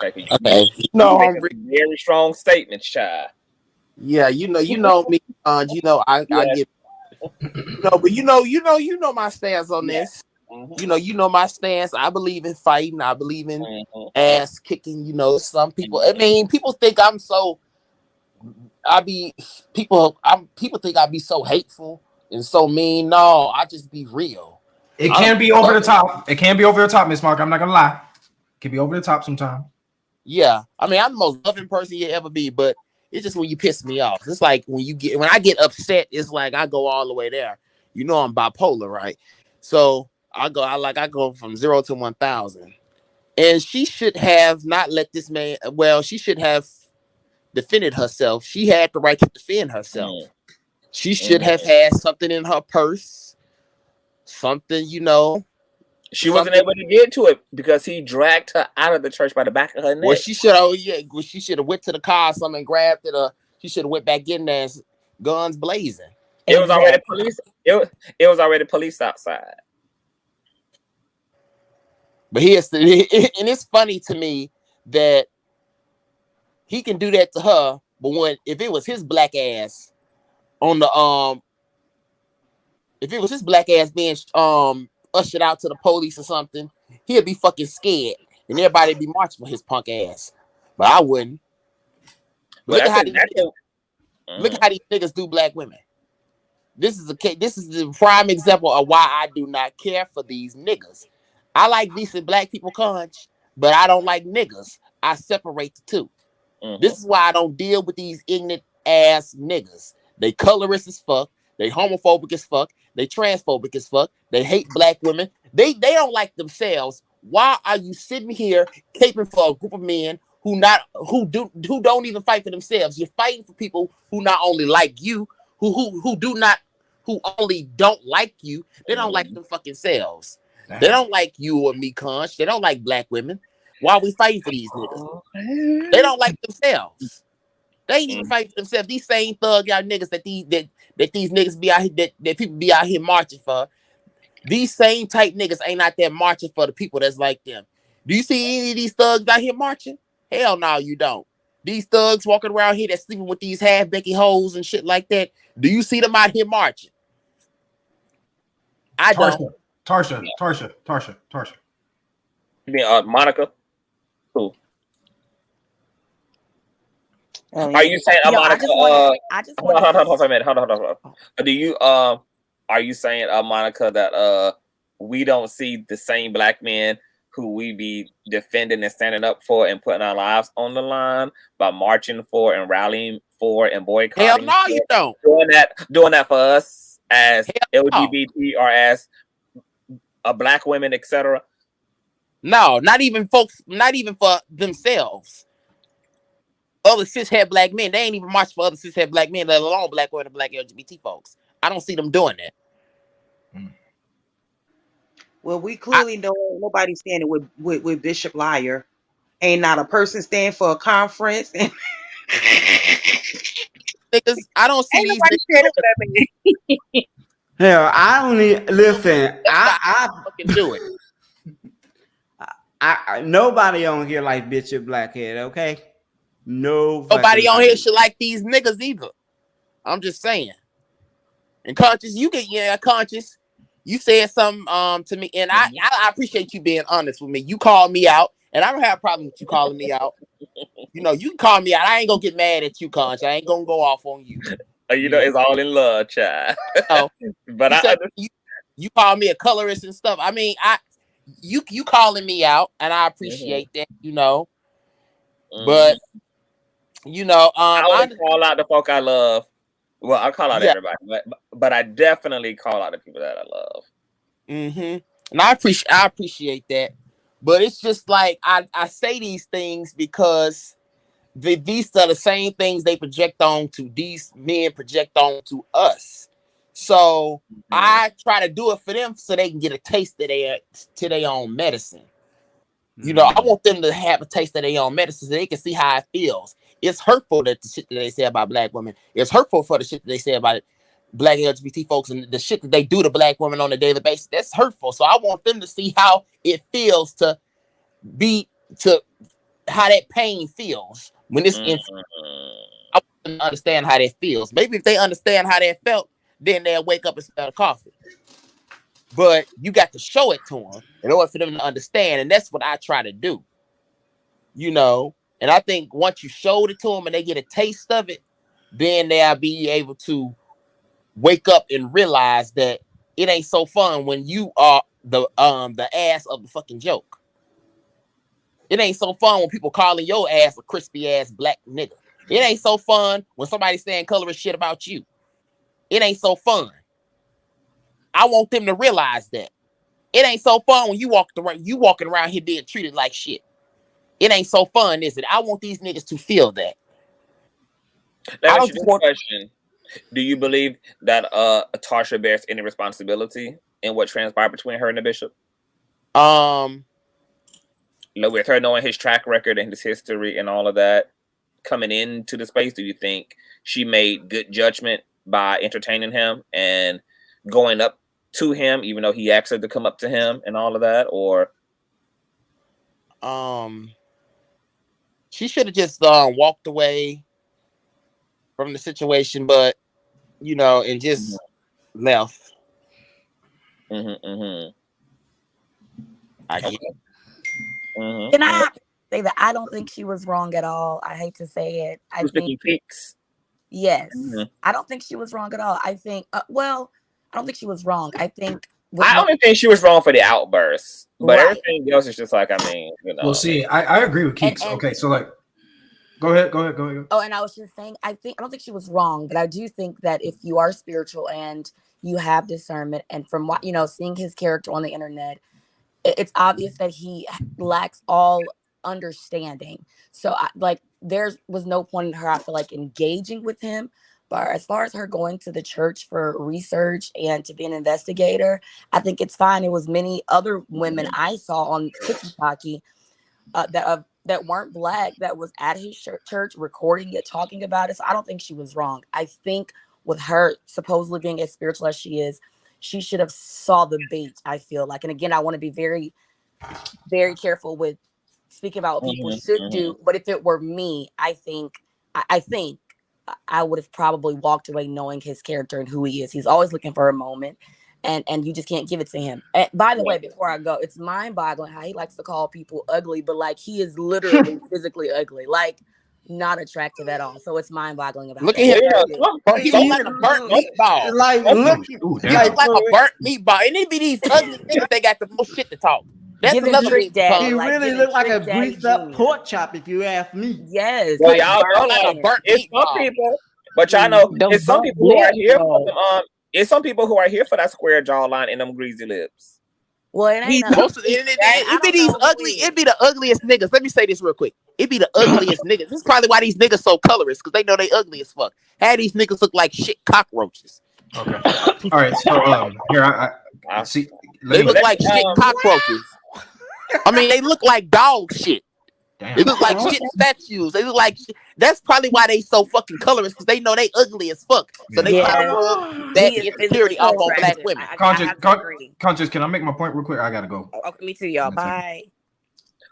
[SPEAKER 2] Okay.
[SPEAKER 9] I'm
[SPEAKER 2] very strong statements, child.
[SPEAKER 9] Yeah, you know me. I get. But you know my stance on this. Mm-hmm. You know my stance. I believe in fighting. I believe in ass kicking. Some people. I mean, people think I'm so. People think I be so hateful and so mean. No, I just be real.
[SPEAKER 8] It can be over the top. It can be over the top, Miss Mark. I'm not gonna lie. It can be over the top sometimes.
[SPEAKER 9] Yeah, I mean, I'm the most loving person you ever be, but it's just when you piss me off. It's like when I get upset, it's like I go all the way there. I'm bipolar, right? So I go from 0 to 1,000. And she should have not let this man. Well, she should have defended herself. She had the right to defend herself. She should have had something in her purse. Something,
[SPEAKER 2] She wasn't able to get to it because he dragged her out of the church by the back of her neck.
[SPEAKER 9] Well, she should have. Yeah, well, she should have went to the car or something and grabbed it. She should have went back in there, guns blazing.
[SPEAKER 2] It was already police. It was already police outside.
[SPEAKER 9] But and it's funny to me that he can do that to her, but if it was his black ass on the if it was his black ass being ushered out to the police or something, he'd be fucking scared, and everybody be marching for his punk ass. But I wouldn't. Look at how these niggas do black women. This is the prime example of why I do not care for these niggas. I like decent black people, Conch, but I don't like niggas. I separate the two. This is why I don't deal with these ignorant ass niggas. They colorist as fuck. They homophobic as fuck. They transphobic as fuck. They hate black women. They don't like themselves. Why are you sitting here caping for a group of men who don't even fight for themselves? You're fighting for people who not only like you, who only don't like you. They don't like them fucking selves. Damn. They don't like you or me, Conch. They don't like black women. Why are we fighting for these niggas? They don't like themselves. They ain't even fighting for themselves. These same thug y'all niggas that these niggas be out here that people be out here marching for. These same type niggas ain't out there marching for the people that's like them. Do you see any of these thugs out here marching? Hell no, you don't. These thugs walking around here that's sleeping with these half-becky hoes and shit like that. Do you see them out here marching? I don't.
[SPEAKER 8] Tarsha.
[SPEAKER 2] You mean Monica? Who? Are you saying Monica?
[SPEAKER 10] I just want
[SPEAKER 2] hold on a minute. Hold on. Do you are you saying Monica that we don't see the same black men who we be defending and standing up for and putting our lives on the line by marching for and rallying for and boycotting?
[SPEAKER 9] Hell no, you don't.
[SPEAKER 2] Doing that for us as LGBT or as black women, etc.
[SPEAKER 9] No, not even for themselves. Other cishet black men, they ain't even march for other cishet black men, let alone black women and black LGBT folks. I don't see them doing that.
[SPEAKER 5] Well, we clearly know nobody standing with Bishop Liar. Ain't not a person standing for a conference.
[SPEAKER 9] Niggas, I don't see these niggas
[SPEAKER 5] standing for that man.
[SPEAKER 7] Hell, I only listen. I
[SPEAKER 9] fucking do it.
[SPEAKER 7] Nobody on here like Bishop Blackhead, okay?
[SPEAKER 9] Nobody on here should like these niggas either. I'm just saying. And Conscious, Conscious, you said something to me, and I appreciate you being honest with me. You called me out, and I don't have a problem with you calling me out. You know, you can call me out. I ain't gonna get mad at you, Conscious. I ain't gonna go off on you.
[SPEAKER 2] You know, it's all in love, child. But
[SPEAKER 9] you call me a colorist and stuff. I mean, you calling me out, and I appreciate that, you know. But you know,
[SPEAKER 2] I would call out the folk I love. Well, I call out everybody, but I definitely call out the people that I love.
[SPEAKER 9] And I appreciate that. But it's just like I say these things because these are the same things they project on to these men project on to us. So I try to do it for them so they can get a taste of their own medicine. You know, I want them to have a taste of their own medicine so they can see how it feels. It's hurtful that the shit that they say about black women. It's hurtful for the shit that they say about black LGBT folks and the shit that they do to black women on a daily basis. That's hurtful. So I want them to see how it feels to how that pain feels when it's I want them to understand how that feels. Maybe if they understand how that felt, then they'll wake up and smell the coffee. But you got to show it to them in order for them to understand. And that's what I try to do. You know, and I think once you showed it to them and they get a taste of it, then they'll be able to wake up and realize that it ain't so fun when you are the ass of the fucking joke. It ain't so fun when people calling your ass a crispy ass black nigga. It ain't so fun when somebody's saying colorist shit about you. It ain't so fun. I want them to realize that. It ain't so fun when you walking around here being treated like shit. It ain't so fun, is it? I want these niggas to feel that.
[SPEAKER 2] Let me ask you this question. Do you believe that Tarsha bears any responsibility in what transpired between her and the bishop? With her knowing his track record and his history and all of that, coming into the space, do you think she made good judgment by entertaining him and going up to him, even though he asked her to come up to him and all of that? Or
[SPEAKER 9] she should have just walked away from the situation, but and just left. I get.
[SPEAKER 10] Can I say that I don't think she was wrong at all? I hate to say it. I think yes, I don't think she was wrong at all. I think I don't think she was wrong. I think
[SPEAKER 2] I only think she was wrong for the outbursts, but everything else is just like, I mean,
[SPEAKER 8] Well, see, I agree with Keeks. Okay, so like, go ahead.
[SPEAKER 10] Oh, and I was just saying, I don't think she was wrong, but I do think that if you are spiritual and you have discernment, and from what seeing his character on the internet, it's obvious that he lacks all understanding. So there was no point in her, I feel like, engaging with him. But as far as her going to the church for research and to be an investigator, I think it's fine. It was many other women I saw on TikTok that weren't Black that was at his church recording it, talking about it. So I don't think she was wrong. I think with her supposedly being as spiritual as she is, she should have saw the bait, I feel like. And again, I want to be very, very careful with speaking about what people should do. But if it were me, I think I would have probably walked away knowing his character and who he is. He's always looking for a moment, and you just can't give it to him. And by the way, before I go, it's mind-boggling how he likes to call people ugly, but like he is literally physically ugly, like not attractive at all. So it's mind-boggling about
[SPEAKER 9] look
[SPEAKER 10] that.
[SPEAKER 9] at him. He looks like a burnt meatball.
[SPEAKER 7] Like, look,
[SPEAKER 9] he looks like a burnt meatball. And it be these ugly niggas, they got the most shit to talk. That's another
[SPEAKER 10] trick daddy.
[SPEAKER 7] He
[SPEAKER 10] Like,
[SPEAKER 7] really looked like a
[SPEAKER 10] Trick Daddy
[SPEAKER 7] greased up
[SPEAKER 10] Jr.
[SPEAKER 7] pork chop, if you ask me.
[SPEAKER 10] Yes.
[SPEAKER 2] Well, y'all know,
[SPEAKER 9] like a burnt
[SPEAKER 2] it's some
[SPEAKER 9] meatball.
[SPEAKER 2] people, but y'all know it's some people who are here for them. It's some people who are here for that square jawline and them greasy lips.
[SPEAKER 10] Well, it ain't
[SPEAKER 9] it be these ugly. It be the ugliest niggas. Let me say this real quick. It be the ugliest niggas. This is probably why these niggas so colorist, because they know they ugly as fuck. Had these niggas look like shit cockroaches.
[SPEAKER 8] Okay. All right. So here I see.
[SPEAKER 9] They look like shit cockroaches. I mean, they look like dog shit.
[SPEAKER 8] Damn.
[SPEAKER 9] They look like shit statues. They look like shit. That's probably why they so fucking colorist, because they know they ugly as fuck. So they try to rub that insecurity off on Black women.
[SPEAKER 8] Conscious, can I make my point real quick? I gotta go.
[SPEAKER 10] Okay, me too, y'all. Bye.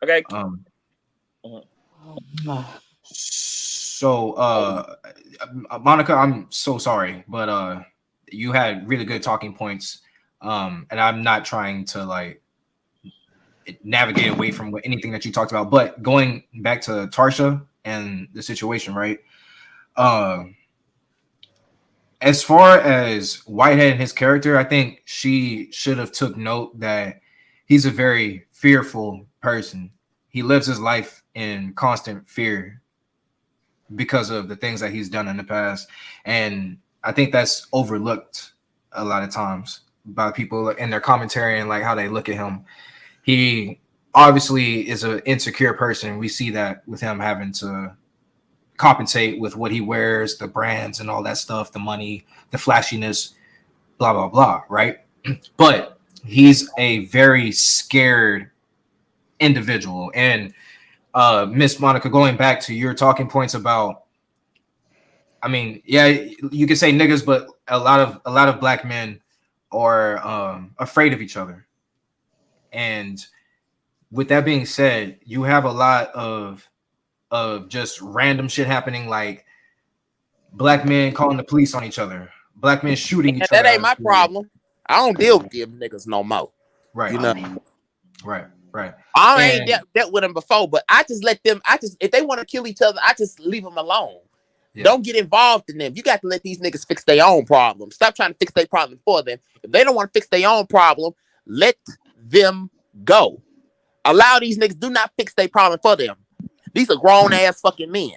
[SPEAKER 2] Okay.
[SPEAKER 8] So Monica, I'm so sorry, but you had really good talking points. And I'm not trying to like navigate away from anything that you talked about, but going back to Tarsha and the situation, right? As far as Whitehead and his character, I think she should have took note that he's a very fearful person. He lives his life in constant fear because of the things that he's done in the past. And I think that's overlooked a lot of times by people in their commentary and like how they look at him. He obviously is an insecure person. We see that with him having to compensate with what he wears, the brands and all that stuff, the money, the flashiness, blah, blah, blah, right? But he's a very scared individual. And Miss Monica, going back to your talking points about, I mean, yeah, you could say niggas, but a lot of Black men are afraid of each other. And with that being said, you have a lot of just random shit happening, like Black men calling the police on each other, Black men shooting each other.
[SPEAKER 9] That ain't my problem. I don't deal with them niggas no more.
[SPEAKER 8] Right.
[SPEAKER 9] You know?
[SPEAKER 8] Right.
[SPEAKER 9] I ain't dealt with them before, but I just let them. If they want to kill each other, I just leave them alone. Yeah. Don't get involved in them. You got to let these niggas fix their own problem. Stop trying to fix their problem for them. If they don't want to fix their own problem, let them go. Allow these niggas, do not fix their problem for them. These are grown ass fucking men.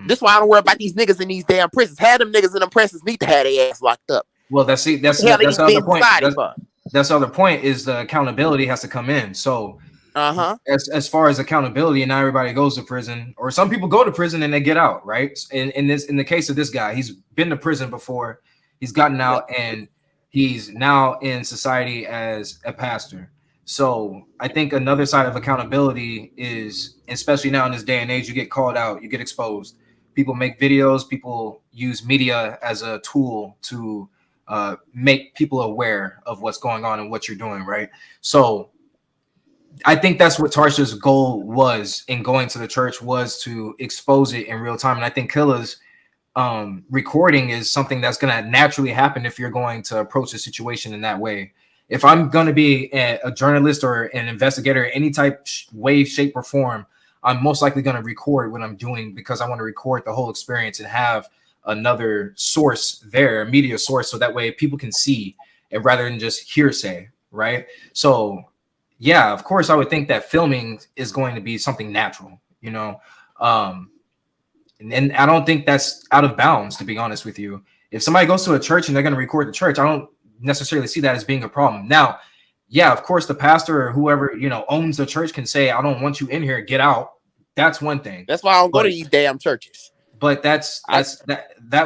[SPEAKER 9] This is why I don't worry about these niggas in these damn prisons. Have them niggas in them prisons need to have their ass locked up.
[SPEAKER 8] Well, that's the other point. That's the other point is the accountability has to come in. So as far as accountability, and not everybody goes to prison, or some people go to prison and they get out, right? In the case of this guy, he's been to prison before, he's gotten out, and he's now in society as a pastor. So I think another side of accountability is, especially now in this day and age, you get called out, you get exposed. People make videos, people use media as a tool to make people aware of what's going on and what you're doing, right? So I think that's what Tarsha's goal was in going to the church, was to expose it in real time. And I think Killa's recording is something that's going to naturally happen if you're going to approach a situation in that way. If I'm going to be a journalist or an investigator, any type, way, shape, or form, I'm most likely going to record what I'm doing, because I want to record the whole experience and have another source there, a media source, so that way people can see it rather than just hearsay, right? So yeah, of course, I would think that filming is going to be something natural, you know? And I don't think that's out of bounds, to be honest with you. If somebody goes to a church and they're going to record the church, I don't necessarily see that as being a problem. Now, yeah, of course, the pastor or whoever, you know, owns the church can say, I don't want you in here, get out. That's one thing.
[SPEAKER 9] That's why I don't go to these damn churches.
[SPEAKER 8] But that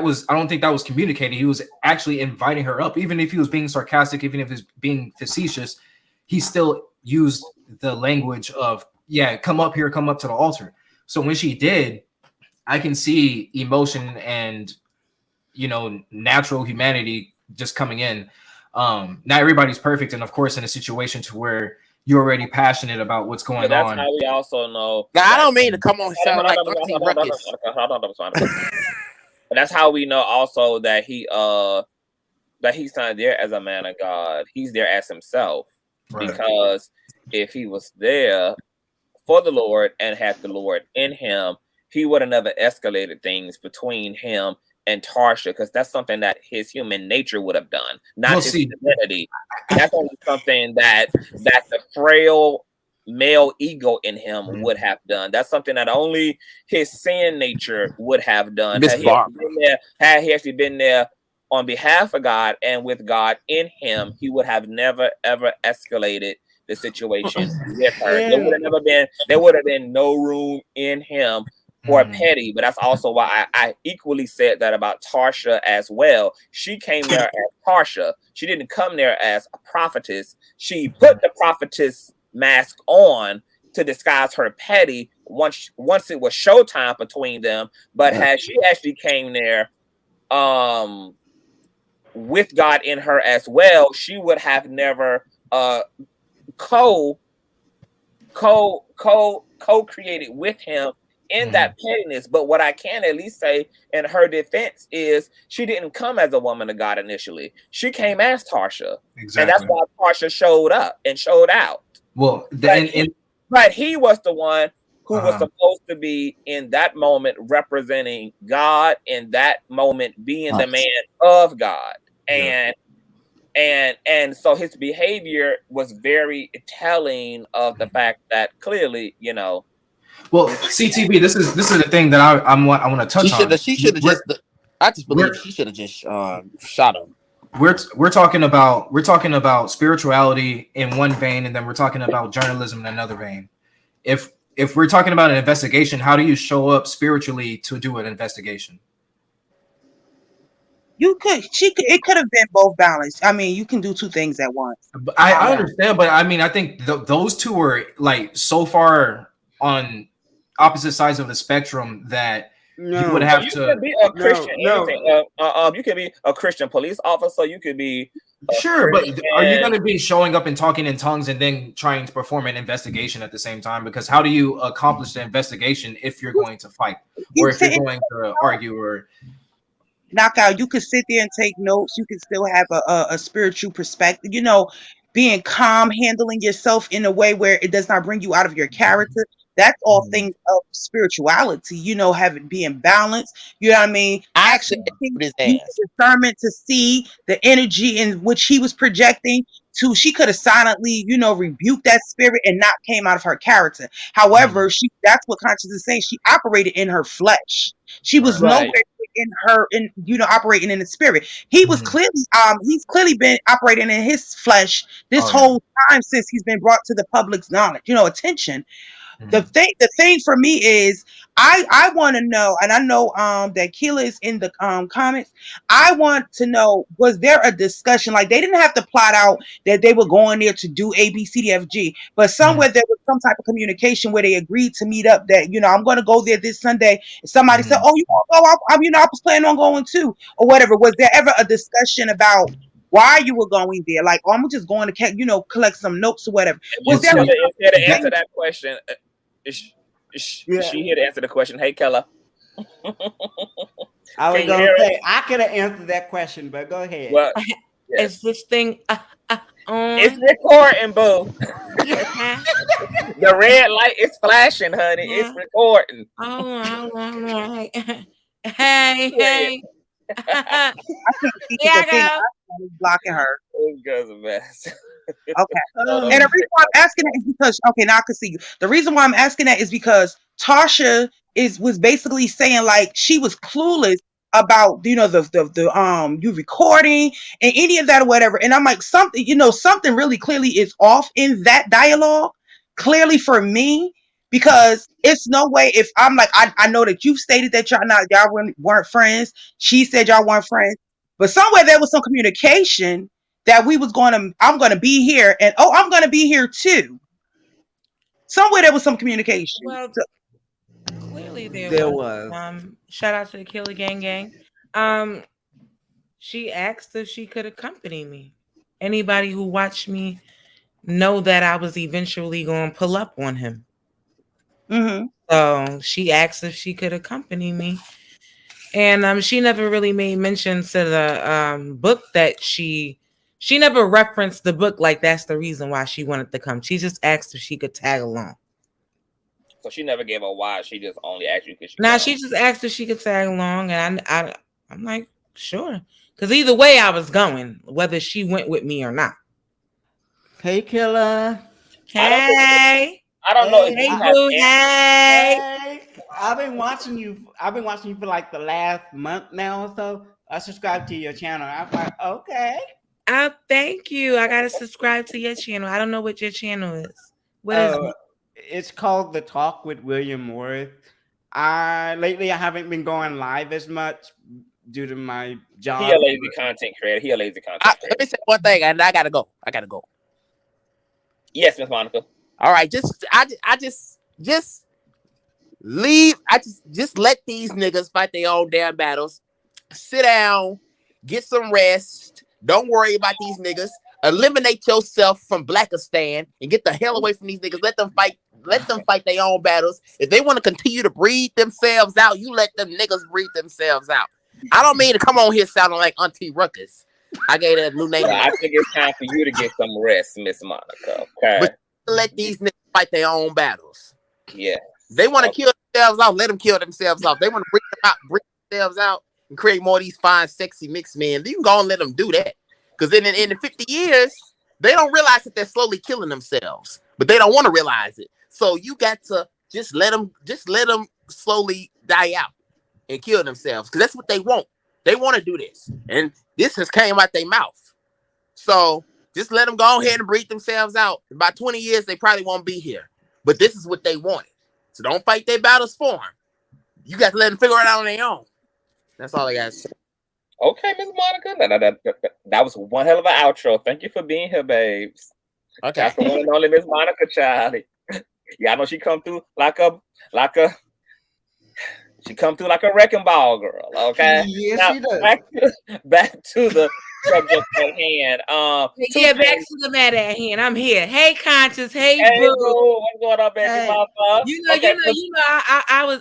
[SPEAKER 8] was, I don't think that was communicated. He was actually inviting her up, even if he was being sarcastic, even if he was being facetious, he still used the language of, yeah, come up here, come up to the altar. So when she did, I can see emotion and, you know, natural humanity just coming in. Not everybody's perfect, and of course, in a situation to where you're already passionate about what's going on.
[SPEAKER 2] That's how we also know.
[SPEAKER 9] Now, I don't mean to come on sound like
[SPEAKER 2] that's how we know also that he's not there as a man of God. He's there as himself. Right. Because if he was there for the Lord and had the Lord in him, he would have never escalated things between him and Tarsha, because that's something that his human nature would have done, not his divinity. That's only something that the frail male ego in him would have done. That's something that only his sin nature would have done. Had he actually been there on behalf of God and with God in him, he would have never ever escalated the situation with her. There would have been no room in him for petty. But that's also why I equally said that about Tarsha as well. She came there as Tarsha. She didn't come there as a prophetess. She put the prophetess mask on to disguise her petty once it was showtime between them. But had she actually came there with God in her as well, she would have never co-created with him in that pettiness. But what I can at least say in her defense is she didn't come as a woman of God initially. She came as Tarsha. Exactly. And that's why Tarsha showed up and showed out.
[SPEAKER 8] Well,
[SPEAKER 2] but he was the one who was supposed to be in that moment representing God, in that moment being the man of God. And so his behavior was very telling of the fact that clearly, you know.
[SPEAKER 8] Well, CTV, this is the thing that I want to touch on.
[SPEAKER 9] She should have just. I just believe she should have just shot him.
[SPEAKER 8] We're talking about spirituality in one vein, and then we're talking about journalism in another vein. If we're talking about an investigation, how do you show up spiritually to do an investigation?
[SPEAKER 5] It could have been both balanced. I mean, you can do two things at once.
[SPEAKER 8] I understand, but I mean, I think those two were like so far on opposite sides of the spectrum that you would have to
[SPEAKER 2] be a Christian. You could be a Christian police officer. You could be
[SPEAKER 8] sure, but are you going to be showing up and talking in tongues and then trying to perform an investigation at the same time? Because how do you accomplish the investigation if you're going to fight or if you're going to argue or
[SPEAKER 5] knockout? You could sit there and take notes. You can still have a spiritual perspective, you know, being calm, handling yourself in a way where it does not bring you out of your character. That's all things of spirituality, you know, being balanced. You know what I mean? Actually, discernment to see the energy in which he was projecting. She could have silently, you know, rebuked that spirit and not came out of her character. However, that's what Conscious is saying. She operated in her flesh. She was nowhere operating in the spirit. He was he's clearly been operating in his flesh this whole time since he's been brought to the public's knowledge, you know, attention. The thing for me is I want to know, and I know that Killa is in the comments. I want to know, was there a discussion? Like, they didn't have to plot out that they were going there to do A, B, C, D, F, G, but somewhere there was some type of communication where they agreed to meet up, that, you know, I'm going to go there this Sunday. And somebody said, oh, you want to go? You know, I was planning on going too, or whatever. Was there ever a discussion about why you were going there? Like, oh, I'm just going to, you know, collect some notes or whatever. Was there
[SPEAKER 2] here to answer that question? Is she here to answer the question? Hey, Killa.
[SPEAKER 7] I was going to say, I could have answered that question, but go ahead.
[SPEAKER 2] Well,
[SPEAKER 11] is this thing on?
[SPEAKER 2] It's recording, boo. The red light is flashing, honey. It's recording.
[SPEAKER 11] Oh, all right. Hey.
[SPEAKER 5] I can't see the thing. I'm blocking her.
[SPEAKER 2] It's a mess.
[SPEAKER 5] Okay. And the reason why I'm asking that is because, okay, now I can see you. The reason why I'm asking that is because Tarsha was basically saying, like, she was clueless about, you know, the you recording and any of that or whatever. And I'm like, something really clearly is off in that dialogue, clearly for me, because it's no way. If I'm like, I know that you stated that y'all weren't friends. She said y'all weren't friends, but somewhere there was some communication that I'm going to be here, and I'm going to be here too. Somewhere there was some communication.
[SPEAKER 11] Well, clearly there was. Shout out to the Killa Gang. She asked if she could accompany me. Anybody who watched me know that I was eventually going to pull up on him.
[SPEAKER 5] Mm-hmm.
[SPEAKER 11] So she asked if she could accompany me. And she never really made mention to the book that she never referenced the book like that's the reason why she wanted to come. She just asked if she could tag along.
[SPEAKER 2] So she never gave a why. She just only asked you because
[SPEAKER 11] she just asked if she could tag along, and I'm like, sure, because either way I was going, whether she went with me or not.
[SPEAKER 7] Hey, Killa.
[SPEAKER 11] Hey.
[SPEAKER 2] I don't know.
[SPEAKER 11] Hey.
[SPEAKER 7] I've been watching you for like the last month now or so. I subscribed to your channel. I'm like, okay.
[SPEAKER 11] Thank you. I gotta subscribe to your channel. I don't know what your channel is. What is it?
[SPEAKER 7] It's called The Talk with William Worth. Lately I haven't been going live as much due to my job.
[SPEAKER 2] He a lazy content creator.
[SPEAKER 9] Let me say one thing, and I gotta go.
[SPEAKER 2] Yes, Miss Monica.
[SPEAKER 9] All right, just leave. Just let these niggas fight their own damn battles. Sit down, get some rest. Don't worry about these niggas. Eliminate yourself from Blackistan and get the hell away from these niggas. Let them fight their own battles. If they want to continue to breed themselves out, you let them niggas breed themselves out. I don't mean to come on here sounding like Auntie Ruckus. I gave that a new name.
[SPEAKER 2] I think it's time for you to get some rest, Miss Monica. Okay.
[SPEAKER 9] But let these niggas fight their own battles.
[SPEAKER 2] Yeah.
[SPEAKER 9] They want to kill themselves off. Let them kill themselves off. They want to bring themselves out and create more of these fine, sexy mixed men. You can go and let them do that. Because in the 50 years, they don't realize that they're slowly killing themselves. But they don't want to realize it. So you got to just let them slowly die out and kill themselves. Because that's what they want. They want to do this. And this has came out their mouth. So just let them go ahead and breathe themselves out. In about 20 years, they probably won't be here. But this is what they wanted. So don't fight their battles for them. You got to let them figure it out on their own. That's all I got to say.
[SPEAKER 2] Okay, Miss Monica. That was one hell of an outro. Thank you for being here, babes.
[SPEAKER 9] Okay.
[SPEAKER 2] That's the one and only Miss Monica, Charlie. Yeah, I know she come through like a wrecking ball girl. Okay.
[SPEAKER 7] Yes,
[SPEAKER 2] now,
[SPEAKER 7] she does.
[SPEAKER 2] Back to the subject at hand.
[SPEAKER 11] Back to the matter at hand. I'm here. Hey, Conscious. Hey, boo.
[SPEAKER 2] What's going on, baby? Mama?
[SPEAKER 11] You know.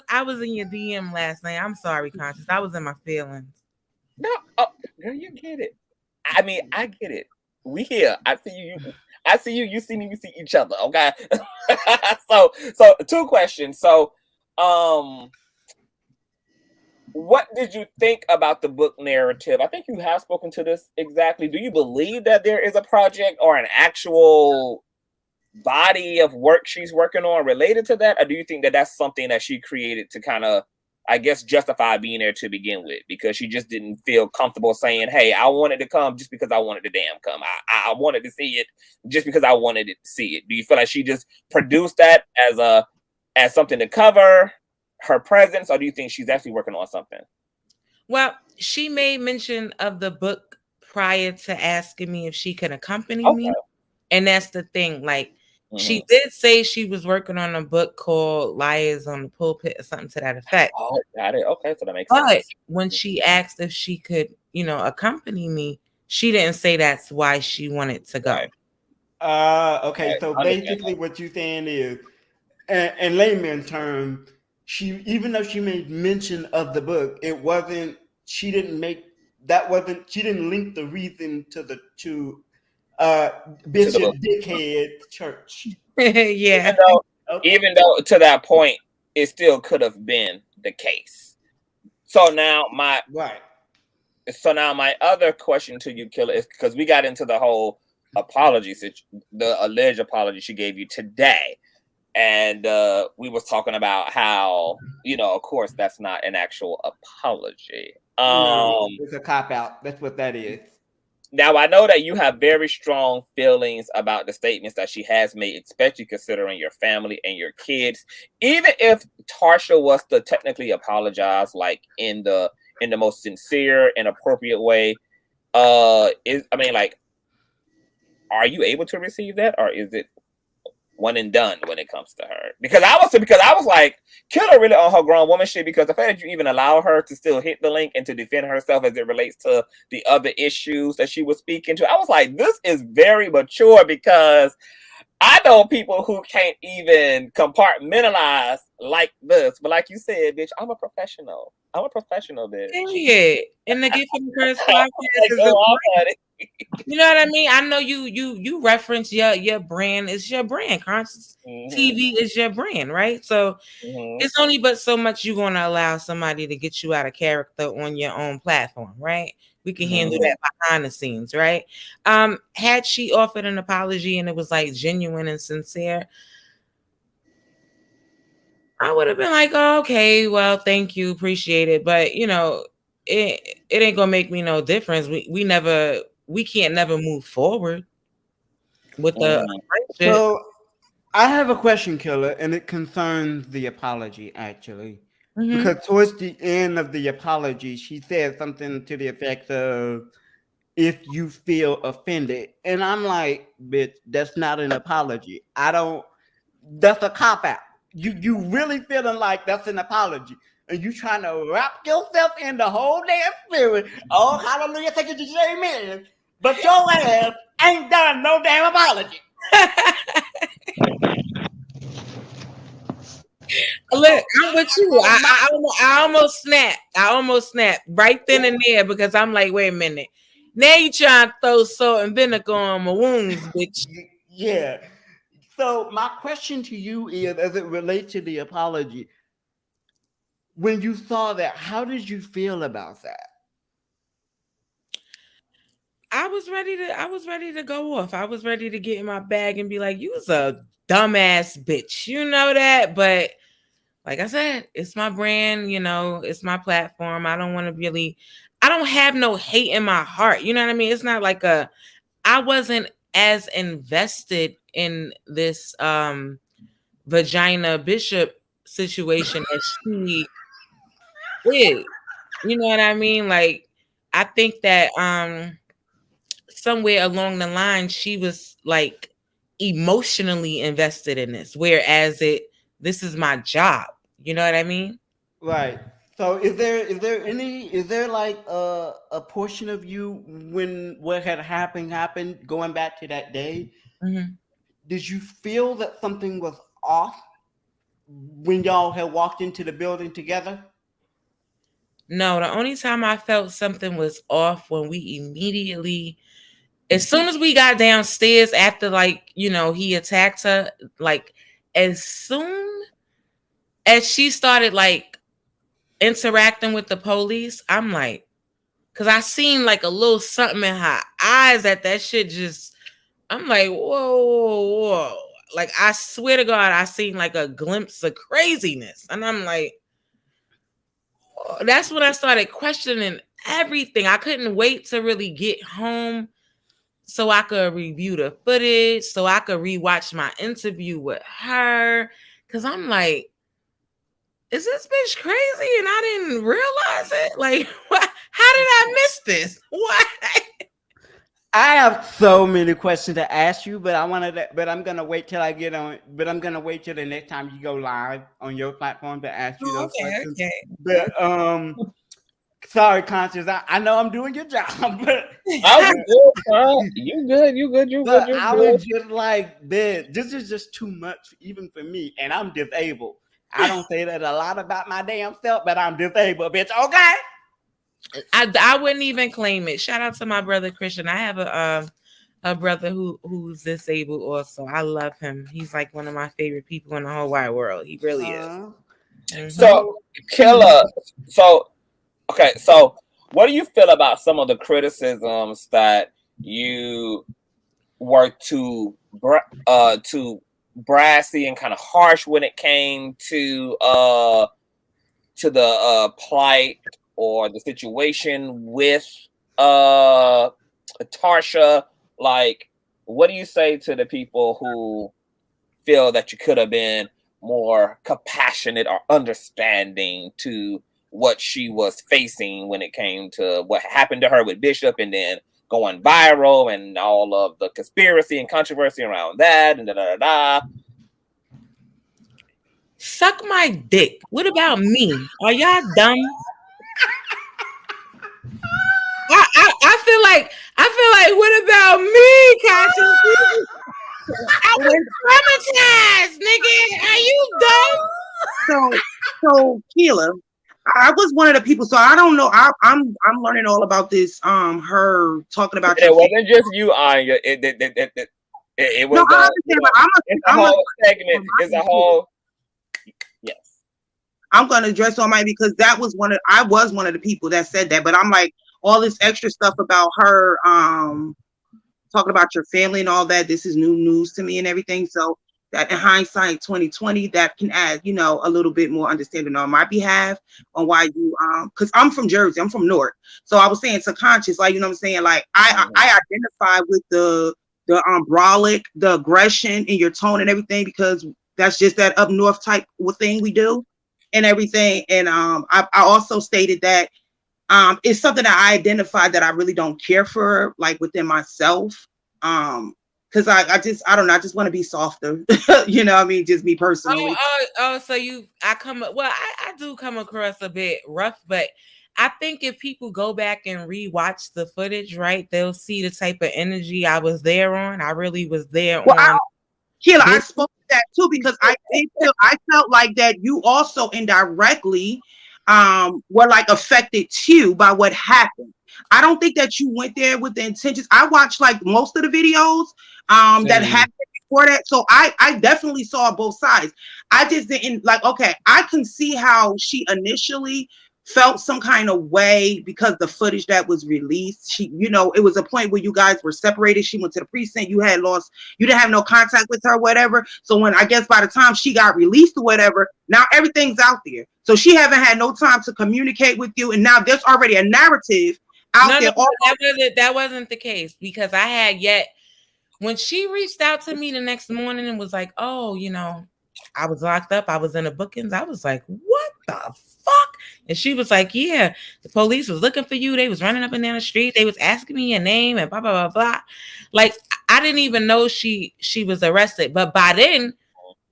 [SPEAKER 11] I was in your DM last night. I'm sorry, Conscious. I was in my feelings.
[SPEAKER 2] No, girl, you get it. I mean, I get it. We here. I see you. You see me. We see each other. Okay. So two questions. So, what did you think about the book narrative? I think you have spoken to this exactly. Do you believe that there is a project or an actual body of work she's working on related to that, or do you think that that's something that she created to kind of, I guess, justify being there to begin with, because she just didn't feel comfortable saying, hey, I wanted to come just because I wanted to damn come. I wanted to see it just because I wanted to see it. Do you feel like she just produced that as a as something to cover her presence, or do you think she's actually working on something?
[SPEAKER 11] Well, she made mention of the book prior to asking me if she could accompany me. And that's the thing. Like, she did say she was working on a book called Liars on the Pulpit or something to that effect.
[SPEAKER 2] Oh, got it. Okay, so that makes
[SPEAKER 11] sense. But
[SPEAKER 2] sense.
[SPEAKER 11] when she asked if she could, accompany me, she didn't say that's why she wanted to go.
[SPEAKER 7] Okay, so basically what you're saying is, in layman terms, even though she made mention of the book, she didn't link the reason to Bishop Dickhead Church.
[SPEAKER 11] Yeah.
[SPEAKER 2] Even though to that point, it still could have been the case. So now my other question to you, Killa, is because we got into the whole apology, the alleged apology she gave you today. And we was talking about how, of course, that's not an actual apology.
[SPEAKER 7] No, it's a cop-out. That's what that is.
[SPEAKER 2] Now, I know that you have very strong feelings about the statements that she has made, especially considering your family and your kids. Even if Tarsha was to technically apologize, like in the most sincere and appropriate way, are you able to receive that, or is it one and done when it comes to her? Because I was like, Killa really on her grown woman shit, because the fact that you even allow her to still hit the link and to defend herself as it relates to the other issues that she was speaking to, I was like, this is very mature, because I know people who can't even compartmentalize like this. But like you said, bitch, I'm a professional, bitch.
[SPEAKER 11] Yeah. And the Gift and Curse podcast is you know what I mean? I know you reference your brand. It's your brand. Consciouztv is your brand, right? So it's only but so much you're going to allow somebody to get you out of character on your own platform, right? We can handle that behind the scenes, right? Had she offered an apology and it was like genuine and sincere, I would have been like, oh, okay, well, thank you, appreciate it. But it ain't gonna make me no difference. We can't never move forward with the friendship.
[SPEAKER 7] So I have a question, Killa, and it concerns the apology, actually. Because towards the end of the apology, she said something to the effect of, if you feel offended. And I'm like, bitch, that's not an apology. That's a cop-out. You really feeling like that's an apology. And you trying to wrap yourself in the whole damn spirit. Oh, hallelujah, thank you, Jesus, amen. But your ass ain't done no damn apology.
[SPEAKER 11] Look, I'm with you. I almost snapped right then and there, because I'm like, wait a minute. Now you trying to throw salt and vinegar on my wounds, bitch.
[SPEAKER 7] Yeah. So my question to you is, as it relates to the apology, when you saw that, how did you feel about that?
[SPEAKER 11] I was ready to go off. I was ready to get in my bag and be like, you was a dumbass bitch. You know that? But like I said, it's my brand, it's my platform. I don't have no hate in my heart. You know what I mean? It's not like I wasn't as invested in this vagina bishop situation as she is. You know what I mean? Like, I think that somewhere along the line she was like emotionally invested in this, whereas this is my job. You know what I mean?
[SPEAKER 7] Right. So is there like a portion of you, when what had happened going back to that day, did you feel that something was off when y'all had walked into the building together?
[SPEAKER 11] No, the only time I felt something was off when we immediately, as soon as we got downstairs after, like, he attacked her, like, as soon as she started, like, interacting with the police, I'm like, because I seen, like, a little something in her eyes that shit just, I'm like, whoa. Like, I swear to God, I seen, like, a glimpse of craziness. And I'm like, that's when I started questioning everything. I couldn't wait to really get home so I could review the footage, so I could rewatch my interview with her, Because I'm like, is this bitch crazy and I didn't realize it? Like, what? How did I miss this? What?
[SPEAKER 7] I have so many questions to ask you, but I'm gonna wait till I get on. But I'm gonna wait till the next time you go live on your platform to ask you those questions.
[SPEAKER 11] Okay.
[SPEAKER 7] But sorry, Conscious. I know I'm doing your job, but
[SPEAKER 2] You good.
[SPEAKER 7] but I was just like, this is just too much even for me, and I'm disabled. I don't say that a lot about my damn self, but I'm disabled, bitch. Okay.
[SPEAKER 11] I wouldn't even claim it. Shout out to my brother Christian. I have a brother who's disabled also. I love him. He's like one of my favorite people in the whole wide world. He really is. Mm-hmm.
[SPEAKER 2] So, Killa. So, okay. So, what do you feel about some of the criticisms that you were too brassy and kind of harsh when it came to the plight or the situation with Tarsha? Like, what do you say to the people who feel that you could have been more compassionate or understanding to what she was facing when it came to what happened to her with Bishop and then going viral and all of the conspiracy and controversy around that and da-da-da-da?
[SPEAKER 11] Suck my dick. What about me? Are y'all dumb? I feel like what about me, Conscious? I was traumatized, nigga. Are you dumb?
[SPEAKER 5] So Killa, I was one of the people, so I don't know. I'm learning all about this. Her talking about
[SPEAKER 2] it wasn't just you, Anya. It was
[SPEAKER 5] no,
[SPEAKER 2] it's a whole segment. It's a whole. Yes,
[SPEAKER 5] I'm gonna address on my because I was one of the people that said that, but I'm like all this extra stuff about her talking about your family and all that. This is new news to me and everything. So that in hindsight 2020, that can add, a little bit more understanding on my behalf on why you because I'm from Jersey, I'm from North. So I was saying subconscious, like, you know what I'm saying? Like I identify with the brolic, the aggression in your tone and everything, because that's just that up north type of thing we do and everything. And I also stated that it's something that I identified that I really don't care for, like within myself. Because I just want to be softer. You know what I mean? Just me personally.
[SPEAKER 11] So I do come across a bit rough, but I think if people go back and rewatch the footage, right, they'll see the type of energy I was there on. I really was there on.
[SPEAKER 5] Killa, I spoke to that too because I felt like that you also indirectly were like affected too by what happened. I don't think that you went there with the intentions. I watched like most of the videos that happened before that. So I definitely saw both sides. I just didn't like, okay, I can see how she initially felt some kind of way because the footage that was released, she, it was a point where you guys were separated. She went to the precinct. You didn't have no contact with her, whatever. So when I guess by the time she got released or whatever, now everything's out there. So she haven't had no time to communicate with you. And now there's already a narrative out there.
[SPEAKER 11] That wasn't the case because I had when she reached out to me the next morning and was like, oh, I was locked up. I was in the bookings. I was like, what the fuck? And she was like, yeah, the police was looking for you. They was running up and down the street. They was asking me your name and blah, blah, blah, blah. Like, I didn't even know she was arrested. But by then,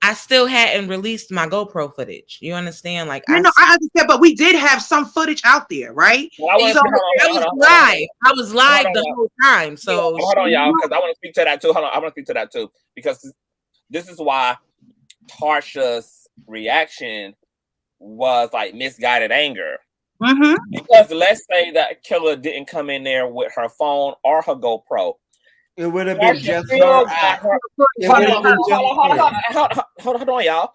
[SPEAKER 11] I still hadn't released my GoPro footage. You understand? Like,
[SPEAKER 5] I understand, but we did have some footage out there, right?
[SPEAKER 11] I was live the whole time. So
[SPEAKER 2] hold on, y'all, because I want to speak to that too. Hold on, I want to speak to that too because this is why Tarsha's reaction was like misguided anger.
[SPEAKER 5] Mm-hmm.
[SPEAKER 2] Because let's say that Killa didn't come in there with her phone or her GoPro.
[SPEAKER 7] It would have been just her.
[SPEAKER 2] Hold on, y'all.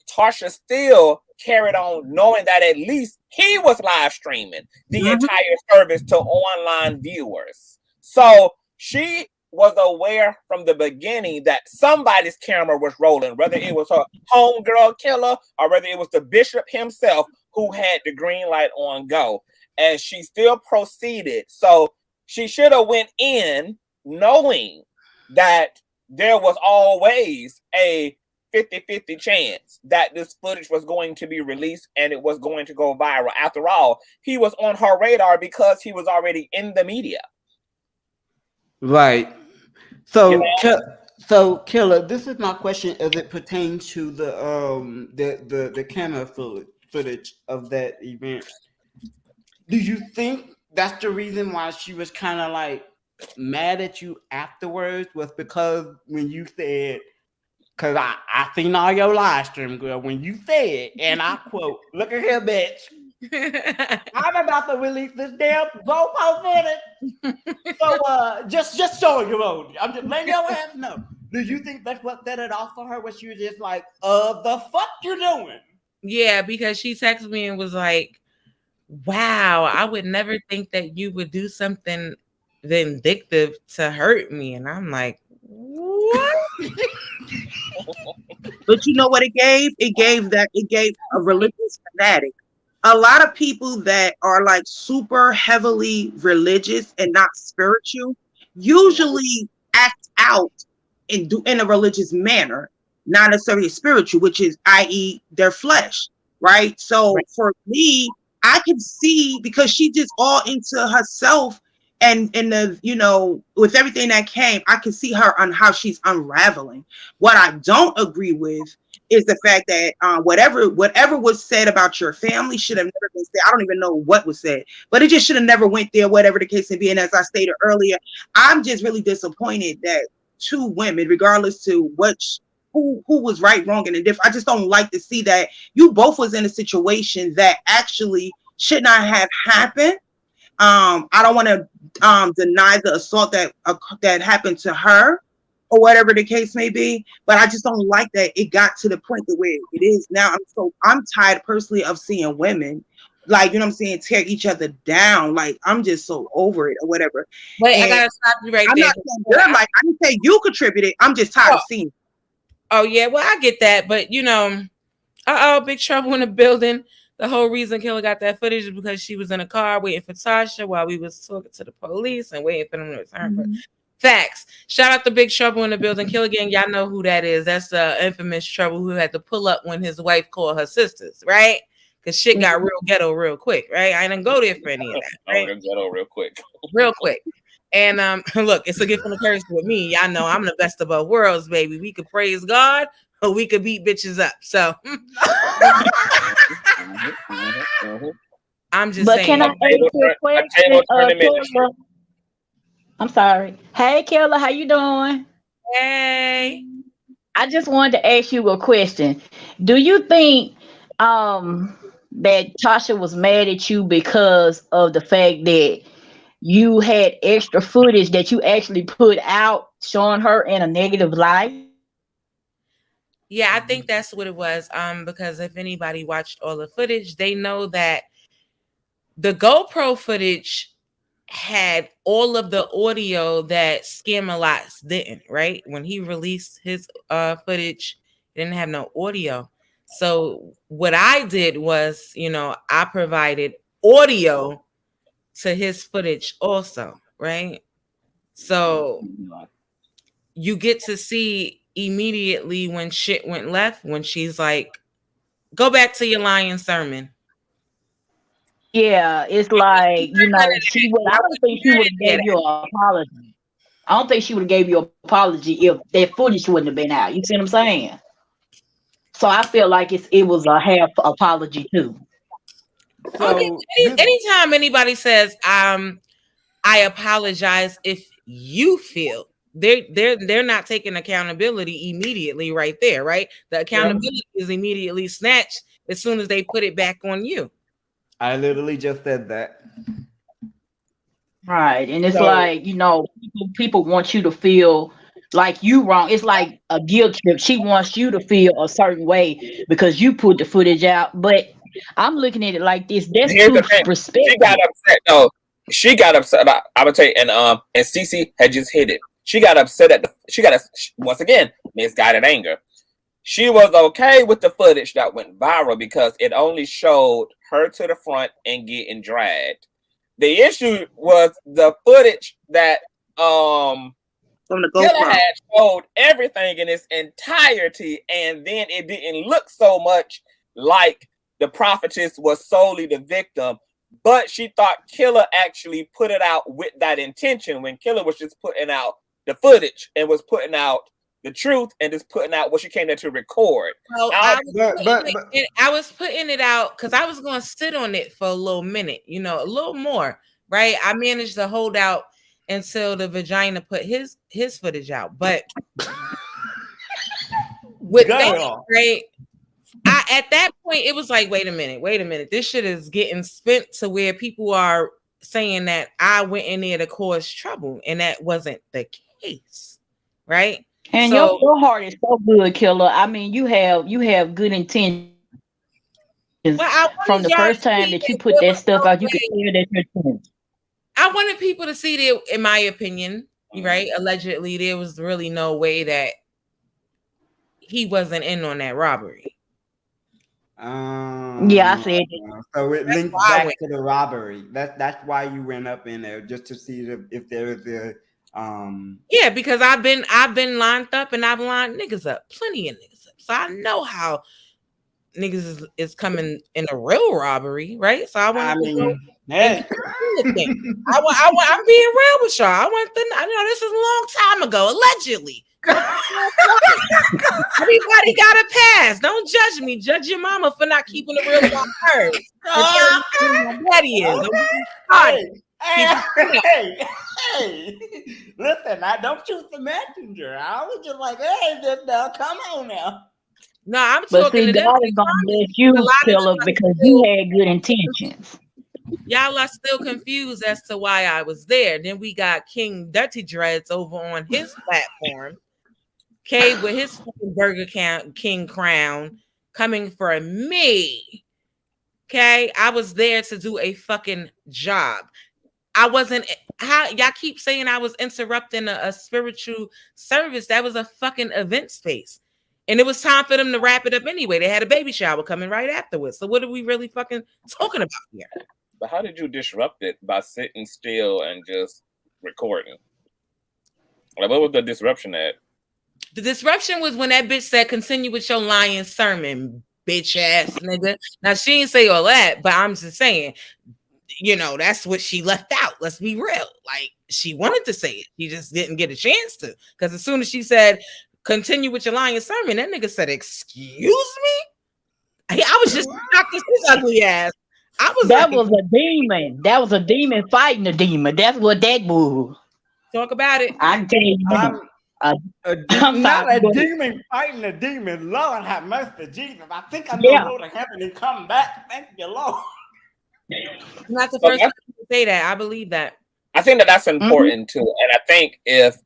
[SPEAKER 2] Tarsha still carried on knowing that at least he was live streaming the entire service to online viewers. So she was aware from the beginning that somebody's camera was rolling, whether it was her homegirl Killa or whether it was the bishop himself who had the green light on go. And she still proceeded. So she should have went in knowing that there was always a 50-50 chance that this footage was going to be released and it was going to go viral. After all, he was on her radar because he was already in the media.
[SPEAKER 7] Right. So,
[SPEAKER 2] You know?
[SPEAKER 7] Killer, this is my question as it pertains to the camera footage of that event. Do you think that's the reason why she was kind of like mad at you afterwards? Was because when you said, because I seen all your live stream, girl, when you said, and I quote, "Look at here, bitch. I'm about to release this damn GoPro footage." So just showing you, I'm just letting your ass know. Do you think that's what set it off for her? Was she was just like, the fuck you doing?
[SPEAKER 11] Yeah, because she texted me and was like, wow, I would never think that you would do something vindictive to hurt me. And I'm like, what?
[SPEAKER 5] But you know what it gave? It gave a religious fanatic. A lot of people that are like super heavily religious and not spiritual usually act out in a religious manner, not necessarily spiritual, which is i.e. their flesh, right? So for me, I can see, because she just all into herself, and the, you know, with everything that came, I can see her on how she's unraveling. What I don't agree with is the fact that whatever was said about your family should have never been said. I don't even know what was said, but it just should have never went there, whatever the case may be. And as I stated earlier, I'm just really disappointed that two women, regardless to who was right, wrong, and indifferent, I just don't like to see that you both was in a situation that actually should not have happened. I don't want to deny the assault that happened to her, or whatever the case may be, but I just don't like that it got to the point the way it is now. I'm tired personally of seeing women, like, you know what I'm saying, tear each other down. Like, I'm just so over it or whatever.
[SPEAKER 11] Wait,
[SPEAKER 5] And
[SPEAKER 11] I gotta stop you right
[SPEAKER 5] I'm
[SPEAKER 11] there.
[SPEAKER 5] not saying you're like, I didn't say you contributed. I'm just tired of seeing it.
[SPEAKER 11] Oh yeah, well, I get that, but you know, big trouble in the building. The whole reason Killer got that footage is because she was in a car waiting for Tarsha while we was talking to the police and waiting for them to return. Mm-hmm. Facts. Shout out to Big Trouble in the building. Killer Gang, y'all know who that is. That's the infamous Trouble who had to pull up when his wife called her sisters, right? Because shit got real ghetto real quick, right? I didn't go there for any of that. Right?
[SPEAKER 2] Ghetto real quick.
[SPEAKER 11] Real quick. And look, it's a gift and a curse with me. Y'all know I'm the best of both worlds, baby. We could praise God or we could beat bitches up. So I'm just saying.
[SPEAKER 6] Can I ask you a question? I'm sorry. Hey, Killer, how you doing?
[SPEAKER 11] Hey.
[SPEAKER 6] I just wanted to ask you a question. Do you think that Tarsha was mad at you because of the fact that you had extra footage that you actually put out showing her in a negative light?
[SPEAKER 11] Yeah, I think that's what it was. Because if anybody watched all the footage, they know that the GoPro footage had all of the audio that Scam-A-Lots didn't, right? When he released his footage, it didn't have no audio. So what I did was, you know, I provided audio to his footage also, right? So you get to see immediately when shit went left, when she's like, go back to your lying sermon.
[SPEAKER 6] Yeah, it's like, you know, I don't think she would have gave you an apology. I don't think she would have gave you an apology if that footage wouldn't have been out. You see what I'm saying? So I feel like it was a half apology too.
[SPEAKER 11] So anytime anybody says I apologize, if you feel they're not taking accountability immediately right there, right? The accountability is immediately snatched as soon as they put it back on you.
[SPEAKER 7] I literally just said that.
[SPEAKER 6] Right. And it's like, you know, people want you to feel like you wrong. It's like a guilt trip. She wants you to feel a certain way because you put the footage out. But I'm looking at it like this. That's too perspective.
[SPEAKER 2] She got upset. No, she got upset. I would tell you, and Cece had just hit it. She got upset once again, misguided anger. She was okay with the footage that went viral because it only showed her to the front and getting dragged. The issue was the footage that
[SPEAKER 5] from the
[SPEAKER 2] Killa
[SPEAKER 5] GoPro.
[SPEAKER 2] had showed everything in its entirety, and then it didn't look so much like the prophetess was solely the victim, but she thought Killa actually put it out with that intention when Killa was just putting out the footage and was putting out the truth and just putting out what she came there to record.
[SPEAKER 11] Well, I was putting it out because I was going to sit on it for a little minute, you know, a little more, right? I managed to hold out until the vagina put his footage out, but with that, right? At that point, it was like, wait a minute, this shit is getting spent to where people are saying that I went in there to cause trouble, and that wasn't the case, right?
[SPEAKER 6] And
[SPEAKER 11] so,
[SPEAKER 6] your heart is so good, Killa. I mean, you have good intentions.
[SPEAKER 11] Well,
[SPEAKER 6] from the first time that you put that stuff out, you could hear that you're doing.
[SPEAKER 11] I wanted people to see that, in my opinion, right? Allegedly, there was really no way that he wasn't in on that robbery.
[SPEAKER 6] Yeah, I said it.
[SPEAKER 7] So it links back to the robbery. That's why you went up in there, just to see if there was a
[SPEAKER 11] Yeah, because I've been lined up and I've lined niggas up, plenty of niggas up. So I know how niggas is coming in a real robbery, right? So I want to go. Hey. I'm being real with y'all. I know this is a long time ago, allegedly. Everybody got a pass. Don't judge me. Judge your mama for not keeping it real about her. That is.
[SPEAKER 7] Hey, listen, I don't shoot the messenger. I was just like, hey, now, come on now.
[SPEAKER 11] No, I'm
[SPEAKER 6] but
[SPEAKER 11] talking
[SPEAKER 6] see,
[SPEAKER 11] to
[SPEAKER 6] God is gonna bless you, Killa, because you had good intentions.
[SPEAKER 11] Y'all are still confused as to why I was there. Then we got King Dirty Dreads over on his platform. Okay, with his Burger King crown coming for me. Okay, I was there to do a fucking job. I wasn't. How y'all keep saying I was interrupting a spiritual service? That was a fucking event space, and it was time for them to wrap it up anyway. They had a baby shower coming right afterwards. So what are we really fucking talking about here?
[SPEAKER 2] But how did you disrupt it by sitting still and just recording? Like, what was the disruption at?
[SPEAKER 11] The disruption was when that bitch said, "Continue with your lying sermon, bitch ass nigga." Now she didn't say all that, but I'm just saying, you know, that's what she left out. Let's be real. Like, she wanted to say it. She just didn't get a chance to. Because as soon as she said, "Continue with your lying sermon," that nigga said, "Excuse me?" I was just shocked at his ugly ass.
[SPEAKER 6] That was a demon. That was a demon fighting a demon. That's what that was.
[SPEAKER 11] Talk about it.
[SPEAKER 6] I can tell you.
[SPEAKER 7] Not a demon fighting a demon. Lord have mercy, Jesus. I think I'm gonna go to heaven and come back. Thank you, Lord.
[SPEAKER 11] Not the first time to say that. I believe that.
[SPEAKER 2] I think that that's important too. And I think if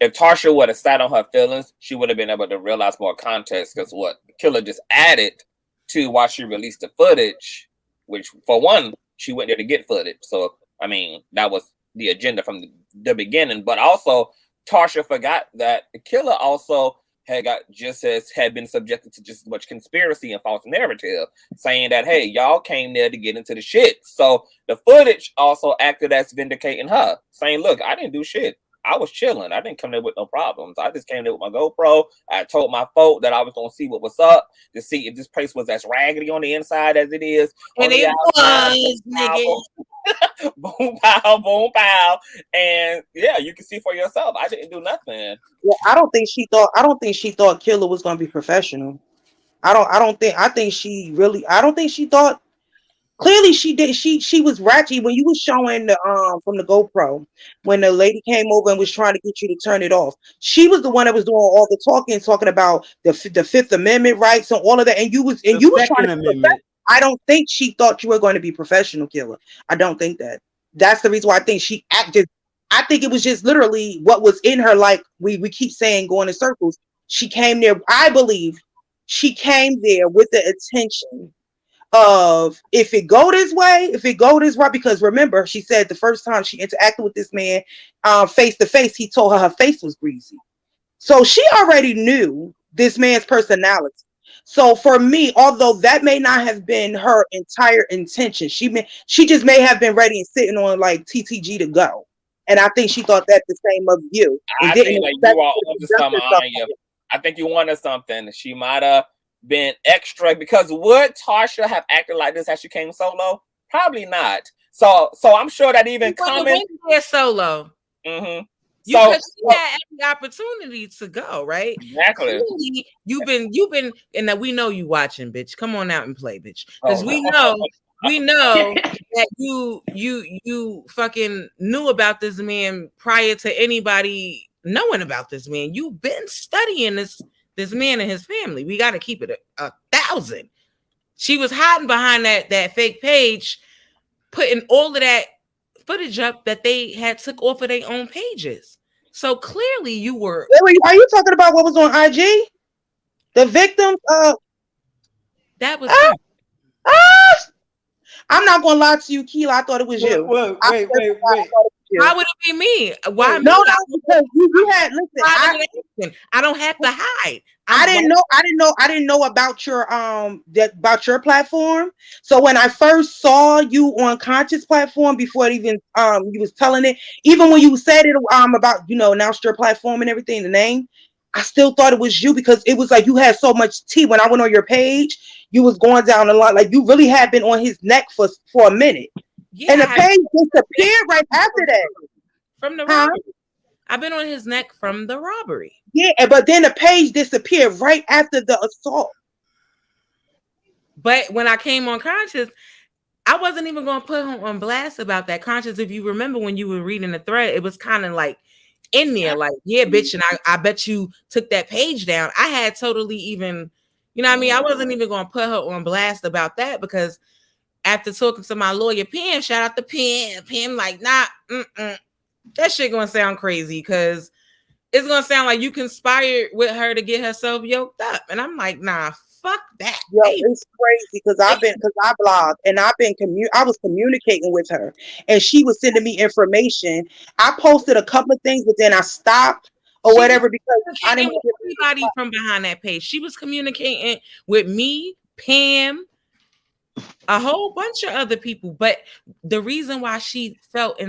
[SPEAKER 2] Tarsha would have sat on her feelings, she would have been able to realize more context, because what Killa just added to why she released the footage, which for one, she went there to get footage. So, I mean, that was the agenda from the beginning. But also, Tarsha forgot that Killa also had been subjected to just as much conspiracy and false narrative, saying that, hey, y'all came there to get into the shit. So the footage also acted as vindicating her, saying, look, I didn't do shit. I was chilling. I didn't come there with no problems. I just came there with my GoPro. I told my folk that I was going to see what was up, to see if this place was as raggedy on the inside as it is.
[SPEAKER 11] And it was, nigga.
[SPEAKER 2] Boom, pow, boom, pow. And yeah, you can see for yourself. I didn't do nothing.
[SPEAKER 5] Yeah, I don't think she thought Killa was going to be professional. I think she thought. Clearly she did. She was ratchet when you was showing the from the GoPro, when the lady came over and was trying to get you to turn it off. She was the one that was doing all the talking about the Fifth Amendment rights and all of that. And you was trying to. I don't think she thought you were going to be professional, Killa. I don't think that. That's the reason why I think she acted. I think it was just literally what was in her. Like we keep saying, going in circles. She came there. I believe she came there with the intention of, if it go this way, because remember, she said the first time she interacted with this man face to face, he told her face was greasy. So she already knew this man's personality. So for me, although that may not have been her entire intention, she just may have been ready and sitting on like TTG to go. And I think she thought that the same of you, and
[SPEAKER 2] I
[SPEAKER 5] didn't
[SPEAKER 2] think like
[SPEAKER 5] expect
[SPEAKER 2] you are
[SPEAKER 5] you to
[SPEAKER 2] onto
[SPEAKER 5] conduct
[SPEAKER 2] something,
[SPEAKER 5] yourself
[SPEAKER 2] Anya.
[SPEAKER 5] like it.
[SPEAKER 2] I think you wanted something. She might have been extra because would Tarsha have acted like this as she came solo? Probably not. So I'm sure that even coming
[SPEAKER 11] there solo.
[SPEAKER 2] Mm-hmm.
[SPEAKER 11] You because she had every opportunity to go, right?
[SPEAKER 2] Exactly.
[SPEAKER 11] Clearly, you've been, and that we know you watching, bitch. Come on out and play, bitch. Because we know that you fucking knew about this man prior to anybody knowing about this man. You've been studying this man and his family. We got to keep it a 1,000. She was hiding behind that fake page, putting all of that footage up that they had took off of their own pages. So clearly you were.
[SPEAKER 5] Are you talking about what was on IG? The victims of
[SPEAKER 11] that was
[SPEAKER 5] I'm not gonna lie to you, Killa. I thought it was you.
[SPEAKER 7] Wait.
[SPEAKER 11] Why would it be me? Why
[SPEAKER 5] no,
[SPEAKER 11] me?
[SPEAKER 5] No, because you had listen.
[SPEAKER 11] I don't have to hide.
[SPEAKER 5] I didn't know about your about your platform. So when I first saw you on Conscious platform, before it even you was telling it, even when you said it about announced your platform and everything, the name, I still thought it was you because it was like you had so much tea. When I went on your page, you was going down a lot, like you really had been on his neck for a minute. Yeah, and the page disappeared right after that.
[SPEAKER 11] From the robbery. I've been on his neck from the robbery.
[SPEAKER 5] Yeah, but then the page disappeared right after the assault.
[SPEAKER 11] But when I came on Conscious, I wasn't even going to put him on blast about that. Conscious, if you remember when you were reading the thread, it was kind of like in there, like, yeah, bitch, and I bet you took that page down. I had totally even, you know what I mean? I wasn't even going to put her on blast about that because after talking to my lawyer, Pam, shout out to Pam, like, nah, that shit gonna sound crazy because it's gonna sound like you conspired with her to get herself yoked up. And I'm like, nah, fuck that.
[SPEAKER 5] Yo, it's crazy because I blogged and I was communicating with her and she was sending me information. I posted a couple of things, but then I stopped or whatever because I didn't want
[SPEAKER 11] anybody from behind that page. She was communicating with me, Pam, a whole bunch of other people, but the reason why she felt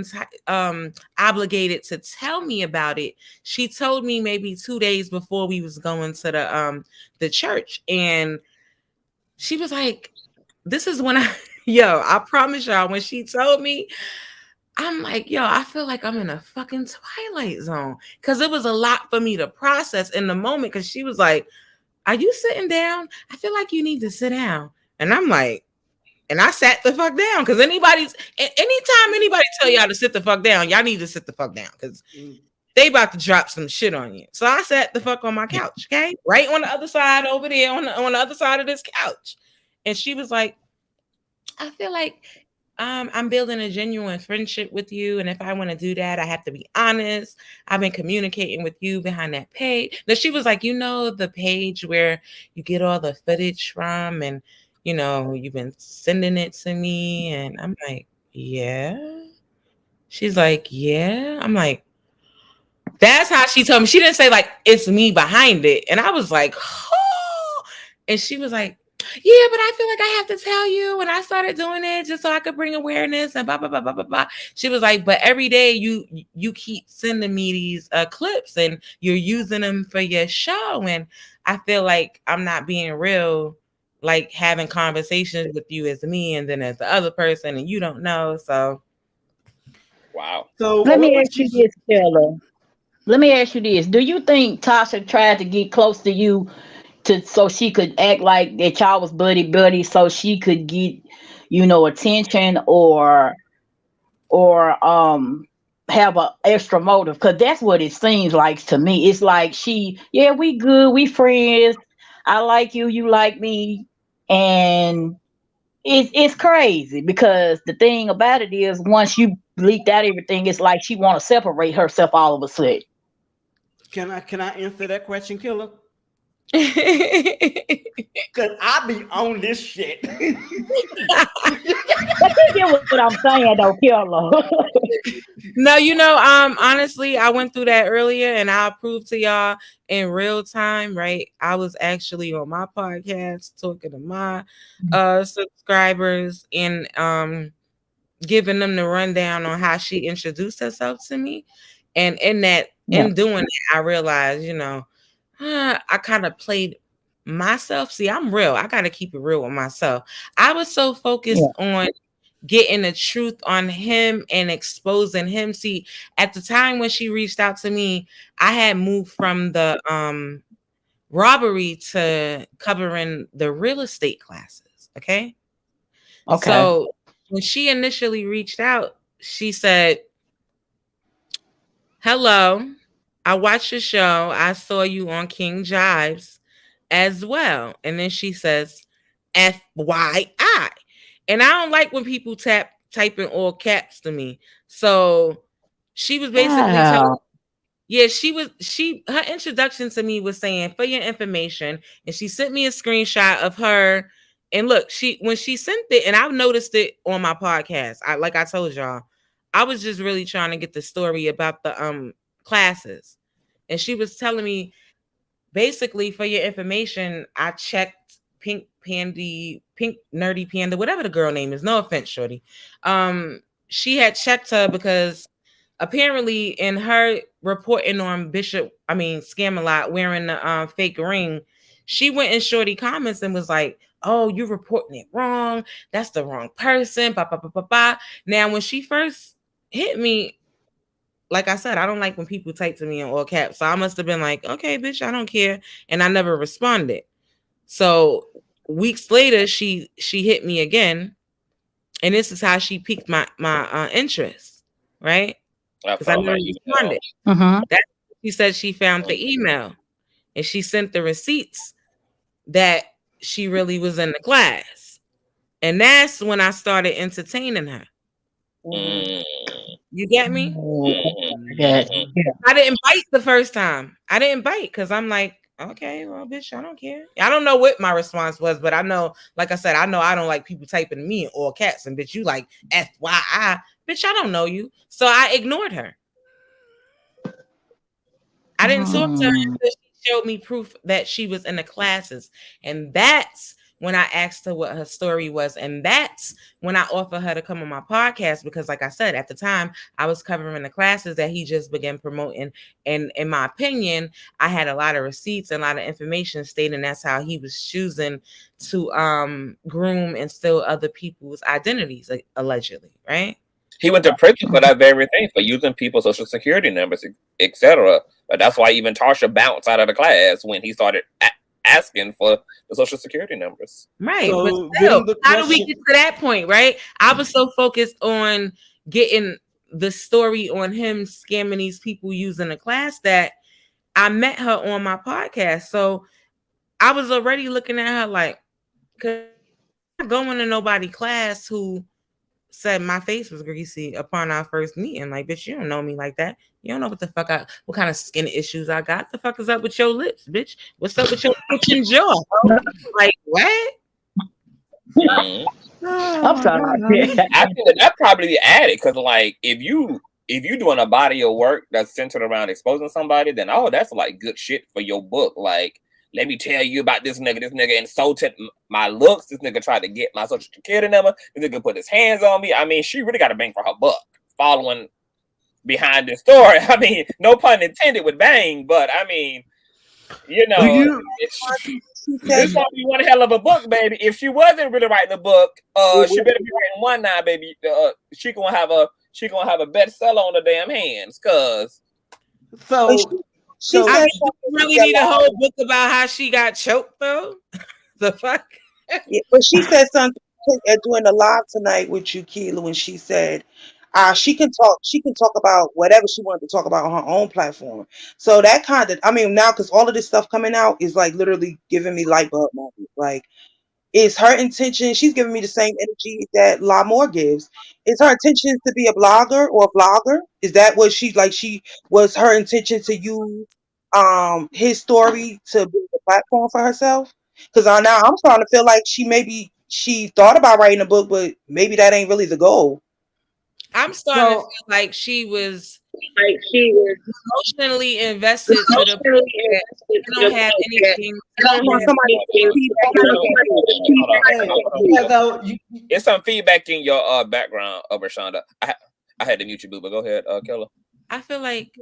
[SPEAKER 11] obligated to tell me about it, she told me maybe 2 days before we was going to the church, and she was like, "This is when I promise y'all, when she told me, I'm like, yo, I feel like I'm in a fucking Twilight Zone because it was a lot for me to process in the moment. Because she was like, "Are you sitting down? I feel like you need to sit down," and I'm like. And I sat the fuck down because anytime anybody tell y'all to sit the fuck down, y'all need to sit the fuck down because they about to drop some shit on you. So I sat the fuck on my couch, okay? Right on the other side over there, on the other side of this couch. And she was like, I feel like I'm building a genuine friendship with you. And if I want to do that, I have to be honest. I've been communicating with you behind that page. Now she was like, the page where you get all the footage from and you've been sending it to me. And I'm like, yeah. She's like, yeah. I'm like, that's how she told me. She didn't say like, it's me behind it. And I was like, oh. And she was like, yeah, but I feel like I have to tell you when I started doing it just so I could bring awareness and blah, blah, blah, blah, blah, blah. She was like, but every day you keep sending me these clips and you're using them for your show. And I feel like I'm not being real, like having conversations with you as me and then as the other person and you don't know. So.
[SPEAKER 2] Wow.
[SPEAKER 6] So let me ask you this, Killa. Let me ask you this. Do you think Tarsha tried to get close to you so she could act like that y'all was buddy so she could get, attention or have an extra motive? Because that's what it seems like to me. It's like we good, we friends. I like you, you like me. And it's crazy because the thing about it is once you leaked out everything, it's like she want to separate herself all of a sudden.
[SPEAKER 7] Can I answer that question, Killa? Cause I be on this shit.
[SPEAKER 6] But you get what I'm saying, though, Killa.
[SPEAKER 11] No, honestly, I went through that earlier, and I'll prove to y'all in real time. Right, I was actually on my podcast talking to my subscribers, and giving them the rundown on how she introduced herself to me. And in doing it, I realized, I kind of played myself. See, I'm real. I got to keep it real with myself. I was so focused on getting the truth on him and exposing him. See, at the time when she reached out to me, I had moved from the robbery to covering the real estate classes. Okay. So when she initially reached out, she said, "Hello, I watched your show. I saw you on King Jives as well." And then she says, FYI. And I don't like when people type in all caps to me. So she was basically telling, her introduction to me was saying, "For your information," and she sent me a screenshot of her. And look, when she sent it, and I've noticed it on my podcast. Like I told y'all, I was just really trying to get the story about the classes. And she was telling me, basically, for your information, I checked Pink Nerdy Panda, whatever the girl name is. No offense, shorty. She had checked her because apparently in her reporting on Scam-A-Lot wearing the fake ring, she went in shorty comments and was like, "Oh, you're reporting it wrong. That's the wrong person." Bah, bah, bah, bah, bah. Now, when she first hit me, like I said, I don't like when people type to me in all caps. So I must have been like, "Okay, bitch, I don't care." And I never responded. So weeks later, she hit me again. And this is how she piqued my interest, right? Because I never responded. She said she found the email and she sent the receipts that she really was in the class. And that's when I started entertaining her. You get me? I didn't bite the first time. I didn't bite because I'm like, okay, well, bitch, I don't care. I don't know what my response was, but I know, like I said, I know I don't like people typing me in all caps, and bitch, you like FYI. Bitch, I don't know you. So I ignored her. I didn't talk to her until she showed me proof that she was in the classes. And that's when I asked her what her story was. And that's when I offered her to come on my podcast. Because like I said, at the time, I was covering the classes that he just began promoting. And in my opinion, I had a lot of receipts and a lot of information stating that's how he was choosing to groom and steal other people's identities, allegedly, right?
[SPEAKER 2] He went to prison for that very thing, for using people's social security numbers, etc. But that's why even Tarsha bounced out of the class when he started asking for the social security numbers.
[SPEAKER 11] Right. So but still, how do we get to that point, right? I was so focused on getting the story on him scamming these people using the class that I met her on my podcast. So I was already looking at her like, cause I'm not going to nobody class who said my face was greasy upon our first meeting. Like, bitch, you don't know me like that. You don't know what the fuck what kind of skin issues I got. The fuck is up with your lips, bitch? What's up with your kitchen jaw? Like, what?
[SPEAKER 6] I'm sorry.
[SPEAKER 2] I think that probably added because, like, if you doing a body of work that's centered around exposing somebody, then that's like good shit for your book. Like, let me tell you about this nigga. This nigga insulted my looks. This nigga tried to get my social security number. This nigga put his hands on me. I mean, she really got a bang for her buck following behind this story. I mean, no pun intended with bang, but I mean, this gonna be one hell of a book, baby. If she wasn't really writing a book, she better be writing one now, baby. She gonna have a bestseller on the damn hands, cause
[SPEAKER 11] She said you really need a whole book about how she got choked, though. The fuck?
[SPEAKER 5] Yeah, but she said something doing a live tonight with you, Killa, when she said she can talk about whatever she wanted to talk about on her own platform. So that kind of, I mean, now because all of this stuff coming out is like literally giving me light bulb moments. Like, is her intention? She's giving me the same energy that La Moore gives. Is her intention to be a blogger or a vlogger? Is that what she was her intention to use his story to build a platform for herself? Because now I'm starting to feel like she thought about writing a book, but maybe that ain't really the goal.
[SPEAKER 11] I'm starting to feel like she was emotionally invested to the point that they don't have anything.
[SPEAKER 2] It's some feedback in your background, Rashonda. I had to mute you, boo, but go ahead, Killa.
[SPEAKER 11] I feel like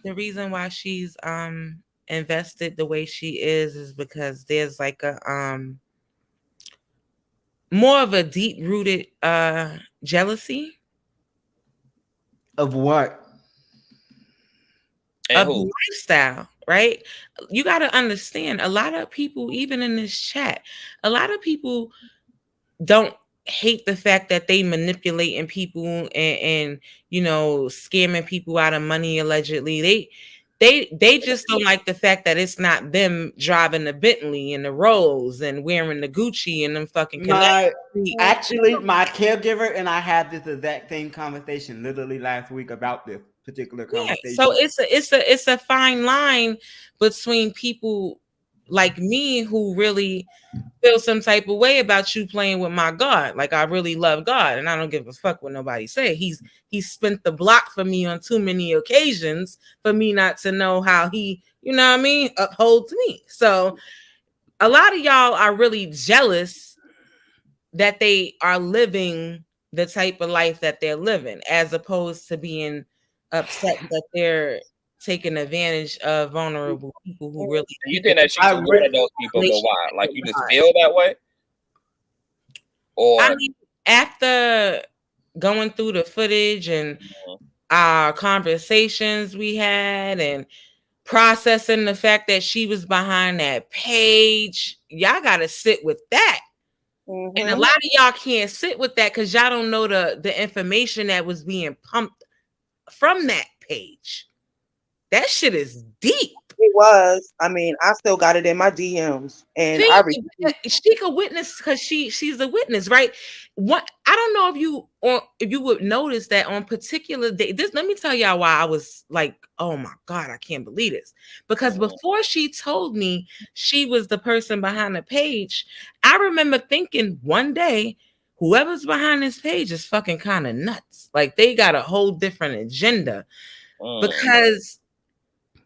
[SPEAKER 11] the reason why she's invested the way she is because there's like a more of a deep rooted jealousy
[SPEAKER 7] of what?
[SPEAKER 11] Of the lifestyle, right? You got to understand, a lot of people, even in this chat, a lot of people don't hate the fact that they manipulating people and you know, scamming people out of money allegedly. They just don't like the fact that it's not them driving the Bentley and the Rolls and wearing the Gucci and them fucking
[SPEAKER 7] Actually, my caregiver and I had this exact same conversation literally last week about this particular conversation.
[SPEAKER 11] So it's a fine line between people like me who really feel some type of way about you playing with my God. Like, I really love God and I don't give a fuck what nobody say. He's spent the block for me on too many occasions for me not to know how he, you know what I mean, upholds me. So a lot of y'all are really jealous that they are living the type of life that they're living, as opposed to being upset that they're taking advantage of vulnerable people who really.
[SPEAKER 2] You think that she's one of those people, but why? Like, you just feel that way? Or
[SPEAKER 11] I mean, after going through the footage and our conversations we had and processing the fact that she was behind that page, y'all got to sit with that. And a lot of y'all can't sit with that because y'all don't know the information that was being pumped from that page. That shit is deep.
[SPEAKER 5] It was. I mean, I still got it in my DMs, and
[SPEAKER 11] she could witness because she's a witness, right? What I don't know if you would notice that on particular day. Let me tell y'all why I was like, oh my God, I can't believe this. Because before she told me she was the person behind the page, I remember thinking one day, whoever's behind this page is fucking kind of nuts. Like, they got a whole different agenda because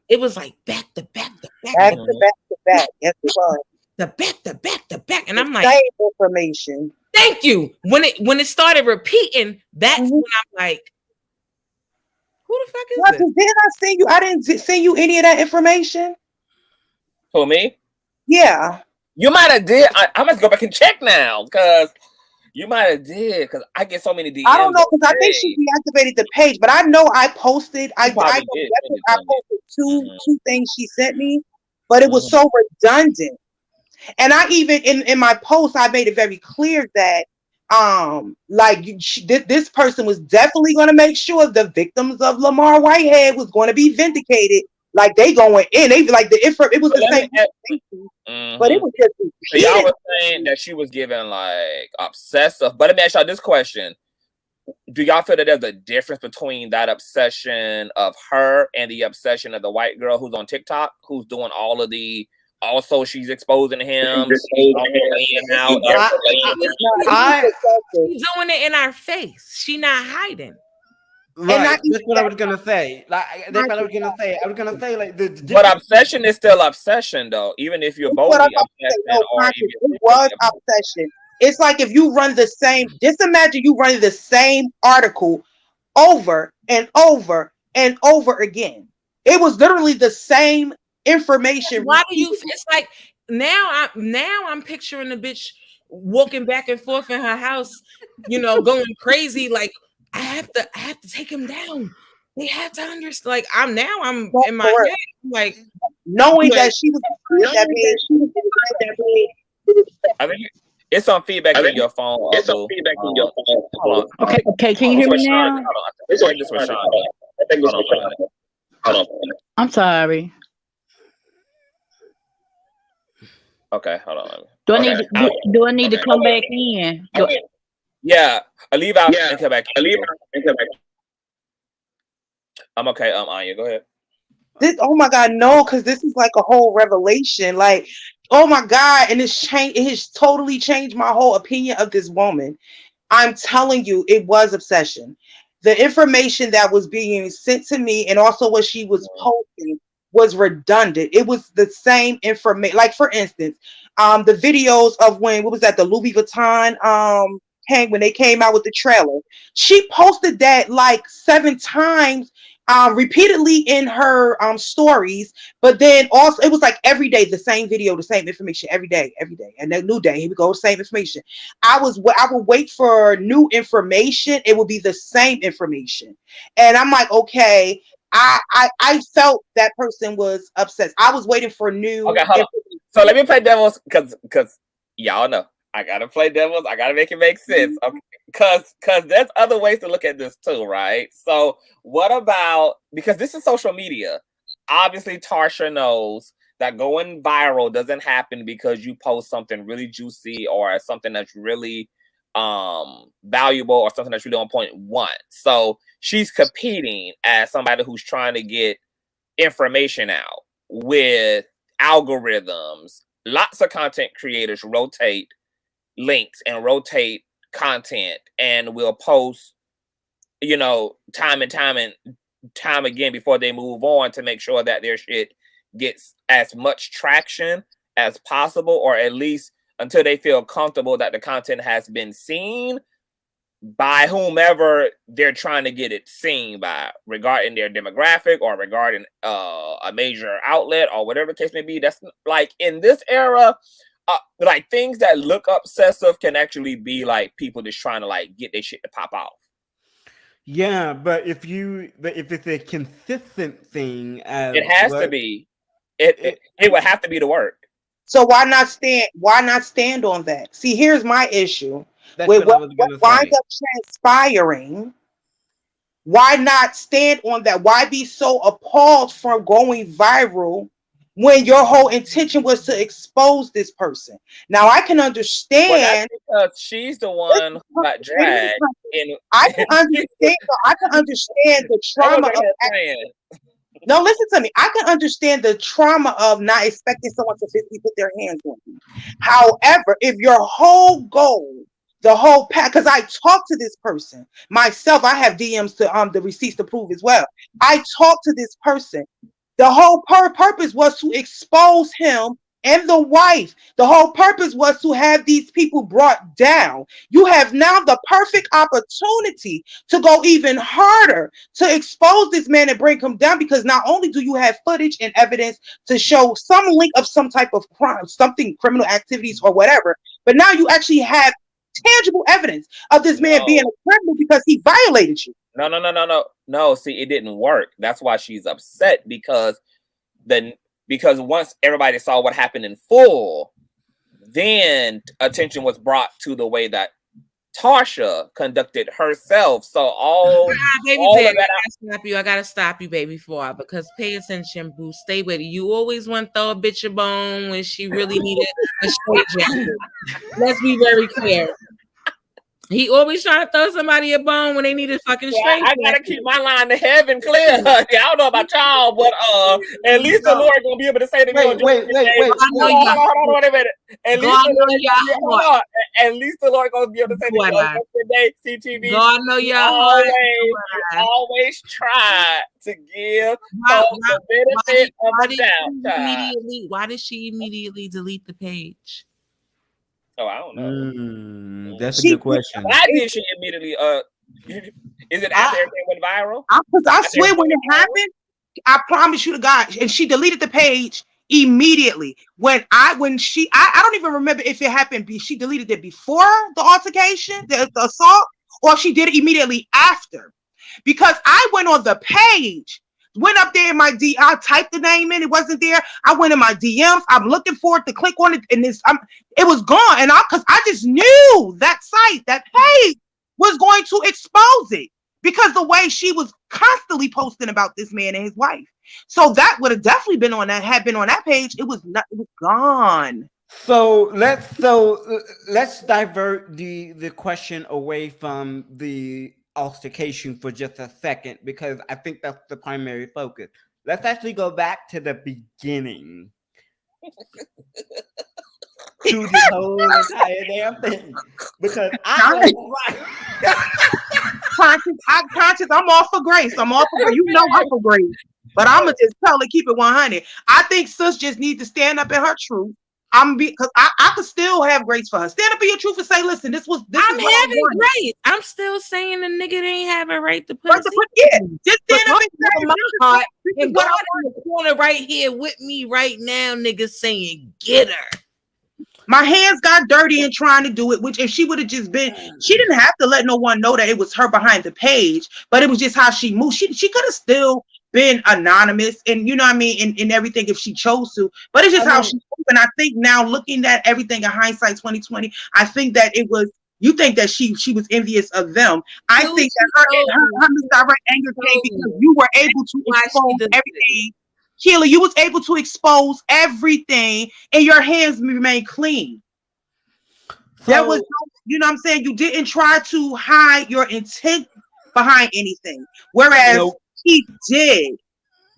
[SPEAKER 11] it was like back to back to back.
[SPEAKER 5] Back to back to back. Yes, it was.
[SPEAKER 11] The back to back to back. And I'm
[SPEAKER 5] the
[SPEAKER 11] like,
[SPEAKER 5] same information.
[SPEAKER 11] Thank you. When it started repeating, that's when I'm like, who the fuck is this?
[SPEAKER 5] Didn't I send you? I didn't send you any of that information.
[SPEAKER 2] For me?
[SPEAKER 5] Yeah.
[SPEAKER 2] You might have did. I must go back and check now because you might have did because I get so many DMs.
[SPEAKER 5] I don't know because I think she deactivated the page, but I know I posted. I posted two things she sent me, but it was so redundant. And I even in my post, I made it very clear that this person was definitely going to make sure the victims of Lamar Whitehead was going to be vindicated. Like, they going in, they like it was the same thing, but it was just.
[SPEAKER 2] So y'all were saying that she was giving like obsessive. But let me ask y'all this question: do y'all feel that there's a difference between that obsession of her and the obsession of the white girl who's on TikTok, who's doing all of the? Also, she's exposing him. She's
[SPEAKER 11] doing it in our face. She's not hiding.
[SPEAKER 7] Right, that's what I was gonna say. Like, that's what I was gonna say. I was gonna say like
[SPEAKER 2] but obsession is still obsession, though. Even if you're both obsession,
[SPEAKER 5] it was obsession. It's like if you run the same. Just imagine you running the same article over and over and over again. It was literally the same information.
[SPEAKER 11] Why do you? It's like now I'm picturing the bitch walking back and forth in her house, you know, going crazy. Like, I have to take him down. They have to understand. Like, I'm in my head, like
[SPEAKER 5] knowing that she was
[SPEAKER 2] I think it's some feedback in your phone.
[SPEAKER 12] It's some feedback in your phone.
[SPEAKER 2] Hold on.
[SPEAKER 6] Okay. Can you hear me now?
[SPEAKER 2] Hold on.
[SPEAKER 6] I'm sorry.
[SPEAKER 2] Okay, hold on.
[SPEAKER 6] Do I need to come back in?
[SPEAKER 2] Yeah, I leave out and come back. I'm okay. Anya, go ahead.
[SPEAKER 5] Oh my God, no, because this is like a whole revelation. Like, oh my God, and it has totally changed my whole opinion of this woman. I'm telling you, it was obsession. the information that was being sent to me and also what she was posting was redundant. It was the same information. Like for instance, the videos of when, what was that, the Louis Vuitton when they came out with the trailer. She posted that like 7 times repeatedly in her stories, but then also it was like every day the same video, the same information every day, and then new day, here we go, same information. I would wait for new information. It would be the same information, and I'm like, okay. I felt that person was upset. I was waiting for new.
[SPEAKER 2] Okay, hold on. So let me play devil's, because y'all know I gotta play devil's. I gotta make it make sense. Okay, because there's other ways to look at this too, right? So what about, because this is social media. Obviously, Tarsha knows that going viral doesn't happen because you post something really juicy or something that's really valuable or something that's really on point one. So she's competing as somebody who's trying to get information out with algorithms. Lots of content creators rotate links and rotate content and will post, time and time again before they move on to make sure that their shit gets as much traction as possible, or at least until they feel comfortable that the content has been seen by whomever they're trying to get it seen by, regarding their demographic or regarding a major outlet or whatever the case may be. That's like in this era, like things that look obsessive can actually be like people just trying to like get their shit to pop off.
[SPEAKER 7] Yeah, but if it's a consistent thing,
[SPEAKER 2] it has to be. It would have to be the work.
[SPEAKER 5] So why not stand on that? See, here's my issue.
[SPEAKER 7] That's
[SPEAKER 5] with
[SPEAKER 7] what I
[SPEAKER 5] what
[SPEAKER 7] was gonna
[SPEAKER 5] winds
[SPEAKER 7] say.
[SPEAKER 5] up transpiring. Why not stand on that? Why be so appalled from going viral when your whole intention was to expose this person? Now I can understand.
[SPEAKER 2] Well, that's because she's the one who got dragged.
[SPEAKER 5] I can understand. I can understand the trauma of. No, listen to me. I can understand the trauma of not expecting someone to physically put their hands on you. However, if your whole goal, the whole pack, because I talked to this person myself, I have DMs to the receipts to prove as well. I talked to this person. The whole purpose was to expose him and the wife. The whole purpose was to have these people brought down. You have now the perfect opportunity to go even harder to expose this man and bring him down, because not only do you have footage and evidence to show some link of some type of crime, something, criminal activities or whatever, but now you actually have tangible evidence of this man being a criminal because he violated you.
[SPEAKER 2] No. See, it didn't work. That's why she's upset, because once everybody saw what happened in full, then attention was brought to the way that Tarsha conducted herself. So all
[SPEAKER 11] of that. I gotta stop you, baby, because pay attention, boo. Stay with it. You always want to throw a bitch a bone when she really needed a straight jacket. Let's be very clear. He always trying to throw somebody a bone when they need a fucking straight.
[SPEAKER 2] I gotta keep my line to heaven clear. I don't know about y'all, but at least the Lord gonna be able to say to me.
[SPEAKER 7] Wait.
[SPEAKER 2] Wait a minute. At least the Lord gonna be able to say to me on yesterday, CTV.
[SPEAKER 11] God know y'all
[SPEAKER 2] always try to give the benefit of the doubt.
[SPEAKER 11] Why did she immediately delete the page?
[SPEAKER 2] Oh, I don't know.
[SPEAKER 7] That's a good question.
[SPEAKER 2] Why did she immediately? Is it after everything went viral?
[SPEAKER 5] Because I swear when it happened, I promise you to God, and she deleted the page immediately. When she I don't even remember if it happened. She deleted it before the altercation, the assault, or if she did it immediately after. Because I went on the page. Went up there in my I typed the name in, it wasn't there. I went in my DMs. I'm looking for it to click on it, and it was gone. And because I just knew that site, that page was going to expose it, because the way she was constantly posting about this man and his wife. So that would have definitely been on that, had been on that page. It was gone.
[SPEAKER 7] So let's divert the question away from the altercation for just a second, because I think that's the primary focus. Let's actually go back to the beginning to the whole entire damn thing, because I was right.
[SPEAKER 5] Conscious, I'm all for Grace. I'm all for Grace. You know I'm for Grace. But I'm gonna just tell her keep it 100. I think sis just needs to stand up in her truth. Because I could still have grace for her. Stand up in your truth and say, listen, this
[SPEAKER 11] I'm
[SPEAKER 5] is what
[SPEAKER 11] having
[SPEAKER 5] I wanted.
[SPEAKER 11] grace. I'm still saying the nigga didn't have a right to put
[SPEAKER 5] Right to put, yeah, just stand up and say,
[SPEAKER 11] my heart.
[SPEAKER 5] this is
[SPEAKER 11] And
[SPEAKER 5] what
[SPEAKER 11] God
[SPEAKER 5] I
[SPEAKER 11] in the corner right here with me right now, nigga saying, get her.
[SPEAKER 5] My hands got dirty in trying to do it, which if she would have just been, she didn't have to let no one know that it was her behind the page, but it was just how she moved. She could have still been anonymous and you know what I mean, and everything if she chose to, but it's just how she moved. And I think now looking at everything in hindsight 2020, I think that it was, you think that she was envious of them. I think that her misdirect anger came because you were able to expose everything. Killa, you was able to expose everything and your hands remain clean. There was no, you know what I'm saying? You didn't try to hide your intent behind anything. Whereas he did.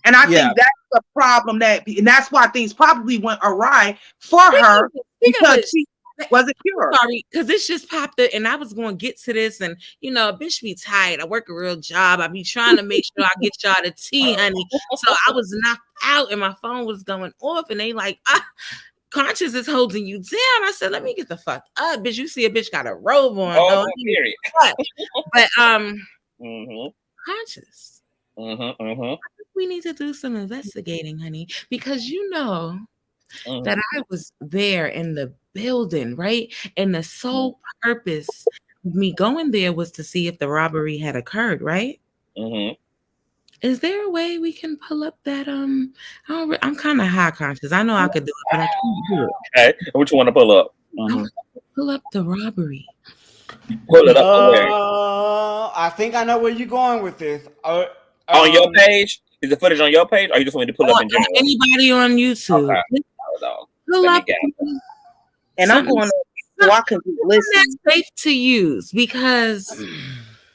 [SPEAKER 5] And I think that's the problem and that's why things probably went awry for her because she wasn't pure.
[SPEAKER 11] Sorry, because this just popped up and I was going to get to this and, you know, bitch be tired. I work a real job. I be trying to make sure I get y'all the tea, honey. So I was knocked out and my phone was going off and they like, Conscious is holding you down. I said, let me get the fuck up, bitch. You see a bitch got a robe on.
[SPEAKER 2] Oh, period.
[SPEAKER 11] But Conscious. We need to do some investigating, honey, because you know that I was there in the building, right? And the sole purpose of me going there was to see if the robbery had occurred, right? Is there a way we can pull up that I'm kind of high conscious. I know I could do it, but I can't do it.
[SPEAKER 2] Okay, what you want to pull up?
[SPEAKER 11] Pull up the robbery.
[SPEAKER 2] Pull it up.
[SPEAKER 7] I think I know where you're going with this.
[SPEAKER 2] On your page? Is the footage on your page, or you just want me to pull up in general?
[SPEAKER 11] Anybody on YouTube?
[SPEAKER 2] Okay.
[SPEAKER 11] Pull up.
[SPEAKER 5] And I'm going so I can listen.
[SPEAKER 11] That's safe to use because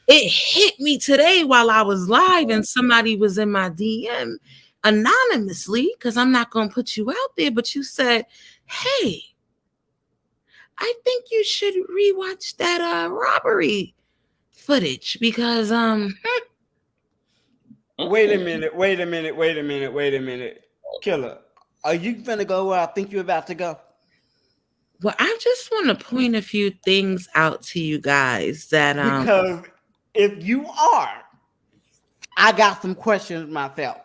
[SPEAKER 11] it hit me today while I was live and somebody was in my DM anonymously because I'm not going to put you out there, but you said, hey, I think you should rewatch that robbery footage because
[SPEAKER 7] Wait a minute. Killa, are you gonna go where I think you're about to go?
[SPEAKER 11] Well, I just want to point a few things out to you guys that
[SPEAKER 7] because if you are, I got some questions myself.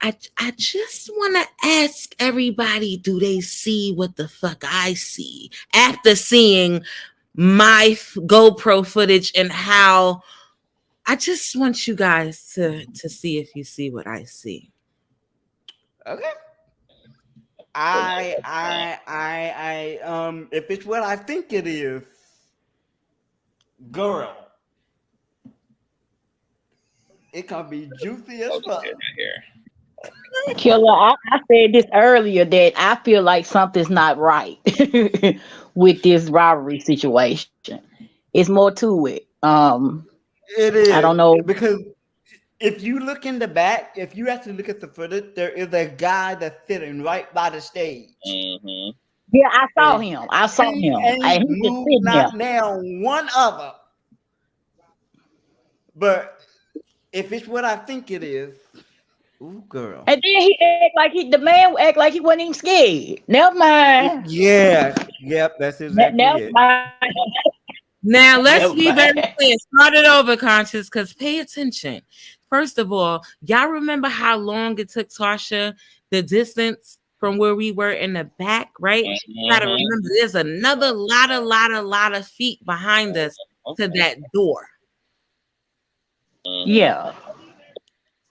[SPEAKER 11] I just want to ask everybody, do they see what the fuck I see after seeing my GoPro footage and how I just want you guys to see if you see what I see.
[SPEAKER 7] Okay. I if it's what I think it is, girl, it can be juicy as fuck.
[SPEAKER 6] Killa, I said this earlier that I feel like something's not right with this robbery situation. It's more to it.
[SPEAKER 7] It is.
[SPEAKER 6] I don't know
[SPEAKER 7] because if you look in the back, if you actually look at the footage, there is a guy that's sitting right by the stage.
[SPEAKER 6] Yeah, I saw him. I saw him.
[SPEAKER 7] And he not now one other. But if it's what I think it is, ooh, girl.
[SPEAKER 6] And then he act like the man act like he wasn't even scared. Never mind.
[SPEAKER 7] Yeah, yep, that's exactly
[SPEAKER 6] Never
[SPEAKER 7] it.
[SPEAKER 6] mind.
[SPEAKER 11] Now let's be very clear. Start it over, Conscious, because pay attention. First of all, y'all remember how long it took Tarsha the distance from where we were in the back, right? You gotta remember there's another lot of feet behind us to that door.
[SPEAKER 6] Yeah.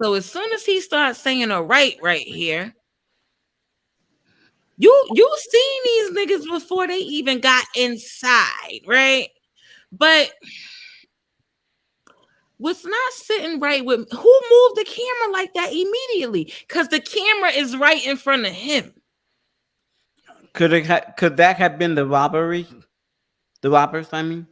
[SPEAKER 11] So as soon as he starts saying a right here, you seen these niggas before they even got inside, right? But what's not sitting right with who moved the camera like that immediately? Because the camera is right in front of him.
[SPEAKER 7] Could that have been the robbery? The robbers, I mean?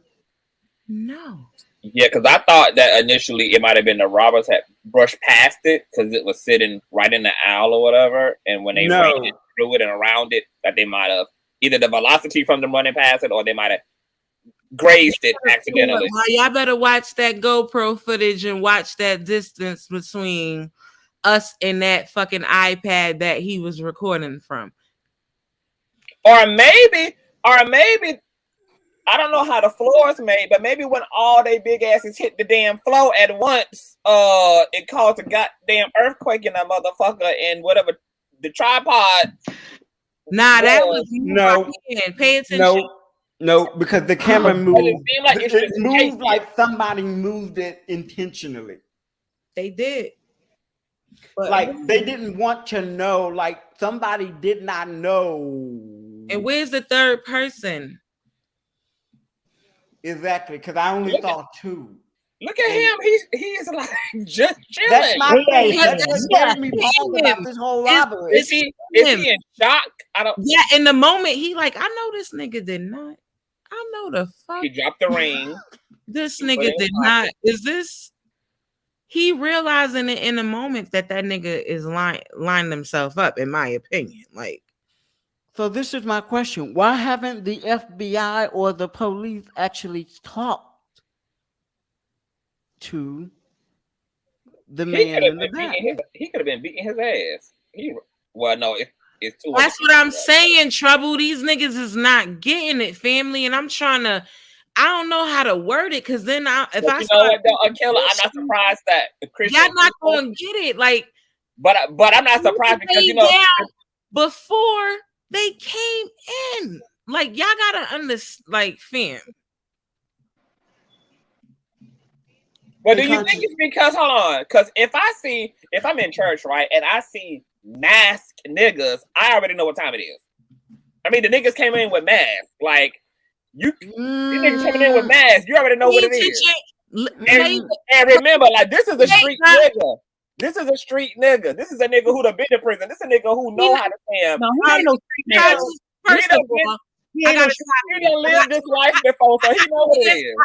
[SPEAKER 11] No.
[SPEAKER 2] Yeah, because I thought that initially it might have been the robbers had brushed past it because it was sitting right in the aisle or whatever. And when they ran it through it and around it, that they might have either the velocity from them running past it or they might have grazed it accidentally.
[SPEAKER 11] Well, y'all better watch that GoPro footage and watch that distance between us and that fucking iPad that he was recording from.
[SPEAKER 2] Or maybe, I don't know how the floor is made, but maybe when all they big asses hit the damn floor at once, it caused a goddamn earthquake in that motherfucker and whatever the tripod.
[SPEAKER 11] Nah, that was
[SPEAKER 7] no.
[SPEAKER 11] Pay attention.
[SPEAKER 7] No, because the camera moved.
[SPEAKER 2] It seemed like
[SPEAKER 7] it moved like somebody moved it intentionally.
[SPEAKER 11] They did.
[SPEAKER 7] But like they didn't want to know. Like somebody did not know.
[SPEAKER 11] And where's the third person?
[SPEAKER 7] Exactly, because I only saw two.
[SPEAKER 2] Look at him. He's like just chilling.
[SPEAKER 7] That's my thing. That gave me pause about this whole robbery.
[SPEAKER 2] Is he in shock? I don't.
[SPEAKER 11] Yeah, in the moment he like, I know this nigga did not. I know the fuck.
[SPEAKER 2] He dropped the ring.
[SPEAKER 11] This nigga did not. Is this? He realizing it in the moment that nigga is lining himself up, in my opinion. Like,
[SPEAKER 7] so this is my question: why haven't the FBI or the police actually talked to the man in the back?
[SPEAKER 2] He could have been beating his ass. No, it's too.
[SPEAKER 11] That's what I'm saying. Trouble. These niggas is not getting it, family, and I'm trying to. I don't know how to word it, because then if I
[SPEAKER 2] start, Killa, I'm not surprised that
[SPEAKER 11] y'all not gonna get it. Like,
[SPEAKER 2] but I'm not surprised because
[SPEAKER 11] before they came in, like y'all gotta understand, like, fam.
[SPEAKER 2] But do you think it's because hold on? Because if I'm in church, right, and I see masked niggas, I already know what time it is. I mean, the niggas came in with masks, like. You niggas coming in with masks, you already know what it is. And remember, like, this is a street nigga. This is a street nigga. This is a nigga who done been to prison. This is a nigga who know how to scam.
[SPEAKER 5] No, he ain't no street nigga.
[SPEAKER 11] First of all,
[SPEAKER 2] he done lived this life before, so he know what it is.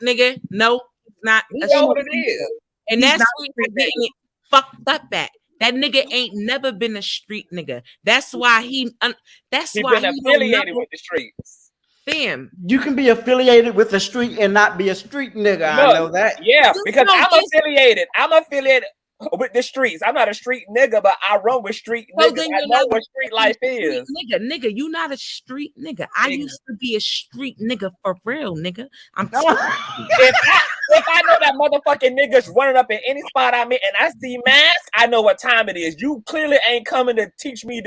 [SPEAKER 11] Nigga, no, it's not.
[SPEAKER 2] He know what it is.
[SPEAKER 11] And that's what we're getting it fucked up at. That nigga ain't never been a street nigga. That's why he been
[SPEAKER 2] affiliated with the streets.
[SPEAKER 11] Fam.
[SPEAKER 7] You can be affiliated with the street and not be a street nigga. I know that.
[SPEAKER 2] Yeah, because I'm affiliated. I'm affiliated with the streets. I'm not a street nigga, but I run with street niggas. I know what street life is.
[SPEAKER 11] Nigga, you not a street nigga. I used to be a street nigga for real, nigga. I'm
[SPEAKER 2] if I know that motherfucking nigga's running up in any spot I'm in and I see masks, I know what time it is. You clearly ain't coming to teach me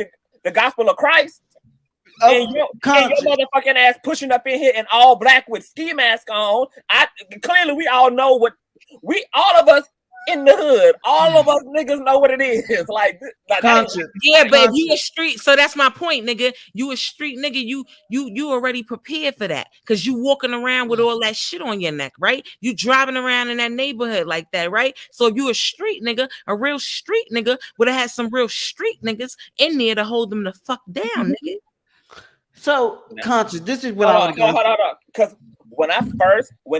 [SPEAKER 2] the gospel of Christ. And your motherfucking ass pushing up in here in all black with ski mask on. Clearly we all know all of us in the hood, all of us niggas know what it is. Like
[SPEAKER 11] yeah, but if you a street, so that's my point, nigga. You a street nigga, you already prepared for that because you walking around with all that shit on your neck, right? You driving around in that neighborhood like that, right? So if you a street nigga, a real street nigga would have had some real street niggas in there to hold them the fuck down, nigga.
[SPEAKER 7] So, Conscious, this is what I
[SPEAKER 2] hold on. Because when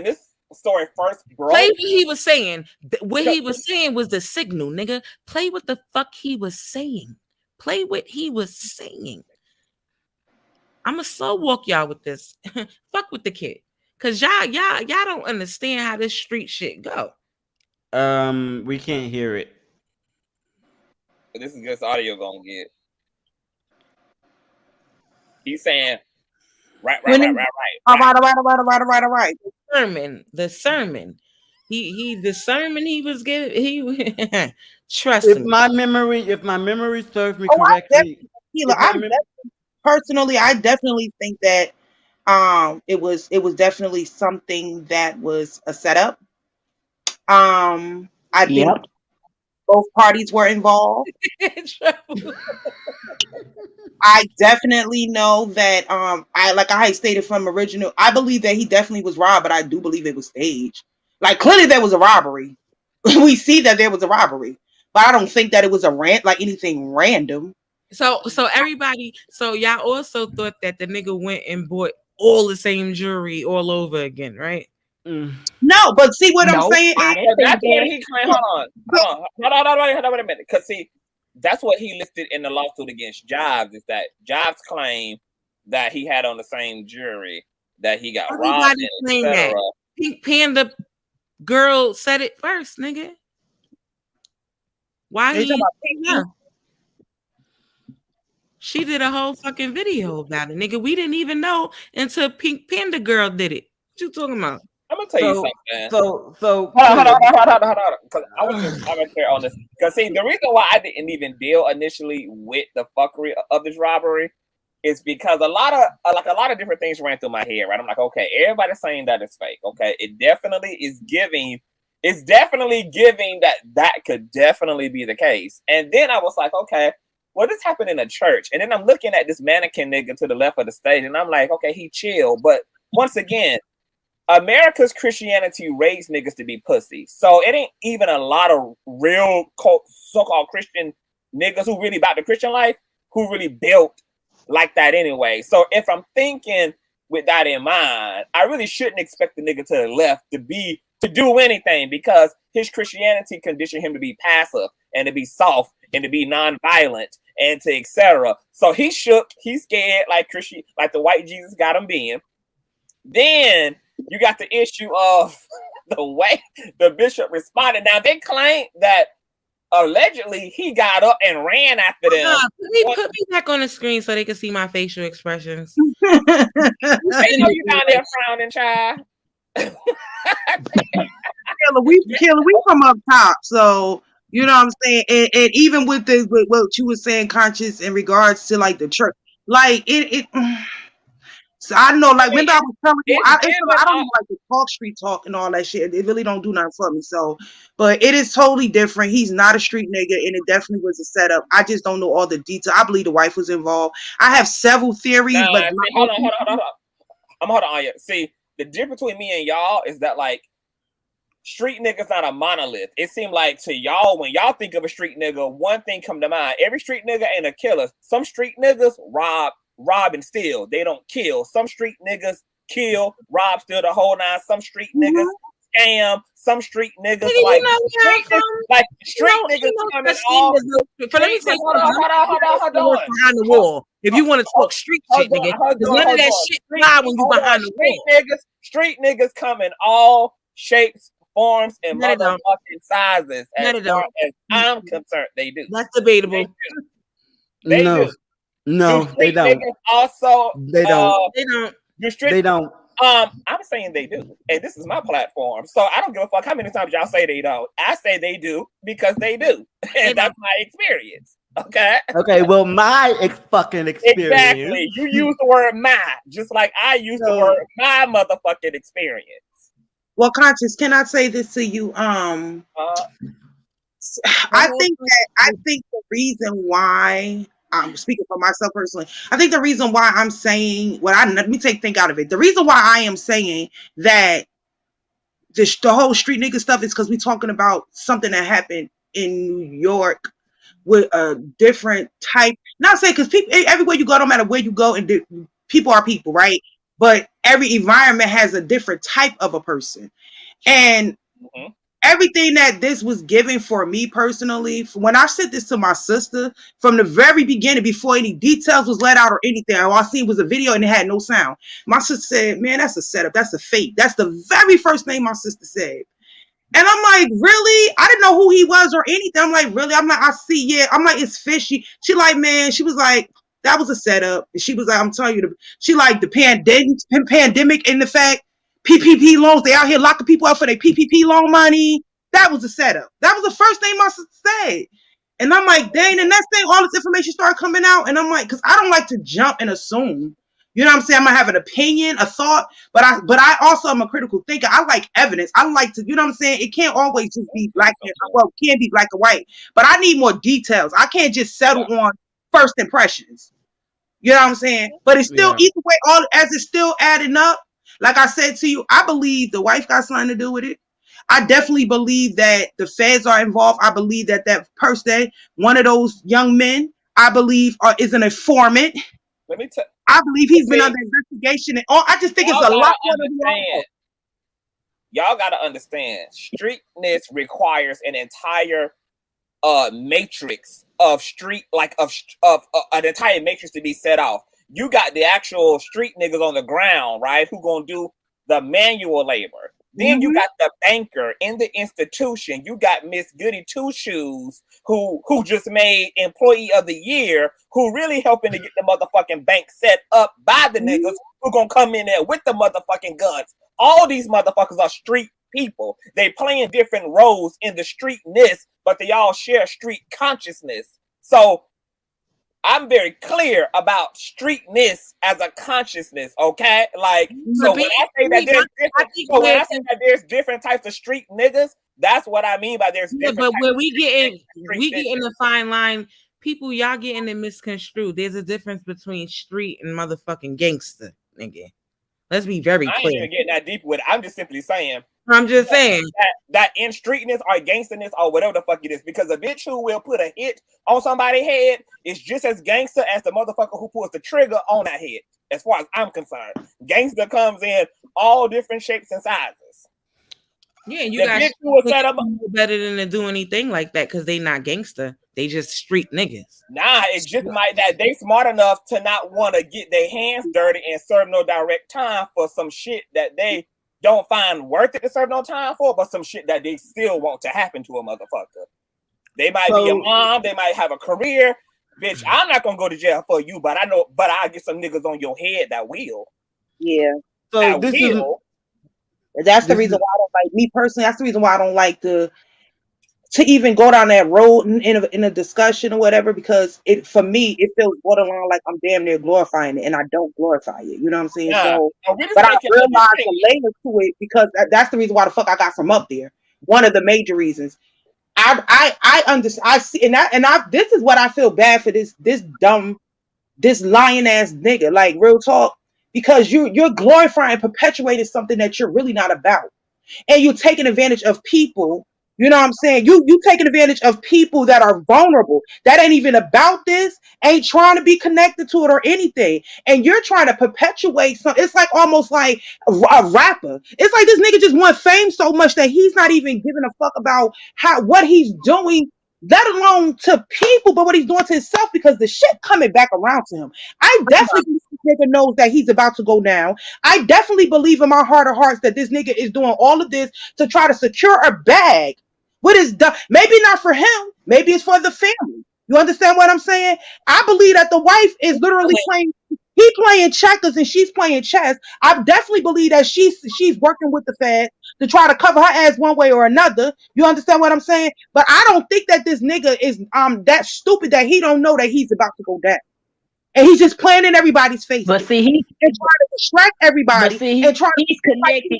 [SPEAKER 2] this story first broke,
[SPEAKER 11] play what he was saying. What he was saying was the signal, nigga. Play what the fuck he was saying. Play what he was saying. I'ma slow walk y'all with this. Fuck with the kid, cause y'all don't understand how this street shit go.
[SPEAKER 7] We can't hear it.
[SPEAKER 2] This is just audio gonna get. He's saying, right.
[SPEAKER 5] All right.
[SPEAKER 11] The sermon. The sermon he was giving. Trust
[SPEAKER 7] me. If my memory serves me correctly,
[SPEAKER 5] I definitely think that it was definitely something that was a setup. I think both parties were involved. I definitely know that I stated from original, I believe that he definitely was robbed, but I do believe it was staged. Like, clearly there was a robbery. We see that there was a robbery, but I don't think that it was anything random.
[SPEAKER 11] So everybody, so y'all also thought that the nigga went and bought all the same jewelry all over again, right?
[SPEAKER 5] No, but see what I'm saying?
[SPEAKER 2] That's what he claimed. Hold on, wait a minute. Because see, that's what he listed in the lawsuit against Jobs, is that Jobs claimed that he had on the same jewelry that he got robbed,
[SPEAKER 11] Everybody saying
[SPEAKER 2] etc.
[SPEAKER 11] that. Pink Panda girl said it first, nigga. Why
[SPEAKER 5] They talking
[SPEAKER 11] he?
[SPEAKER 5] about Pink
[SPEAKER 11] Yeah. She did a whole fucking video about it, nigga. We didn't even know until Pink Panda girl did it. What you talking about?
[SPEAKER 2] I'm gonna tell you something.
[SPEAKER 13] So
[SPEAKER 2] Hold on. Because I was just commenting on this. Because see, the reason why I didn't even deal initially with the fuckery of this robbery is because a lot of different things ran through my head. Right, I'm like, okay, everybody's saying that it's fake. Okay, it definitely is giving. It's definitely giving that could definitely be the case. And then I was like, okay, well, this happened in a church. And then I'm looking at this mannequin nigga to the left of the stage, and I'm like, okay, he chill. But once again, America's Christianity raised niggas to be pussy. So it ain't even a lot of real so-called Christian niggas who really about the Christian life who really built like that anyway. So if I'm thinking with that in mind, I really shouldn't expect the nigga to the left to do anything, because his Christianity conditioned him to be passive and to be soft and to be non-violent and to etc. So he shook, he's scared like the white Jesus got him being. Then you got the issue of the way the bishop responded. Now they claim that allegedly he got up and ran after them.
[SPEAKER 11] Put me back on the screen so they can see my facial expressions.
[SPEAKER 2] They know you down there frowning, child.
[SPEAKER 5] Killa, we from up top, so you know what I'm saying. And even with what you were saying, Conscious, in regards to like the church, like it. So I know, like when I was telling you, I don't even like the talk street talk and all that shit. It really don't do nothing for me. So, but it is totally different. He's not a street nigga, and it definitely was a setup. I just don't know all the details. I believe the wife was involved. I have several theories,
[SPEAKER 2] Now,
[SPEAKER 5] but
[SPEAKER 2] hold on. I'm hold on. See, the difference between me and y'all is that like street niggas not a monolith. It seemed like to y'all, when y'all think of a street nigga, one thing come to mind. Every street nigga ain't a killer. Some street niggas rob and steal. They don't kill. Some street niggas kill, rob, steal the whole nine. Some street niggas scam. Some street niggas street niggas coming all.
[SPEAKER 11] Let me say hold on. Behind the wall. If you want to talk street shit, nigga, none of that shit fly when you behind the wall.
[SPEAKER 2] Street niggas come in all shapes, forms, and motherfucking sizes. As far as I'm concerned, they do.
[SPEAKER 11] That's debatable.
[SPEAKER 2] They do.
[SPEAKER 13] No, they don't.
[SPEAKER 2] Also,
[SPEAKER 13] they don't.
[SPEAKER 11] They don't.
[SPEAKER 2] I'm saying they do, and this is my platform, so I don't give a fuck how many times y'all say they don't. I say they do because they do, and that's my experience. Okay.
[SPEAKER 13] Okay. Well, my fucking experience.
[SPEAKER 2] Exactly. You use the word "my" just like I use the word "my" motherfucking experience.
[SPEAKER 5] Well, Conscious, can I say this to you? I think the reason why I'm speaking for myself personally, I think the reason why I'm saying let me think out of it. The reason why I am saying that the whole street nigga stuff is because we're talking about something that happened in New York with a different type. Not saying because people everywhere you go, no matter where you go, and people are people, right? But every environment has a different type of a person, and everything that this was given for me personally, when I said this to my sister from the very beginning, before any details was let out or anything, all I seen was a video and it had no sound. My sister said, "Man, that's a setup. That's a fake." That's the very first thing my sister said. And I'm like, really? I didn't know who he was or anything. I'm like, really? I'm like, I see, yeah. I'm like, it's fishy. She like, man, she was like, that was a setup. And she was like, I'm telling you, she like the pandemic and the fact PPP loans, they out here locking people up for their PPP loan money. That was a setup. That was the first thing my sister said. And I'm like, dang, the next thing all this information started coming out. And I'm like, because I don't like to jump and assume. You know what I'm saying? I'm gonna have an opinion, a thought, but I also am a critical thinker. I like evidence. I like to, you know what I'm saying? It can't always just be black and well, it can be black and white, but I need more details. I can't just settle on first impressions. You know what I'm saying? But it's still either way, all as it's still adding up. Like I said to you, I believe the wife got something to do with it. I definitely believe that the feds are involved. I believe that person, one of those young men, I believe is an informant.
[SPEAKER 2] Let me tell.
[SPEAKER 5] I believe he's been under investigation. And I just think it's a lot more than
[SPEAKER 2] y'all got to understand. Streetness requires an entire matrix of street, like of an entire matrix to be set off. You got the actual street niggas on the ground, right? Who gonna do the manual labor. Then you got the banker in the institution. You got Miss Goody Two Shoes, who just made Employee of the Year, who really helping to get the motherfucking bank set up by the niggas who gonna come in there with the motherfucking guns. All these motherfuckers are street people. They playing different roles in the streetness, but they all share street consciousness. So I'm very clear about streetness as a consciousness, okay? Like, so when I say that there's different types of street niggas, that's what I mean by there's different.
[SPEAKER 11] But when we get in the fine line, people, y'all getting it misconstrued. There's a difference between street and motherfucking gangster, nigga. Let's be very clear.
[SPEAKER 2] I ain't even getting that deep with it. I'm just simply saying.
[SPEAKER 11] I'm just saying
[SPEAKER 2] that in streetness or gangsterness or whatever the fuck it is, because a bitch who will put a hit on somebody's head is just as gangster as the motherfucker who pulls the trigger on that head. As far as I'm concerned, gangster comes in all different shapes and sizes.
[SPEAKER 11] Yeah, you guys better than to do anything like that because they not gangster. They just street niggas.
[SPEAKER 2] Nah, it's just like that. They smart enough to not want to get their hands dirty and serve no direct time for some shit that they don't find worth it to serve no time for, but some shit that they still want to happen to a motherfucker. They might be a mom, they might have a career. Bitch, I'm not gonna go to jail for you, but I'll get some niggas on your head that will.
[SPEAKER 5] Yeah.
[SPEAKER 13] So
[SPEAKER 5] that's the reason why I don't like, me personally, that's the reason why I don't like to even go down that road in a discussion or whatever, because for me it feels borderline like I'm damn near glorifying it, and I don't glorify it. You know what I'm saying?
[SPEAKER 2] Yeah.
[SPEAKER 5] So, but I realize the layers to it, because that's the reason why the fuck I got from up there. One of the major reasons. I understand. I see, and this is what I feel bad for this lying ass nigga. Like, real talk, because you're glorifying and perpetuating something that you're really not about, and you're taking advantage of people. You know what I'm saying? You taking advantage of people that are vulnerable, that ain't even about this, ain't trying to be connected to it or anything. And you're trying to perpetuate something. It's like almost like a rapper. It's like this nigga just want fame so much that he's not even giving a fuck about what he's doing, let alone to people, but what he's doing to himself, because the shit coming back around to him. I definitely believe this nigga knows that he's about to go down. I definitely believe in my heart of hearts that this nigga is doing all of this to try to secure a bag. What is done? Maybe not for him. Maybe it's for the family. You understand what I'm saying? I believe that the wife is literally playing checkers and she's playing chess. I definitely believe that she's working with the Fed to try to cover her ass one way or another. You understand what I'm saying? But I don't think that this nigga is that stupid that he don't know that he's about to go down. And he's just playing in everybody's face.
[SPEAKER 6] But see, he's
[SPEAKER 5] trying to distract everybody.
[SPEAKER 6] But see, he's connected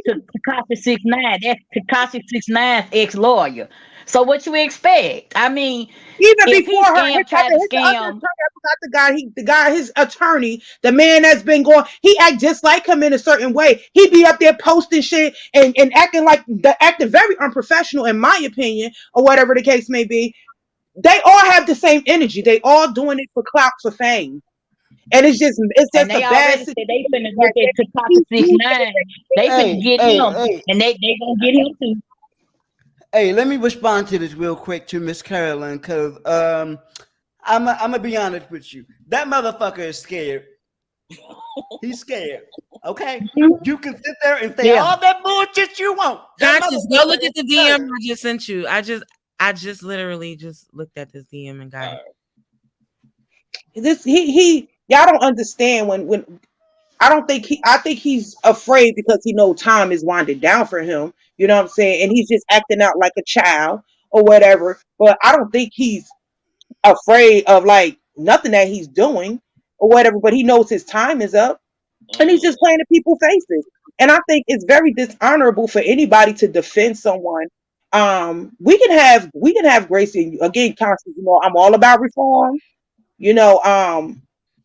[SPEAKER 6] to Tekashi 6ix9ine. That's Tekashi 6ix9ine's ex-lawyer. So what you expect? I mean,
[SPEAKER 5] even before her, tried to scam. I forgot the guy, his attorney, the man that's been going, he act just like him in a certain way. He be up there posting shit and acting very unprofessional, in my opinion, or whatever the case may be. They all have the same energy. They all doing it for clout, for fame. And it's just a bad situation.
[SPEAKER 6] They finna look at Tekashi 6ix9ine. They finna get him. And they gonna get him too.
[SPEAKER 13] Hey, let me respond to this real quick to Miss Carolyn, because I'm gonna be honest with you. That motherfucker is scared. He's scared. Okay? You can sit there and say all that bullshit you want.
[SPEAKER 11] Conscious, go look at the DM I just sent you. I just literally just looked at this DM and got it.
[SPEAKER 5] This y'all don't understand when I think he's afraid because he knows time is winding down for him. You know what I'm saying? And he's just acting out like a child or whatever. But I don't think he's afraid of like nothing that he's doing or whatever. But he knows his time is up, and he's just playing in people's faces. And I think it's very dishonorable for anybody to defend someone. We can have grace in, again, Conscious, you know, I'm all about reform, you know,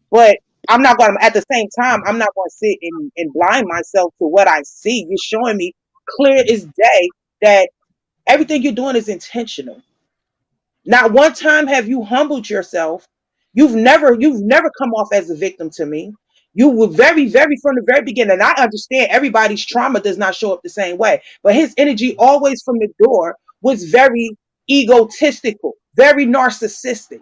[SPEAKER 5] but I'm not going to, at the same time, I'm not going to sit and blind myself to what I see. You're showing me clear as day that everything you're doing is intentional. Not one time have you humbled yourself. You've never come off as a victim to me. You were very, very from the very beginning. And I understand everybody's trauma does not show up the same way, but his energy always from the door was very egotistical, very narcissistic.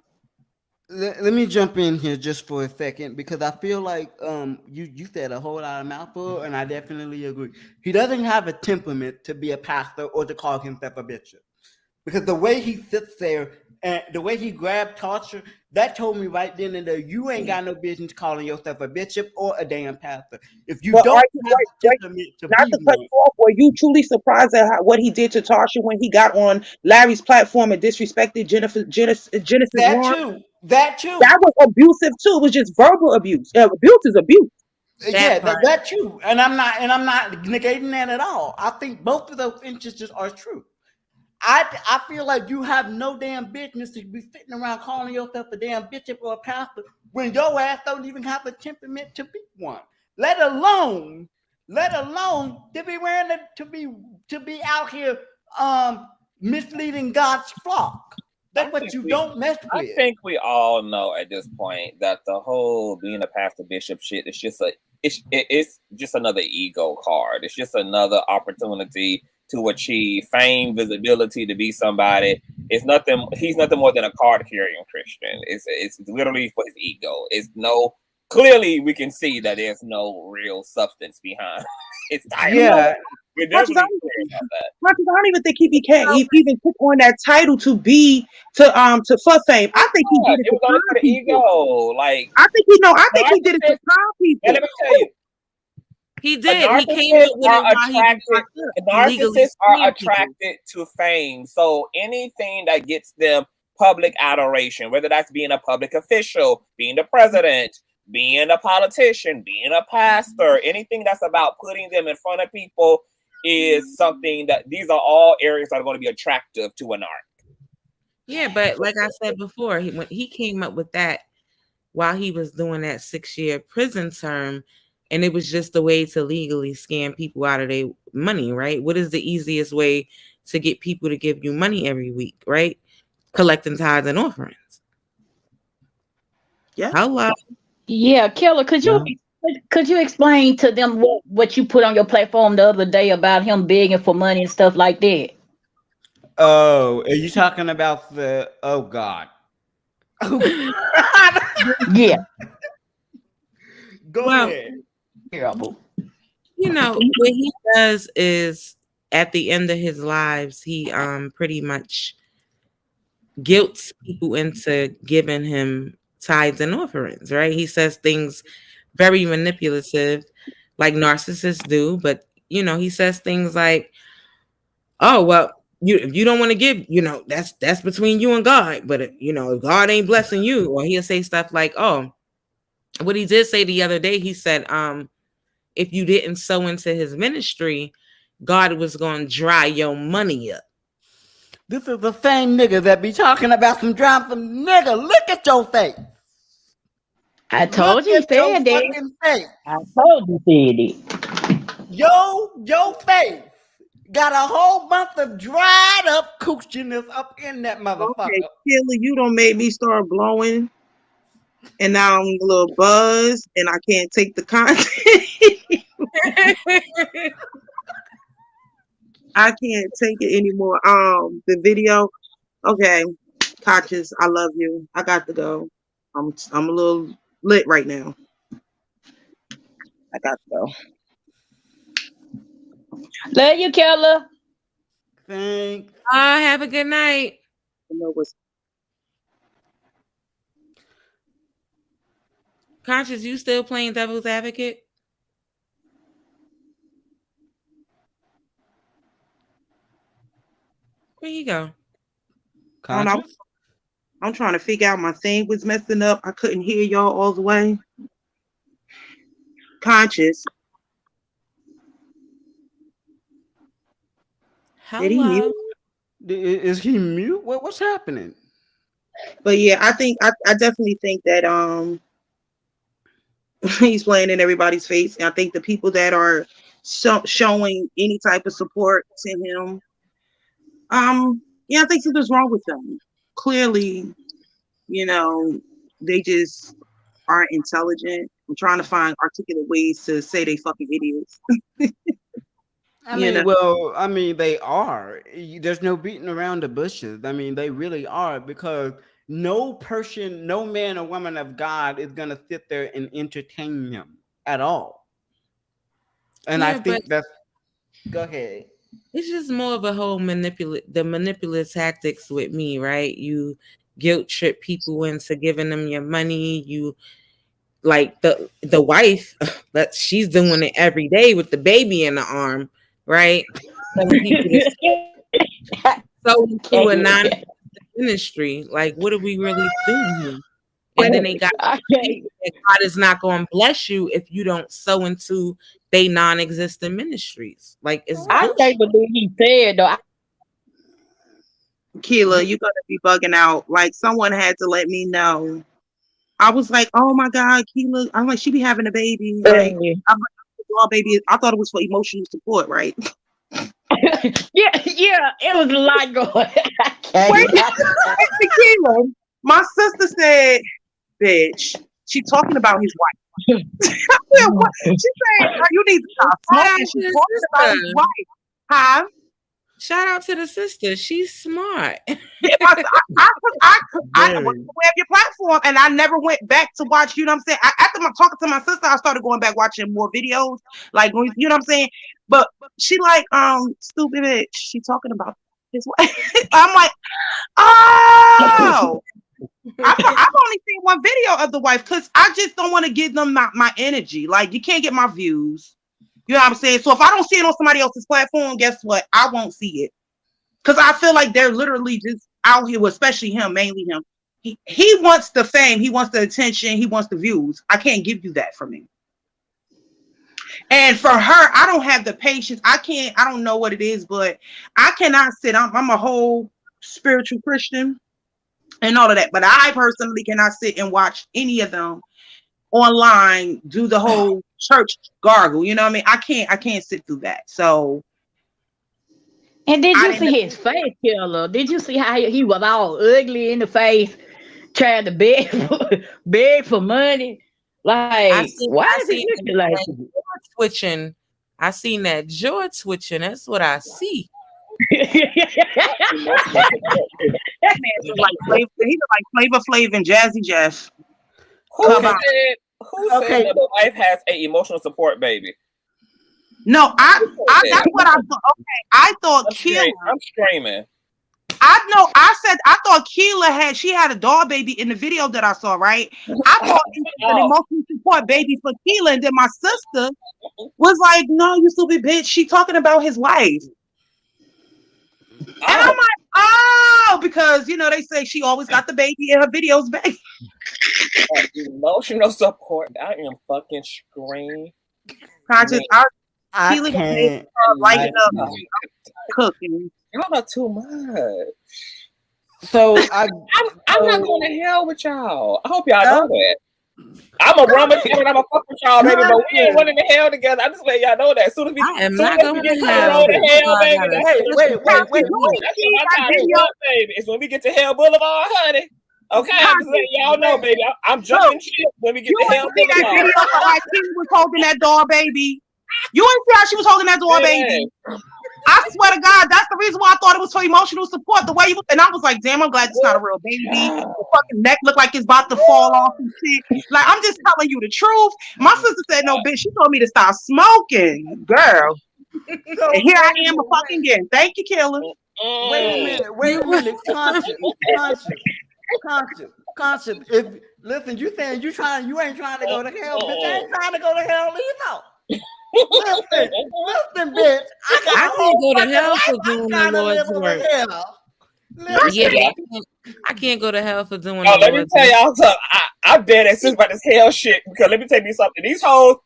[SPEAKER 13] let me jump in here just for a second because I feel like you said a whole lot of mouthful, and I definitely agree. He doesn't have a temperament to be a pastor or to call himself a bishop. Because the way he sits there and the way he grabbed Tarsha, that told me right then and there, you ain't got no business calling yourself a bishop or a damn pastor. If you
[SPEAKER 5] But
[SPEAKER 13] don't
[SPEAKER 5] are you
[SPEAKER 13] have the
[SPEAKER 5] right,
[SPEAKER 13] temperament to
[SPEAKER 5] not
[SPEAKER 13] be
[SPEAKER 5] to cut
[SPEAKER 13] one,
[SPEAKER 5] you off, were you truly surprised at what he did to Tarsha when he got on Larry's platform and disrespected Genesis
[SPEAKER 13] that
[SPEAKER 5] Warren?
[SPEAKER 13] too, that too.
[SPEAKER 5] That was abusive too. It was just verbal abuse. Abuse is abuse.
[SPEAKER 13] Yeah,
[SPEAKER 11] That part.
[SPEAKER 13] that too. And I'm not negating that at all. I think both of those instances are true. I feel like you have no damn business to be sitting around calling yourself a damn bishop or a pastor when your ass don't even have the temperament to be one. Let alone to be wearing to be out here misleading God's flock. That's what you don't mess
[SPEAKER 2] I
[SPEAKER 13] with.
[SPEAKER 2] think we all know at this point that the whole being a pastor bishop shit is just it's just another ego card. It's just another opportunity to achieve fame, visibility, to be somebody. It's nothing. He's nothing more than a card carrying Christian. It's literally for his ego. It's no. Clearly, we can see that there's no real substance behind his title.
[SPEAKER 13] Yeah.
[SPEAKER 2] We're
[SPEAKER 5] Much as
[SPEAKER 2] definitely
[SPEAKER 5] I
[SPEAKER 2] clear about that.
[SPEAKER 5] I don't even think he even took on that title to for fame. I think he did it
[SPEAKER 2] It
[SPEAKER 5] to
[SPEAKER 2] was only for
[SPEAKER 5] con
[SPEAKER 2] the
[SPEAKER 5] people.
[SPEAKER 2] ego. Like
[SPEAKER 5] I think he did it to con people.
[SPEAKER 2] and let me tell you,
[SPEAKER 11] He did. He came up with it while he was locked up. He legally
[SPEAKER 2] narcissists are
[SPEAKER 11] scammed people.
[SPEAKER 2] attracted to fame. So anything that gets them public adoration, whether that's being a public official, being the president, being a politician, being a pastor, anything that's about putting them in front of people is something that these are all areas that are going to be attractive to an art.
[SPEAKER 11] Yeah, but like I said before, when he came up with that while he was doing that 6-year prison term, and it was just a way to legally scam people out of their money, right? What is the easiest way to get people to give you money every week, right? Collecting tithes and offerings.
[SPEAKER 5] Yeah.
[SPEAKER 11] Hello.
[SPEAKER 6] Yeah, Killer, could you explain to them what you put on your platform the other day about him begging for money and stuff like that?
[SPEAKER 13] Oh, are you talking about the? Oh God.
[SPEAKER 6] Yeah.
[SPEAKER 13] Go ahead.
[SPEAKER 6] Terrible.
[SPEAKER 11] You know, what he does is at the end of his lives, he pretty much guilts people into giving him tithes and offerings, right? He says things very manipulative, like narcissists do, but you know, he says things like, "Oh, well, if you don't want to give, you know, that's between you and God, but if God ain't blessing you," or he'll say stuff like, "Oh," what he did say the other day, he said, if you didn't sow into his ministry, God was going to dry your money up.
[SPEAKER 13] This is the same nigga that be talking about some drop some nigga. Look at your face.
[SPEAKER 6] I told you he said that.
[SPEAKER 13] Face.
[SPEAKER 6] I told you he said it.
[SPEAKER 13] Your face got a whole bunch of dried up coochiness up in that motherfucker.
[SPEAKER 5] Okay, Killer, you don't make me start blowing, and now I'm a little buzzed, and I can't take the content. I can't take it anymore. The video. Okay, Conscious, I love you. I got to go. I'm a little lit right now. I got to go.
[SPEAKER 6] Love you, Killer.
[SPEAKER 13] Thanks.
[SPEAKER 11] Have a good night.
[SPEAKER 5] You know what's
[SPEAKER 11] Conscious, you still playing devil's advocate? Where you go?
[SPEAKER 13] Conscious?
[SPEAKER 5] I'm trying to figure out my thing was messing up. I couldn't hear y'all all the way. Conscious.
[SPEAKER 11] Hello.
[SPEAKER 5] Did he mute?
[SPEAKER 13] Is he mute? What's happening?
[SPEAKER 5] But yeah, I definitely think that he's playing in everybody's face. And I think the people that are showing any type of support to him, yeah, I think something's wrong with them. Clearly, they just aren't intelligent. I'm trying to find articulate ways to say they fucking idiots.
[SPEAKER 13] I mean, they are. There's no beating around the bushes. I mean, they really are, because no person, no man or woman of God is gonna sit there and entertain them at all. And I
[SPEAKER 11] Yeah,
[SPEAKER 13] think that's. Go ahead.
[SPEAKER 11] It's just more of a whole manipulative tactics with me, right? You guilt trip people into giving them your money. You like the wife that she's doing it every day with the baby in the arm, right? Telling people to so into a non-ministry. Like, what do we really do here? And then they got people that God is not going to bless you if you don't sow into they non-existent ministries. Like, it's
[SPEAKER 6] I can't believe he said though.
[SPEAKER 5] Killa, you gotta be bugging out. Like, someone had to let me know. I was like, oh my God, Killa. I'm like, she be having a baby. Like, I'm like, oh, baby. I thought it was for emotional support, right?
[SPEAKER 6] yeah, it was a lot going.
[SPEAKER 5] Wait, Killa, my sister said, bitch, she talking about his wife. She said, you need to stop smoking. She's talking about his wife. Huh?
[SPEAKER 11] Shout out to the sister. She's smart.
[SPEAKER 5] I went to your platform and I never went back to watch, you know what I'm saying? After talking to my sister, I started going back watching more videos. Like, you know what I'm saying? But she like, stupid bitch. She talking about his wife. I'm like, oh. I've only seen one video of the wife because I just don't want to give them my energy. Like, you can't get my views. You know what I'm saying? So if I don't see it on somebody else's platform, guess what? I won't see it. Because I feel like they're literally just out here, especially him, mainly him. He wants the fame. He wants the attention. He wants the views. I can't give you that from him. And for her, I don't have the patience. I don't know what it is, but I cannot sit. I'm a whole spiritual Christian and all of that. But I personally cannot sit and watch any of them online do the whole church gargle. You know what I mean? I can't sit through that. So.
[SPEAKER 6] And did you see his face, Killa? Did you see how he was all ugly in the face, trying to beg for money? Like, why is he looking like
[SPEAKER 11] twitching? I seen that jaw twitching. That's what I see.
[SPEAKER 5] That man was like Flavor Flav and Jazzy Jeff.
[SPEAKER 2] Who said that the wife has a emotional support baby?
[SPEAKER 5] No, that's what I thought. Okay, I thought Killa.
[SPEAKER 2] I'm screaming.
[SPEAKER 5] I thought Killa had a doll baby in the video that I saw, right? I thought it was an emotional support baby for Killa, and then my sister was like, no, you stupid bitch. She talking about his wife. And I'm like, oh, because they say she always got the baby in her videos, baby.
[SPEAKER 2] Emotional support. I am fucking screaming.
[SPEAKER 5] Conscious.
[SPEAKER 13] I can't
[SPEAKER 5] lighting up, cooking.
[SPEAKER 2] Y'all are too much.
[SPEAKER 13] So I'm
[SPEAKER 2] not going to hell with y'all. I hope y'all know that. I'm a run with you and I'm a fuck with y'all, baby, but we ain't running to hell together. I just let y'all know that. As soon as we get to hell, baby. Wait. That's my time to walk, baby. It's when we get to Hell Boulevard, honey. Okay, I'm just letting y'all know, baby. I'm jumping shit when we get to Hell Boulevard.
[SPEAKER 5] That video of like Kim was holding that doll baby. You ain't see how she was holding that doll baby. I swear to God, that's the reason why I thought it was for emotional support. The way you and I was like, damn, I'm glad it's not a real baby. The fucking neck looked like it's about to fall off and shit. Like, I'm just telling you the truth. My sister said, no, bitch. She told me to stop smoking, girl. And here I am, fucking again. Thank you, Killa.
[SPEAKER 13] Wait a minute. Conscious. If listen, you saying you ain't trying to go to hell, bitch. I ain't trying to go to hell either. Listen, bitch.
[SPEAKER 11] I can't go to hell for doing the Lord's work. I can't go to hell for doing the Lord's work.
[SPEAKER 2] Let me tell y'all something. I'm dead at about this hell shit because let me tell you something. These hoes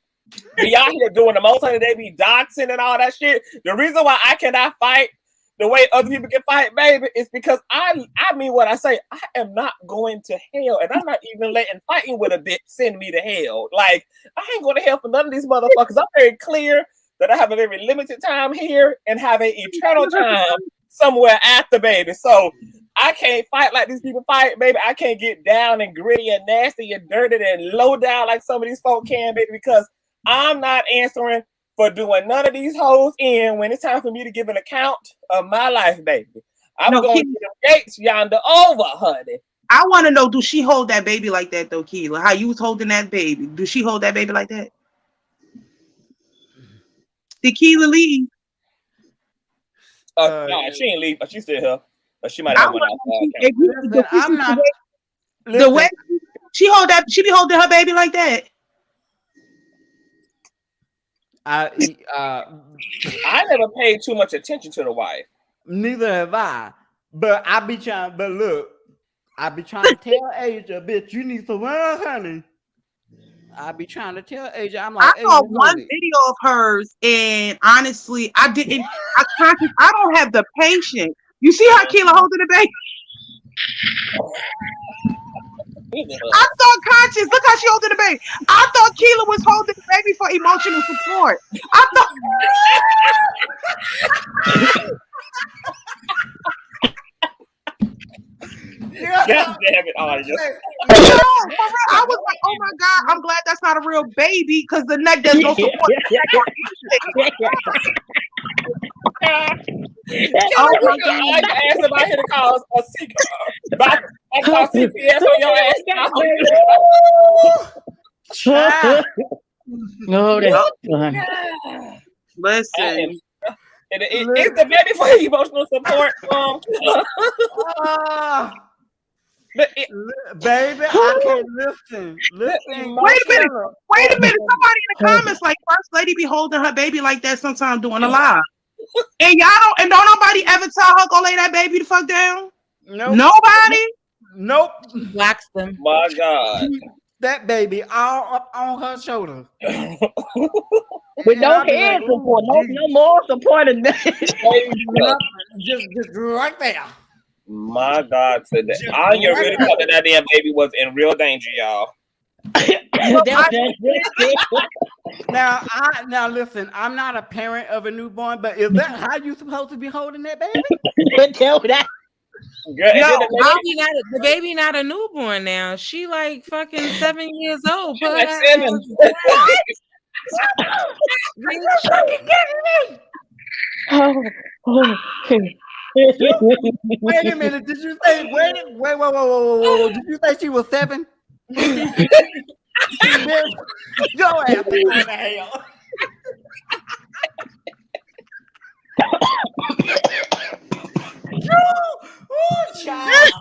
[SPEAKER 2] be out here doing the most of the day, be doxing and all that shit. The reason why I cannot fight the way other people can fight, baby, is because I mean what I say. I am not going to hell, and I'm not even letting fighting with a bitch send me to hell. Like, I ain't going to hell for none of these motherfuckers. I'm very clear that I have a very limited time here and have an eternal time somewhere after, baby. So I can't fight like these people fight, baby. I can't get down and gritty and nasty and dirty and low down like some of these folk can, baby, because I'm not answering for doing none of these hoes in when it's time for me to give an account of my life, baby. I'm going to the gates yonder over, honey.
[SPEAKER 5] I want to know, do she hold that baby like that though, Keela? How you was holding that baby? Do she hold that baby like that? Did Keela leave?
[SPEAKER 2] No, she ain't leave. She still here. But she might
[SPEAKER 5] I
[SPEAKER 2] have went
[SPEAKER 5] want
[SPEAKER 2] outside.
[SPEAKER 13] Listen, I'm not.
[SPEAKER 5] The way she hold that, she be holding her baby like that.
[SPEAKER 2] I never paid too much attention to the wife.
[SPEAKER 13] Neither have I. But I be trying. But look, I be trying to tell Asia, bitch, you need some well, honey. I be trying to tell Asia. I'm like,
[SPEAKER 5] I saw
[SPEAKER 13] Asia,
[SPEAKER 5] one
[SPEAKER 13] honey.
[SPEAKER 5] video of hers, and honestly, I didn't. I don't have the patience. You see how Keela holding the baby? I thought Conscious. Look how she holding the baby. I thought Keela was holding the baby for emotional support. I thought.
[SPEAKER 2] God damn it, Anya.
[SPEAKER 5] No, for real. I was like, oh my God, I'm glad that's not a real baby because the neck, there's no support.
[SPEAKER 2] Oh my God. I asked if I hit a call a I call CPS on your ass now.
[SPEAKER 6] Oh, that's funny.
[SPEAKER 5] Listen.
[SPEAKER 2] Is the baby for emotional support?
[SPEAKER 13] Baby, I can't listen.
[SPEAKER 5] Wait a minute. Somebody in the comments like First Lady be holding her baby like that sometime doing a live. And don't nobody ever tell her go lay that baby the fuck down?
[SPEAKER 13] Nope.
[SPEAKER 5] Nobody?
[SPEAKER 13] Nope.
[SPEAKER 11] Blocks them.
[SPEAKER 2] My God.
[SPEAKER 13] That baby all up on her shoulder.
[SPEAKER 6] With no head support, no more support than that.
[SPEAKER 13] just right there.
[SPEAKER 2] My God, today. Anya really thought that damn baby was in real danger, y'all.
[SPEAKER 13] Now listen, I'm not a parent of a newborn, but is that how you supposed to be holding that baby?
[SPEAKER 6] Tell that.
[SPEAKER 2] Girl,
[SPEAKER 11] No, the baby not a newborn now. She like fucking 7 years old.
[SPEAKER 2] She like 7.
[SPEAKER 13] Wait a minute. Did you say whoa. Did you say she was 7? Go ahead. What the hell? Child.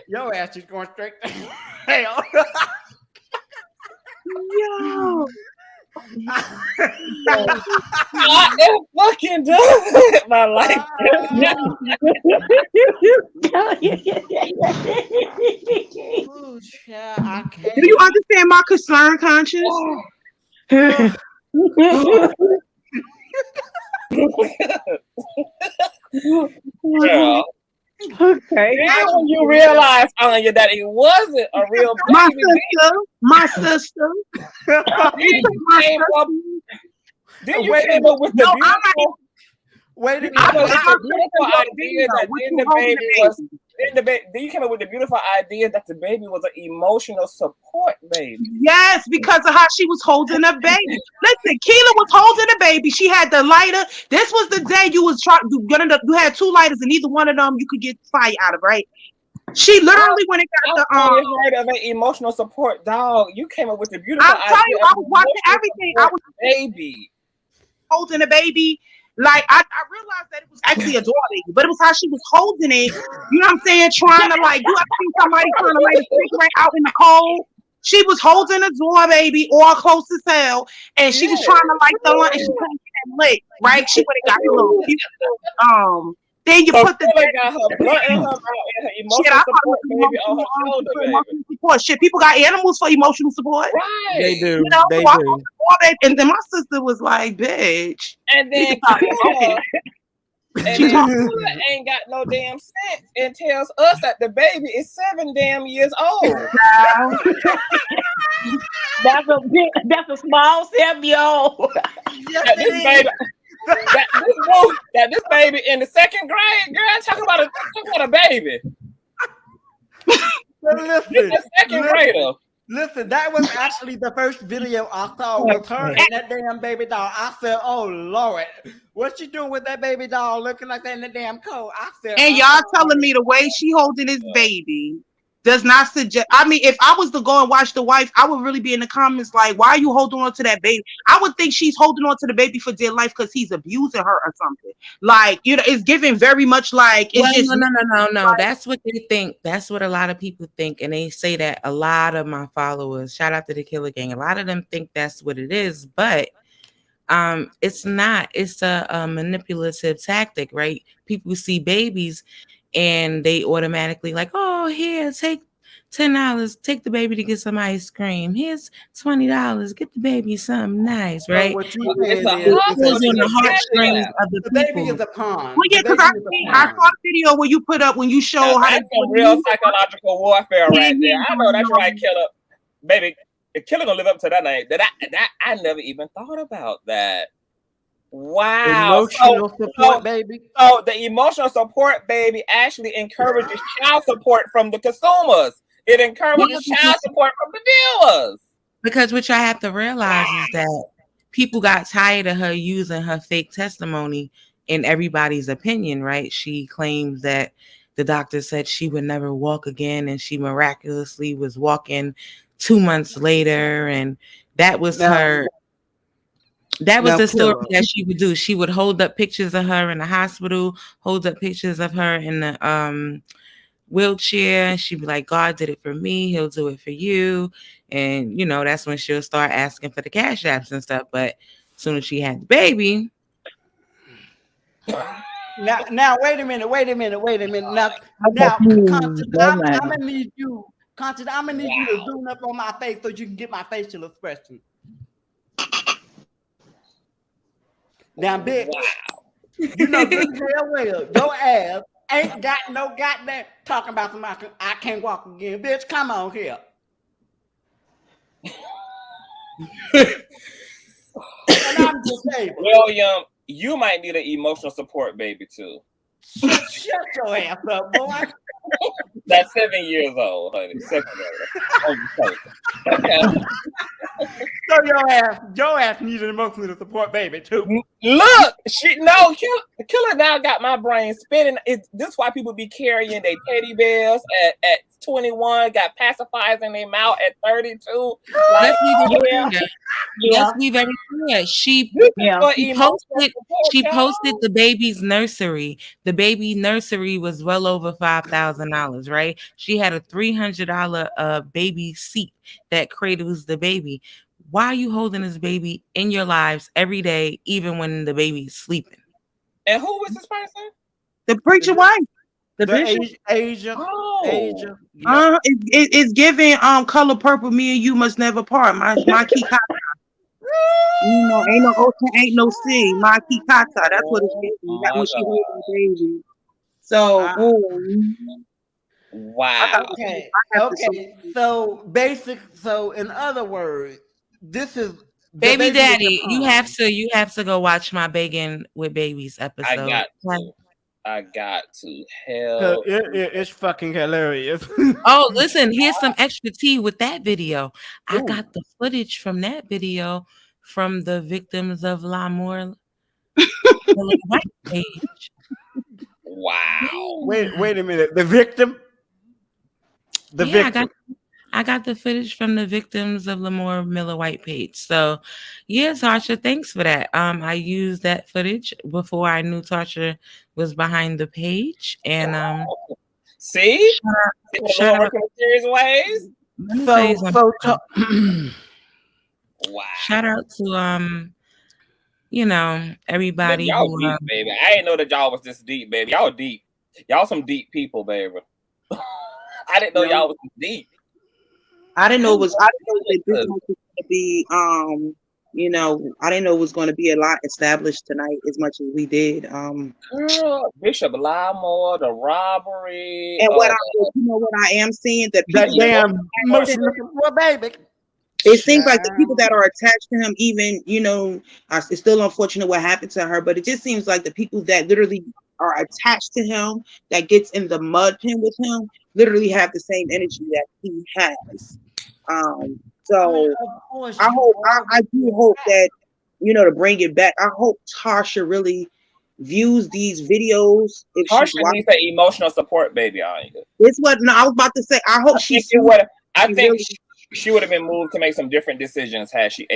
[SPEAKER 13] Your ass is going straight to hell.
[SPEAKER 5] Yo.
[SPEAKER 2] I am fucking done with my life.
[SPEAKER 13] Oh, child, I can't.
[SPEAKER 5] Do you understand my concern, Conscious?
[SPEAKER 2] Girl.
[SPEAKER 6] Okay.
[SPEAKER 2] Then when you realize, Anya, that it wasn't a real baby,
[SPEAKER 5] my sister.
[SPEAKER 2] Then you came up with the beautiful.
[SPEAKER 13] Wait a minute.
[SPEAKER 2] Beautiful idea that then the baby was. Then you came up with the beautiful idea that the baby was an emotional support baby.
[SPEAKER 5] Yes, because of how she was holding the baby. Listen, Keela was holding the baby. She had the lighter. This was the day you was you had 2 lighters, and either one of them you could get fire out of, right? She literally when it got
[SPEAKER 2] heard of an emotional support dog. You came up with the beautiful idea.
[SPEAKER 5] I'm telling you, I was watching everything. I was
[SPEAKER 2] baby
[SPEAKER 5] holding the baby. Like I realized that it was actually a door baby, but it was how she was holding it. You know what I'm saying? Trying to like, you ever see somebody trying to light a cigarette out in the cold? She was holding a door baby all close as hell, and she was trying to light the lamp, and she couldn't get that lit. Right? She would have got the little. Then you put the
[SPEAKER 2] got her blunt in her mouth and her emotional support baby on her shoulder, baby.
[SPEAKER 5] Support. Shit, people got animals for emotional support.
[SPEAKER 2] Right.
[SPEAKER 13] They do.
[SPEAKER 5] You know,
[SPEAKER 13] They
[SPEAKER 5] so
[SPEAKER 13] do.
[SPEAKER 5] And then my sister was like, bitch.
[SPEAKER 2] And then Killa ain't got no damn sense and tells us that the baby is 7 damn years old.
[SPEAKER 6] That's a small 7-year-old.
[SPEAKER 2] That this baby in the 2nd grade, girl, talk about a baby. This is a 2nd grader.
[SPEAKER 13] Listen, that was actually the first video I saw with her and that damn baby doll. I said, "Oh Lord, what you doing with that baby doll looking like that in the damn coat?" I said,
[SPEAKER 5] And y'all telling me the way she holding this baby does not suggest. I mean, if I was to go and watch The Wife, I would really be in the comments like, "Why are you holding on to that baby?" I would think she's holding on to the baby for dear life because he's abusing her or something. Like, you know, it's giving very much like it's
[SPEAKER 11] Well,
[SPEAKER 5] just
[SPEAKER 11] no. That's what they think. That's what a lot of people think, and they say that a lot of my followers. Shout out to the Killer Gang. A lot of them think that's what it is, but it's not. It's a manipulative tactic, right? People see babies and they automatically like, oh, here, take $10, take the baby to get some ice cream. Here's $20, get the baby something nice,
[SPEAKER 13] So
[SPEAKER 11] right?
[SPEAKER 13] what you saying
[SPEAKER 11] It
[SPEAKER 13] is
[SPEAKER 11] pulls on the heartstrings of the
[SPEAKER 13] the baby
[SPEAKER 11] people.
[SPEAKER 13] is a pawn.
[SPEAKER 5] Well, yeah,
[SPEAKER 13] The
[SPEAKER 5] because
[SPEAKER 13] baby is a
[SPEAKER 5] I
[SPEAKER 13] pawn.
[SPEAKER 5] saw the video where you put up when you show
[SPEAKER 2] Now,
[SPEAKER 5] how
[SPEAKER 2] that's some real psychological warfare right there. I know that's right, Killer. Baby, the Killer gonna live up to that name. I never even thought about that. Wow.
[SPEAKER 13] Emotional support, baby.
[SPEAKER 2] So the emotional support, baby, actually encourages child support from the consumers. It encourages child support from the viewers.
[SPEAKER 11] Because what y'all have to realize is that people got tired of her using her fake testimony in everybody's opinion, right? She claims that the doctor said she would never walk again, and she miraculously was walking 2 months later, and that was her. That was the story that she would do. She would hold up pictures of her in the hospital, hold up pictures of her in the wheelchair, and she'd be like, God did it for me, he'll do it for you. And you know, that's when she'll start asking for the cash apps and stuff. But as soon as she had the baby.
[SPEAKER 13] Now wait a minute. Now, Conscious, I'm gonna need you. Conscious, I'm gonna need you to zoom up on my face so you can get my facial expression. Now, bitch, you know good hell well your ass ain't got no goddamn talking about somebody. I can't walk again, bitch. Come on here. And I'm disabled.
[SPEAKER 2] William, you might need an emotional support baby too.
[SPEAKER 13] Shut your ass up, boy.
[SPEAKER 2] That's 7 years old, honey. 7 years old. Okay.
[SPEAKER 13] So your ass needs an emotional support baby too.
[SPEAKER 2] Look, Killer now got my brain spinning. This is why people be carrying their teddy bears at 21, got pacifiers in their mouth at 32. Like,
[SPEAKER 11] Let's be very clear. She posted the baby's nursery. The baby nursery was well over $5,000, right? She had a $300 baby seat that cradles the baby. Why are you holding this baby in your lives every day, even when the baby is sleeping?
[SPEAKER 2] And who was this person?
[SPEAKER 5] The preacher wife. The
[SPEAKER 13] Asia. Asia.
[SPEAKER 5] It's giving color purple. Me and you must never part. My key kata. You know, ain't no ocean, ain't no sea. My key kata. That's what it's giving. That when she holding the baby. So,
[SPEAKER 2] wow.
[SPEAKER 13] Okay. So in other words, this is
[SPEAKER 11] Baby daddy. You have to go watch my Begging with Babies episode.
[SPEAKER 2] I got to. Hell,
[SPEAKER 13] it's fucking hilarious.
[SPEAKER 11] Oh, listen, here's some extra tea with that video. I got the footage from that video from the victims of L'amour White page.
[SPEAKER 2] Wow.
[SPEAKER 13] Wait a minute. The victim?
[SPEAKER 11] I got the footage from the victims of Lamore Miller White page. So, yeah, Tarsha, thanks for that. I used that footage before I knew Tarsha was behind the page, and
[SPEAKER 2] see, shout out in serious ways.
[SPEAKER 11] Wow! Shout out to everybody.
[SPEAKER 2] Baby, y'all deep, baby. I didn't know that y'all was this deep, baby. Y'all deep. Y'all some deep people, baby. I didn't know y'all was deep.
[SPEAKER 5] I didn't know this was going to be, I didn't know it was going to be a lot established tonight as much as we did.
[SPEAKER 2] Girl, Bishop Lamore, the robbery.
[SPEAKER 5] And what I am seeing that
[SPEAKER 13] damn baby.
[SPEAKER 5] It seems like the people that are attached to him, even, it's still unfortunate what happened to her, but it just seems like the people that literally are attached to him, that gets in the mud pen with him, literally have the same energy that he has. So
[SPEAKER 13] of course,
[SPEAKER 5] I
[SPEAKER 13] you
[SPEAKER 5] hope
[SPEAKER 13] are
[SPEAKER 5] I
[SPEAKER 13] what
[SPEAKER 5] do
[SPEAKER 13] you
[SPEAKER 5] hope
[SPEAKER 13] attract.
[SPEAKER 5] that to bring it back. I hope Tarsha really views these videos if she's
[SPEAKER 2] Tarsha
[SPEAKER 5] watching.
[SPEAKER 2] needs an emotional support baby on you.
[SPEAKER 5] This what no, I was about to say. I hope
[SPEAKER 2] I
[SPEAKER 5] she
[SPEAKER 2] think
[SPEAKER 5] sees.
[SPEAKER 2] it would. I
[SPEAKER 5] She
[SPEAKER 2] think
[SPEAKER 5] really,
[SPEAKER 2] she would have been moved to make some different decisions had she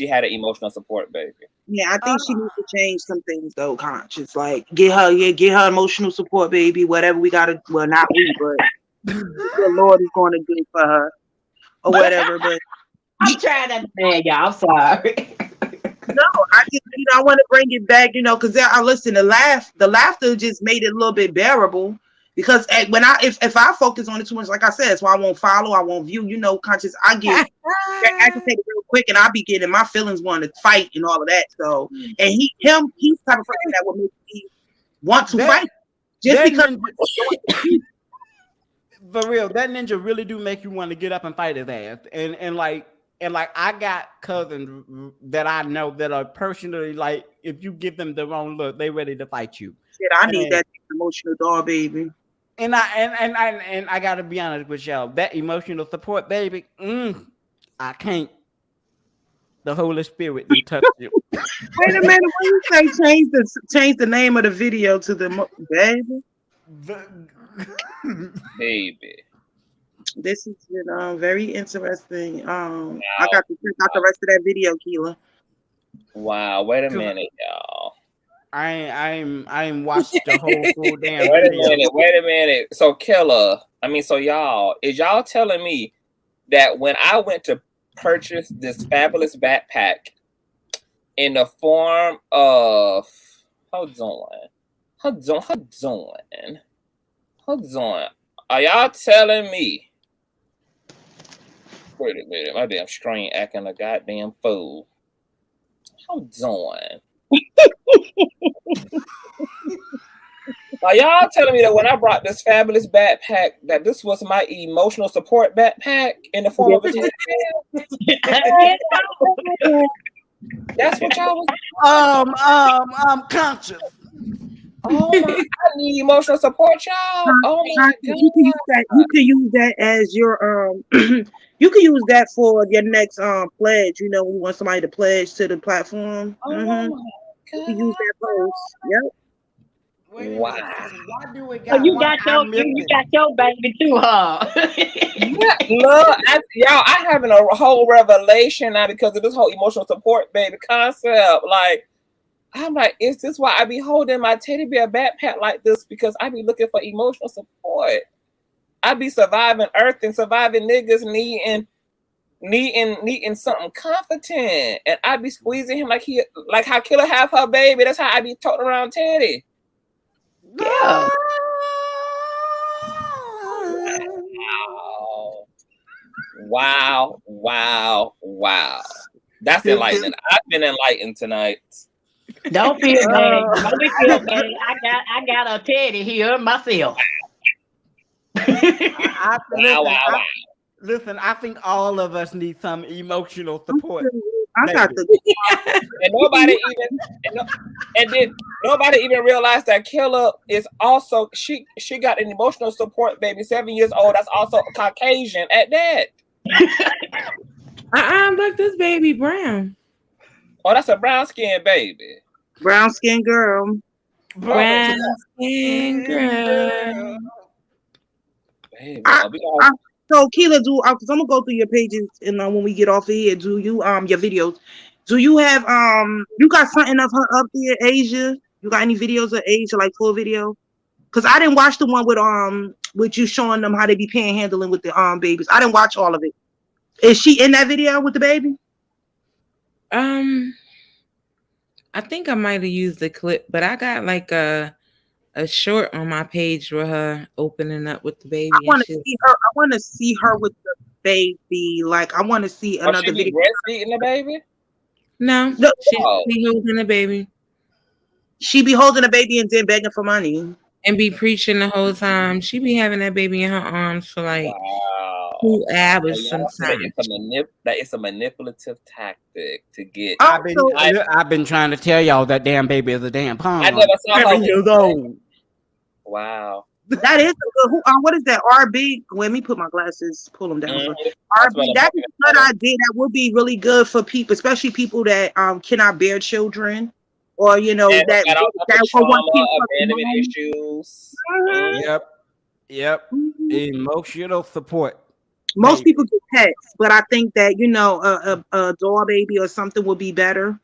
[SPEAKER 2] had an emotional support baby.
[SPEAKER 5] yeah, I think she needs to change some things though. Conscious, like get her emotional support, baby. Whatever we gotta, well, not we, but the Lord is going to do for her or whatever. But
[SPEAKER 6] I'm trying to understand y'all. I'm sorry.
[SPEAKER 5] no, I just I want to bring it back, because I listen. The laughter just made it a little bit bearable. Because when if I focus on it too much, like I said, that's why I won't follow, I won't view. Conscious, I get agitated real quick, and I be getting my feelings wanting to fight and all of that. So, and he's the type of person that would make me want to fight just
[SPEAKER 13] that
[SPEAKER 5] because.
[SPEAKER 13] ninja, for real, that ninja really do make you want to get up and fight his ass. And like I got cousins that I know that are personally like, if you give them the wrong look, they ready to fight you.
[SPEAKER 5] Shit, I need that emotional dog, baby.
[SPEAKER 13] And I gotta be honest with y'all, that emotional support, baby, I can't. The Holy Spirit do touch you.
[SPEAKER 5] Wait a minute, when you say change the name of the video to the baby?
[SPEAKER 2] Baby.
[SPEAKER 5] This is very interesting. I got to check out the rest of that video, Killa.
[SPEAKER 2] Wow, wait a minute, y'all.
[SPEAKER 13] I ain't watched the whole full damn
[SPEAKER 2] video. Wait a minute. So so y'all, is y'all telling me that when I went to purchase this fabulous backpack in the form of hold on. Are y'all telling me? Wait a minute, my damn screen acting a goddamn fool. Hold on. Are y'all telling me that when I brought this fabulous backpack, that this was my emotional support backpack in the form of a teddy bear? That's what y'all was.
[SPEAKER 13] Conscious.
[SPEAKER 2] Oh my! I need emotional support, y'all. Oh my God!
[SPEAKER 5] You can use that as your you can use that for your next pledge. When you want somebody to pledge to the platform.
[SPEAKER 2] Oh my God!
[SPEAKER 5] You can use that post. Yep.
[SPEAKER 2] Wow.
[SPEAKER 6] You got your baby too, huh?
[SPEAKER 2] Yeah, look, I having a whole revelation now because of this whole emotional support baby concept. Like, I'm like, is this why I be holding my teddy bear backpack like this? Because I be looking for emotional support. I be surviving Earth and surviving niggas needing something comforting, and I be squeezing him like how Killa have her baby. That's how I be toting around Teddy.
[SPEAKER 6] Yeah.
[SPEAKER 2] Wow. That's enlightening. I've been enlightened tonight.
[SPEAKER 6] Don't feel bad. Don't feel bad. I got a teddy here myself.
[SPEAKER 13] Listen, I think all of us need some emotional support.
[SPEAKER 5] I got
[SPEAKER 2] and nobody even realized that Killa is also she got an emotional support baby, 7 years old. That's also Caucasian at that.
[SPEAKER 11] Look, this baby brown.
[SPEAKER 2] Oh, that's a brown skin baby.
[SPEAKER 5] Brown skin girl.
[SPEAKER 11] Brown skin girl.
[SPEAKER 2] Baby,
[SPEAKER 5] so Killa, because I'm gonna go through your pages and when we get off of here, do you your videos? Do you have you got something of her up there, Asia? You got any videos of Asia, like full video? Because I didn't watch the one with you showing them how they be panhandling with the babies. I didn't watch all of it. Is she in that video with the baby?
[SPEAKER 11] I think I might have used the clip, but I got like a short on my page with her opening up with the baby.
[SPEAKER 5] I want to see her with the baby. Like I want to see another video.
[SPEAKER 2] Breastfeeding the baby?
[SPEAKER 11] No, she be holding the baby.
[SPEAKER 5] She be holding the baby and then begging for money
[SPEAKER 11] and be preaching the whole time. She be having that baby in her arms for like 2 hours sometimes.
[SPEAKER 2] That is a manipulative tactic to get.
[SPEAKER 13] I've been trying to tell y'all that damn baby is a damn pawn.
[SPEAKER 2] I never saw her.
[SPEAKER 13] 7 years old.
[SPEAKER 2] Wow.
[SPEAKER 5] That is a good. What is that? RB. Let me put my glasses. Pull them down.
[SPEAKER 2] Mhm.
[SPEAKER 5] RB. That is a good idea. That would be really good for people, especially people that cannot bear children, or
[SPEAKER 2] And
[SPEAKER 5] that
[SPEAKER 2] got all types
[SPEAKER 5] that
[SPEAKER 2] of
[SPEAKER 5] will want
[SPEAKER 2] trauma,
[SPEAKER 5] kids for their
[SPEAKER 2] abandonment
[SPEAKER 5] mom.
[SPEAKER 2] issues.
[SPEAKER 3] Yep. Emotional support.
[SPEAKER 5] Most
[SPEAKER 3] Baby.
[SPEAKER 5] people get pets, but I think that a doll baby or something would be better.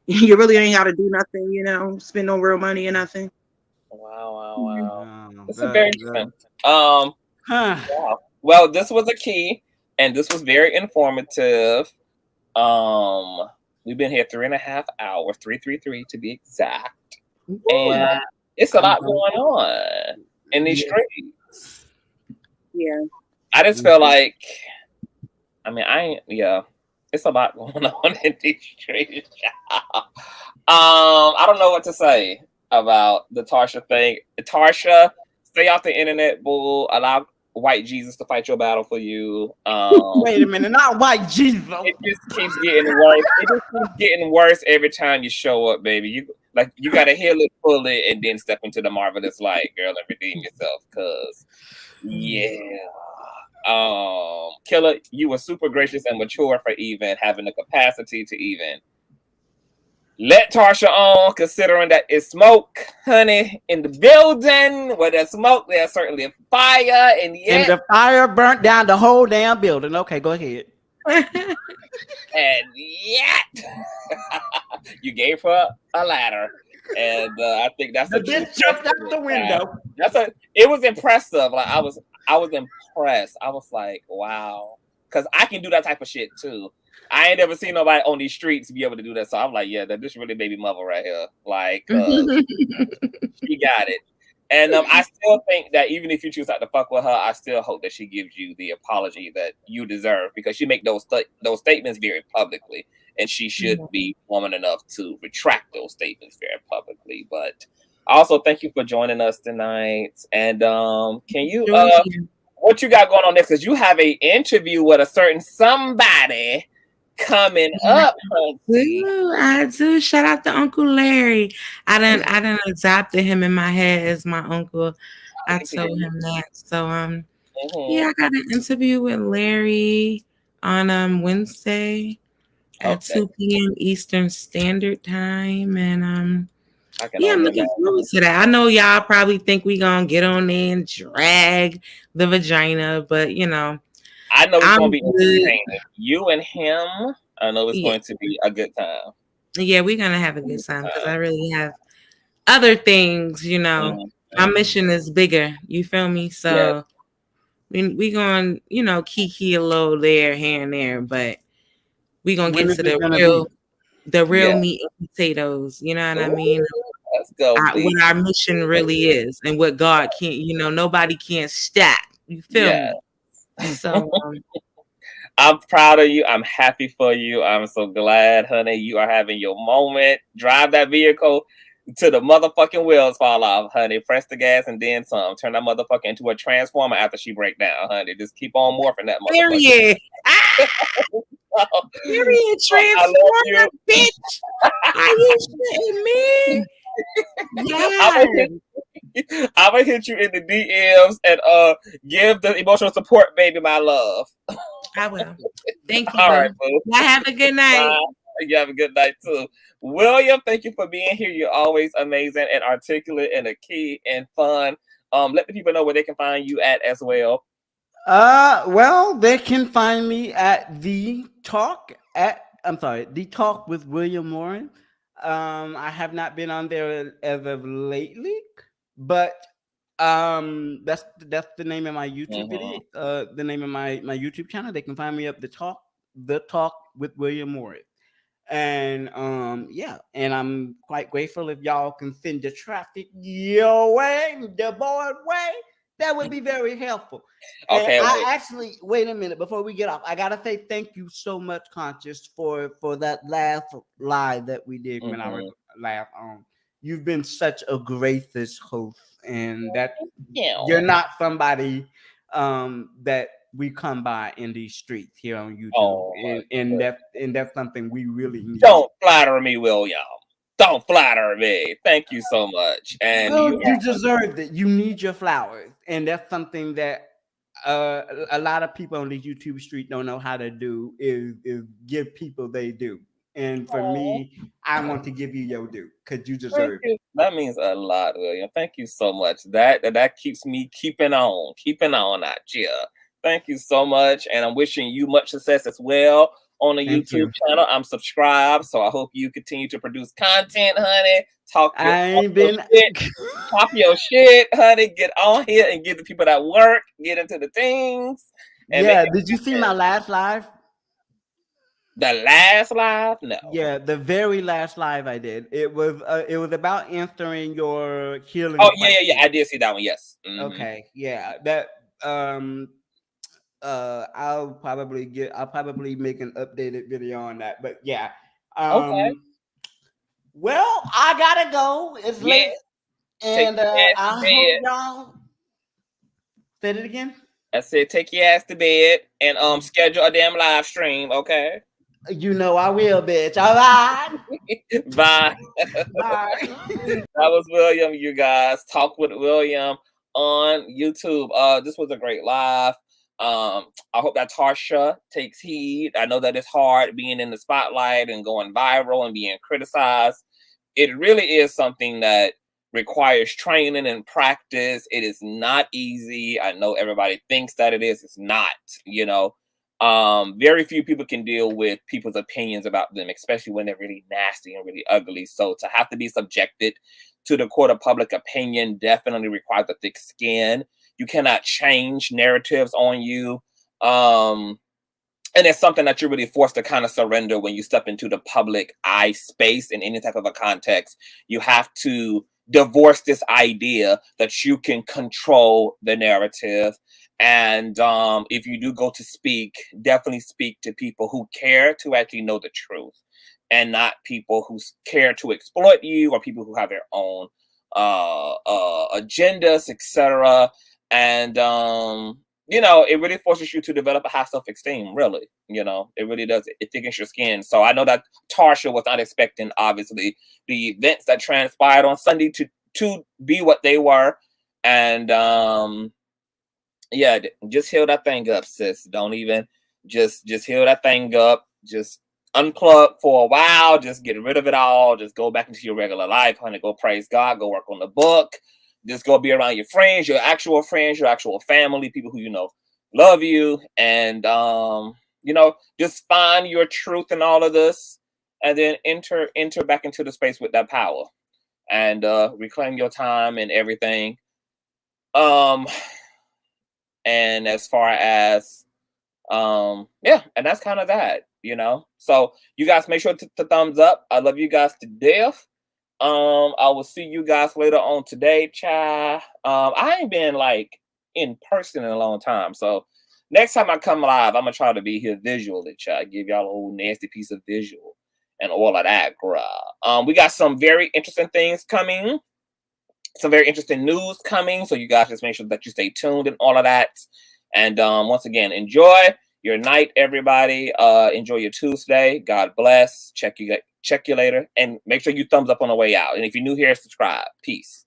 [SPEAKER 5] You really ain't got to do nothing, spend no real money or nothing.
[SPEAKER 2] Wow. This is
[SPEAKER 3] that-
[SPEAKER 2] very interesting. Wow. Well, this was a key, and this was very informative. We've been here 3.5 hours, 333 to be exact, and it's a lot going on in these streets.
[SPEAKER 5] Yeah,
[SPEAKER 2] I just feel like, it's a lot going on in these streets. I don't know what to say about the Tarsha thing. Tarsha, stay off the internet, bull. Allow white Jesus to fight your battle for you.
[SPEAKER 13] Wait a minute, not white Jesus.
[SPEAKER 2] It just keeps getting worse. It just keeps getting worse every time you show up, baby. You gotta heal it fully and then step into the marvelous light, girl, and redeem yourself. Cause Killa, you were super gracious and mature for even having the capacity to even let Tarsha on, considering that it's smoke, honey, in the building. Where there's smoke, there's certainly a fire, and
[SPEAKER 13] the fire burnt down the whole damn building. Okay, go ahead.
[SPEAKER 2] And yet, you gave her a ladder, and I think that's
[SPEAKER 13] the bitch jumped out the window.
[SPEAKER 2] It was impressive. Like I was impressed. I was like, wow, because I can do that type of shit too. I ain't ever seen nobody on these streets be able to do that. So I'm like, yeah, this really baby mother right here. Like, she got it. And I still think that even if you choose not to fuck with her, I still hope that she gives you the apology that you deserve, because she make those statements very publicly, and she should be woman enough to retract those statements very publicly. But also, thank you for joining us tonight. And can you what you got going on next? Because you have an interview with a certain somebody coming up.
[SPEAKER 11] I do. Shout out to Uncle Larry. I done adopted him in my head as my uncle. I told him that. So yeah, I got an interview with Larry on Wednesday at 2 p.m. Eastern Standard Time. And I'm looking forward to that. I know y'all probably think we gonna get on there and drag the vagina, but
[SPEAKER 2] I know it's going to be entertaining. You and him, I know it's going to be a good time.
[SPEAKER 11] Yeah, we're going to have a good time because I really have other things, My mission is bigger. You feel me? So we going to, kiki a little there, here and there, but we going to get to the real meat and potatoes. You know what I mean?
[SPEAKER 2] Let's go.
[SPEAKER 11] What our mission really is and what God can't, nobody can't stop. You feel me? So
[SPEAKER 2] I'm proud of you. I'm happy for you. I'm so glad, honey, you are having your moment. Drive that vehicle to the motherfucking wheels fall off, honey. Press the gas and then some. Turn that motherfucker into a transformer after she break down, honey. Just keep on morphing that motherfucker.
[SPEAKER 11] Period. Period. Transformer, bitch. Are you shitting me? Yeah.
[SPEAKER 2] I'm gonna hit you in the DMs and give the emotional support, baby, my love.
[SPEAKER 11] I will. Thank you.
[SPEAKER 2] All right, boo.
[SPEAKER 11] Y'all have a good night.
[SPEAKER 2] Bye. You have a good night too. William, thank you for being here. You're always amazing and articulate and a key and fun. Let the people know where they can find you at as well.
[SPEAKER 13] Well, they can find me at The Talk with William Morin. I have not been on there as of lately, but that's the name of my YouTube video, the name of my YouTube channel. They can find me up The Talk with William Morin. And and I'm quite grateful if y'all can send the traffic your way, the board way. That would be very helpful.
[SPEAKER 2] Okay.
[SPEAKER 13] And I actually wait a minute before we get off. I gotta say thank you so much, Conscious, for that last live that we did when I was live on. You've been such a gracious host, and that you're not somebody that we come by in these streets here on YouTube, and that's something we really need.
[SPEAKER 2] Don't flatter me, William. Don't flatter me. Thank you so much. And
[SPEAKER 13] Well, you deserved it. You need your flowers, and that's something that a lot of people on the YouTube street don't know how to do. Is give people they due. And for me, I want to give you your due because you deserve it.
[SPEAKER 2] That means a lot, William. Thank you so much. That keeps me keeping on out here. Thank you so much, and I'm wishing you much success as well on the YouTube channel. I'm subscribed, so I hope you continue to produce content, honey. Talk your shit, honey. Get on here and get the people that work, get into the things. And
[SPEAKER 13] yeah, did you see my last live?
[SPEAKER 2] The last live? No.
[SPEAKER 13] Yeah, the very last live I did. It was about answering your healing.
[SPEAKER 2] Oh yeah. I did see that one. Yes. Mm-hmm.
[SPEAKER 13] Okay. Yeah. That I'll probably make an updated video on that. But yeah.
[SPEAKER 2] Okay.
[SPEAKER 13] Well, I gotta go. It's late. And I hope y'all said it again.
[SPEAKER 2] I said take your ass to bed and schedule a damn live stream, okay?
[SPEAKER 13] You know I will, bitch. All right.
[SPEAKER 2] Bye.
[SPEAKER 13] Bye.
[SPEAKER 2] That was William, you guys. Talk with William on YouTube. This was a great live. I hope that Tarsha takes heed. I know that it's hard being in the spotlight and going viral and being criticized. It really is something that requires training and practice. It is not easy. I know everybody thinks that it is. It's not, you know. Very few people can deal with people's opinions about them, especially when they're really nasty and really ugly. So to have to be subjected to the court of public opinion definitely requires a thick skin. You cannot change narratives on you. And it's something that you're really forced to kind of surrender when you step into the public eye space in any type of a context. You have to divorce this idea that you can control the narrative. And if you do go to speak, definitely speak to people who care to actually know the truth and not people who care to exploit you or people who have their own agendas, etc. And, you know, it really forces you to develop a high self-esteem, really. You know, it really does. It thickens your skin. So I know that Tarsha was not expecting, obviously, the events that transpired on Sunday to be what they were. And, yeah, just heal that thing up, sis. Don't even just heal that thing up. Just unplug for a while. Just get rid of it all. Just go back into your regular life, honey. Go praise God. Go work on the book. Just go be around your friends, your actual family, people who you know love you, and you know, just find your truth in all of this, and then enter back into the space with that power, and reclaim your time and everything. And as far as yeah, and that's kind of that, you know. So you guys make sure to thumbs up. I love you guys to death. I will see you guys later on today, child. I ain't been like in person in a long time, so next time I come live, I'm gonna try to be here visually, child. Give y'all a whole nasty piece of visual and all of that, girl. We got some very interesting things coming. Some very interesting news coming, so you guys just make sure that you stay tuned and all of that. And once again, enjoy your night, everybody. Enjoy your Tuesday. God bless. Check you later, and make sure you thumbs up on the way out. And if you're new here, subscribe. Peace.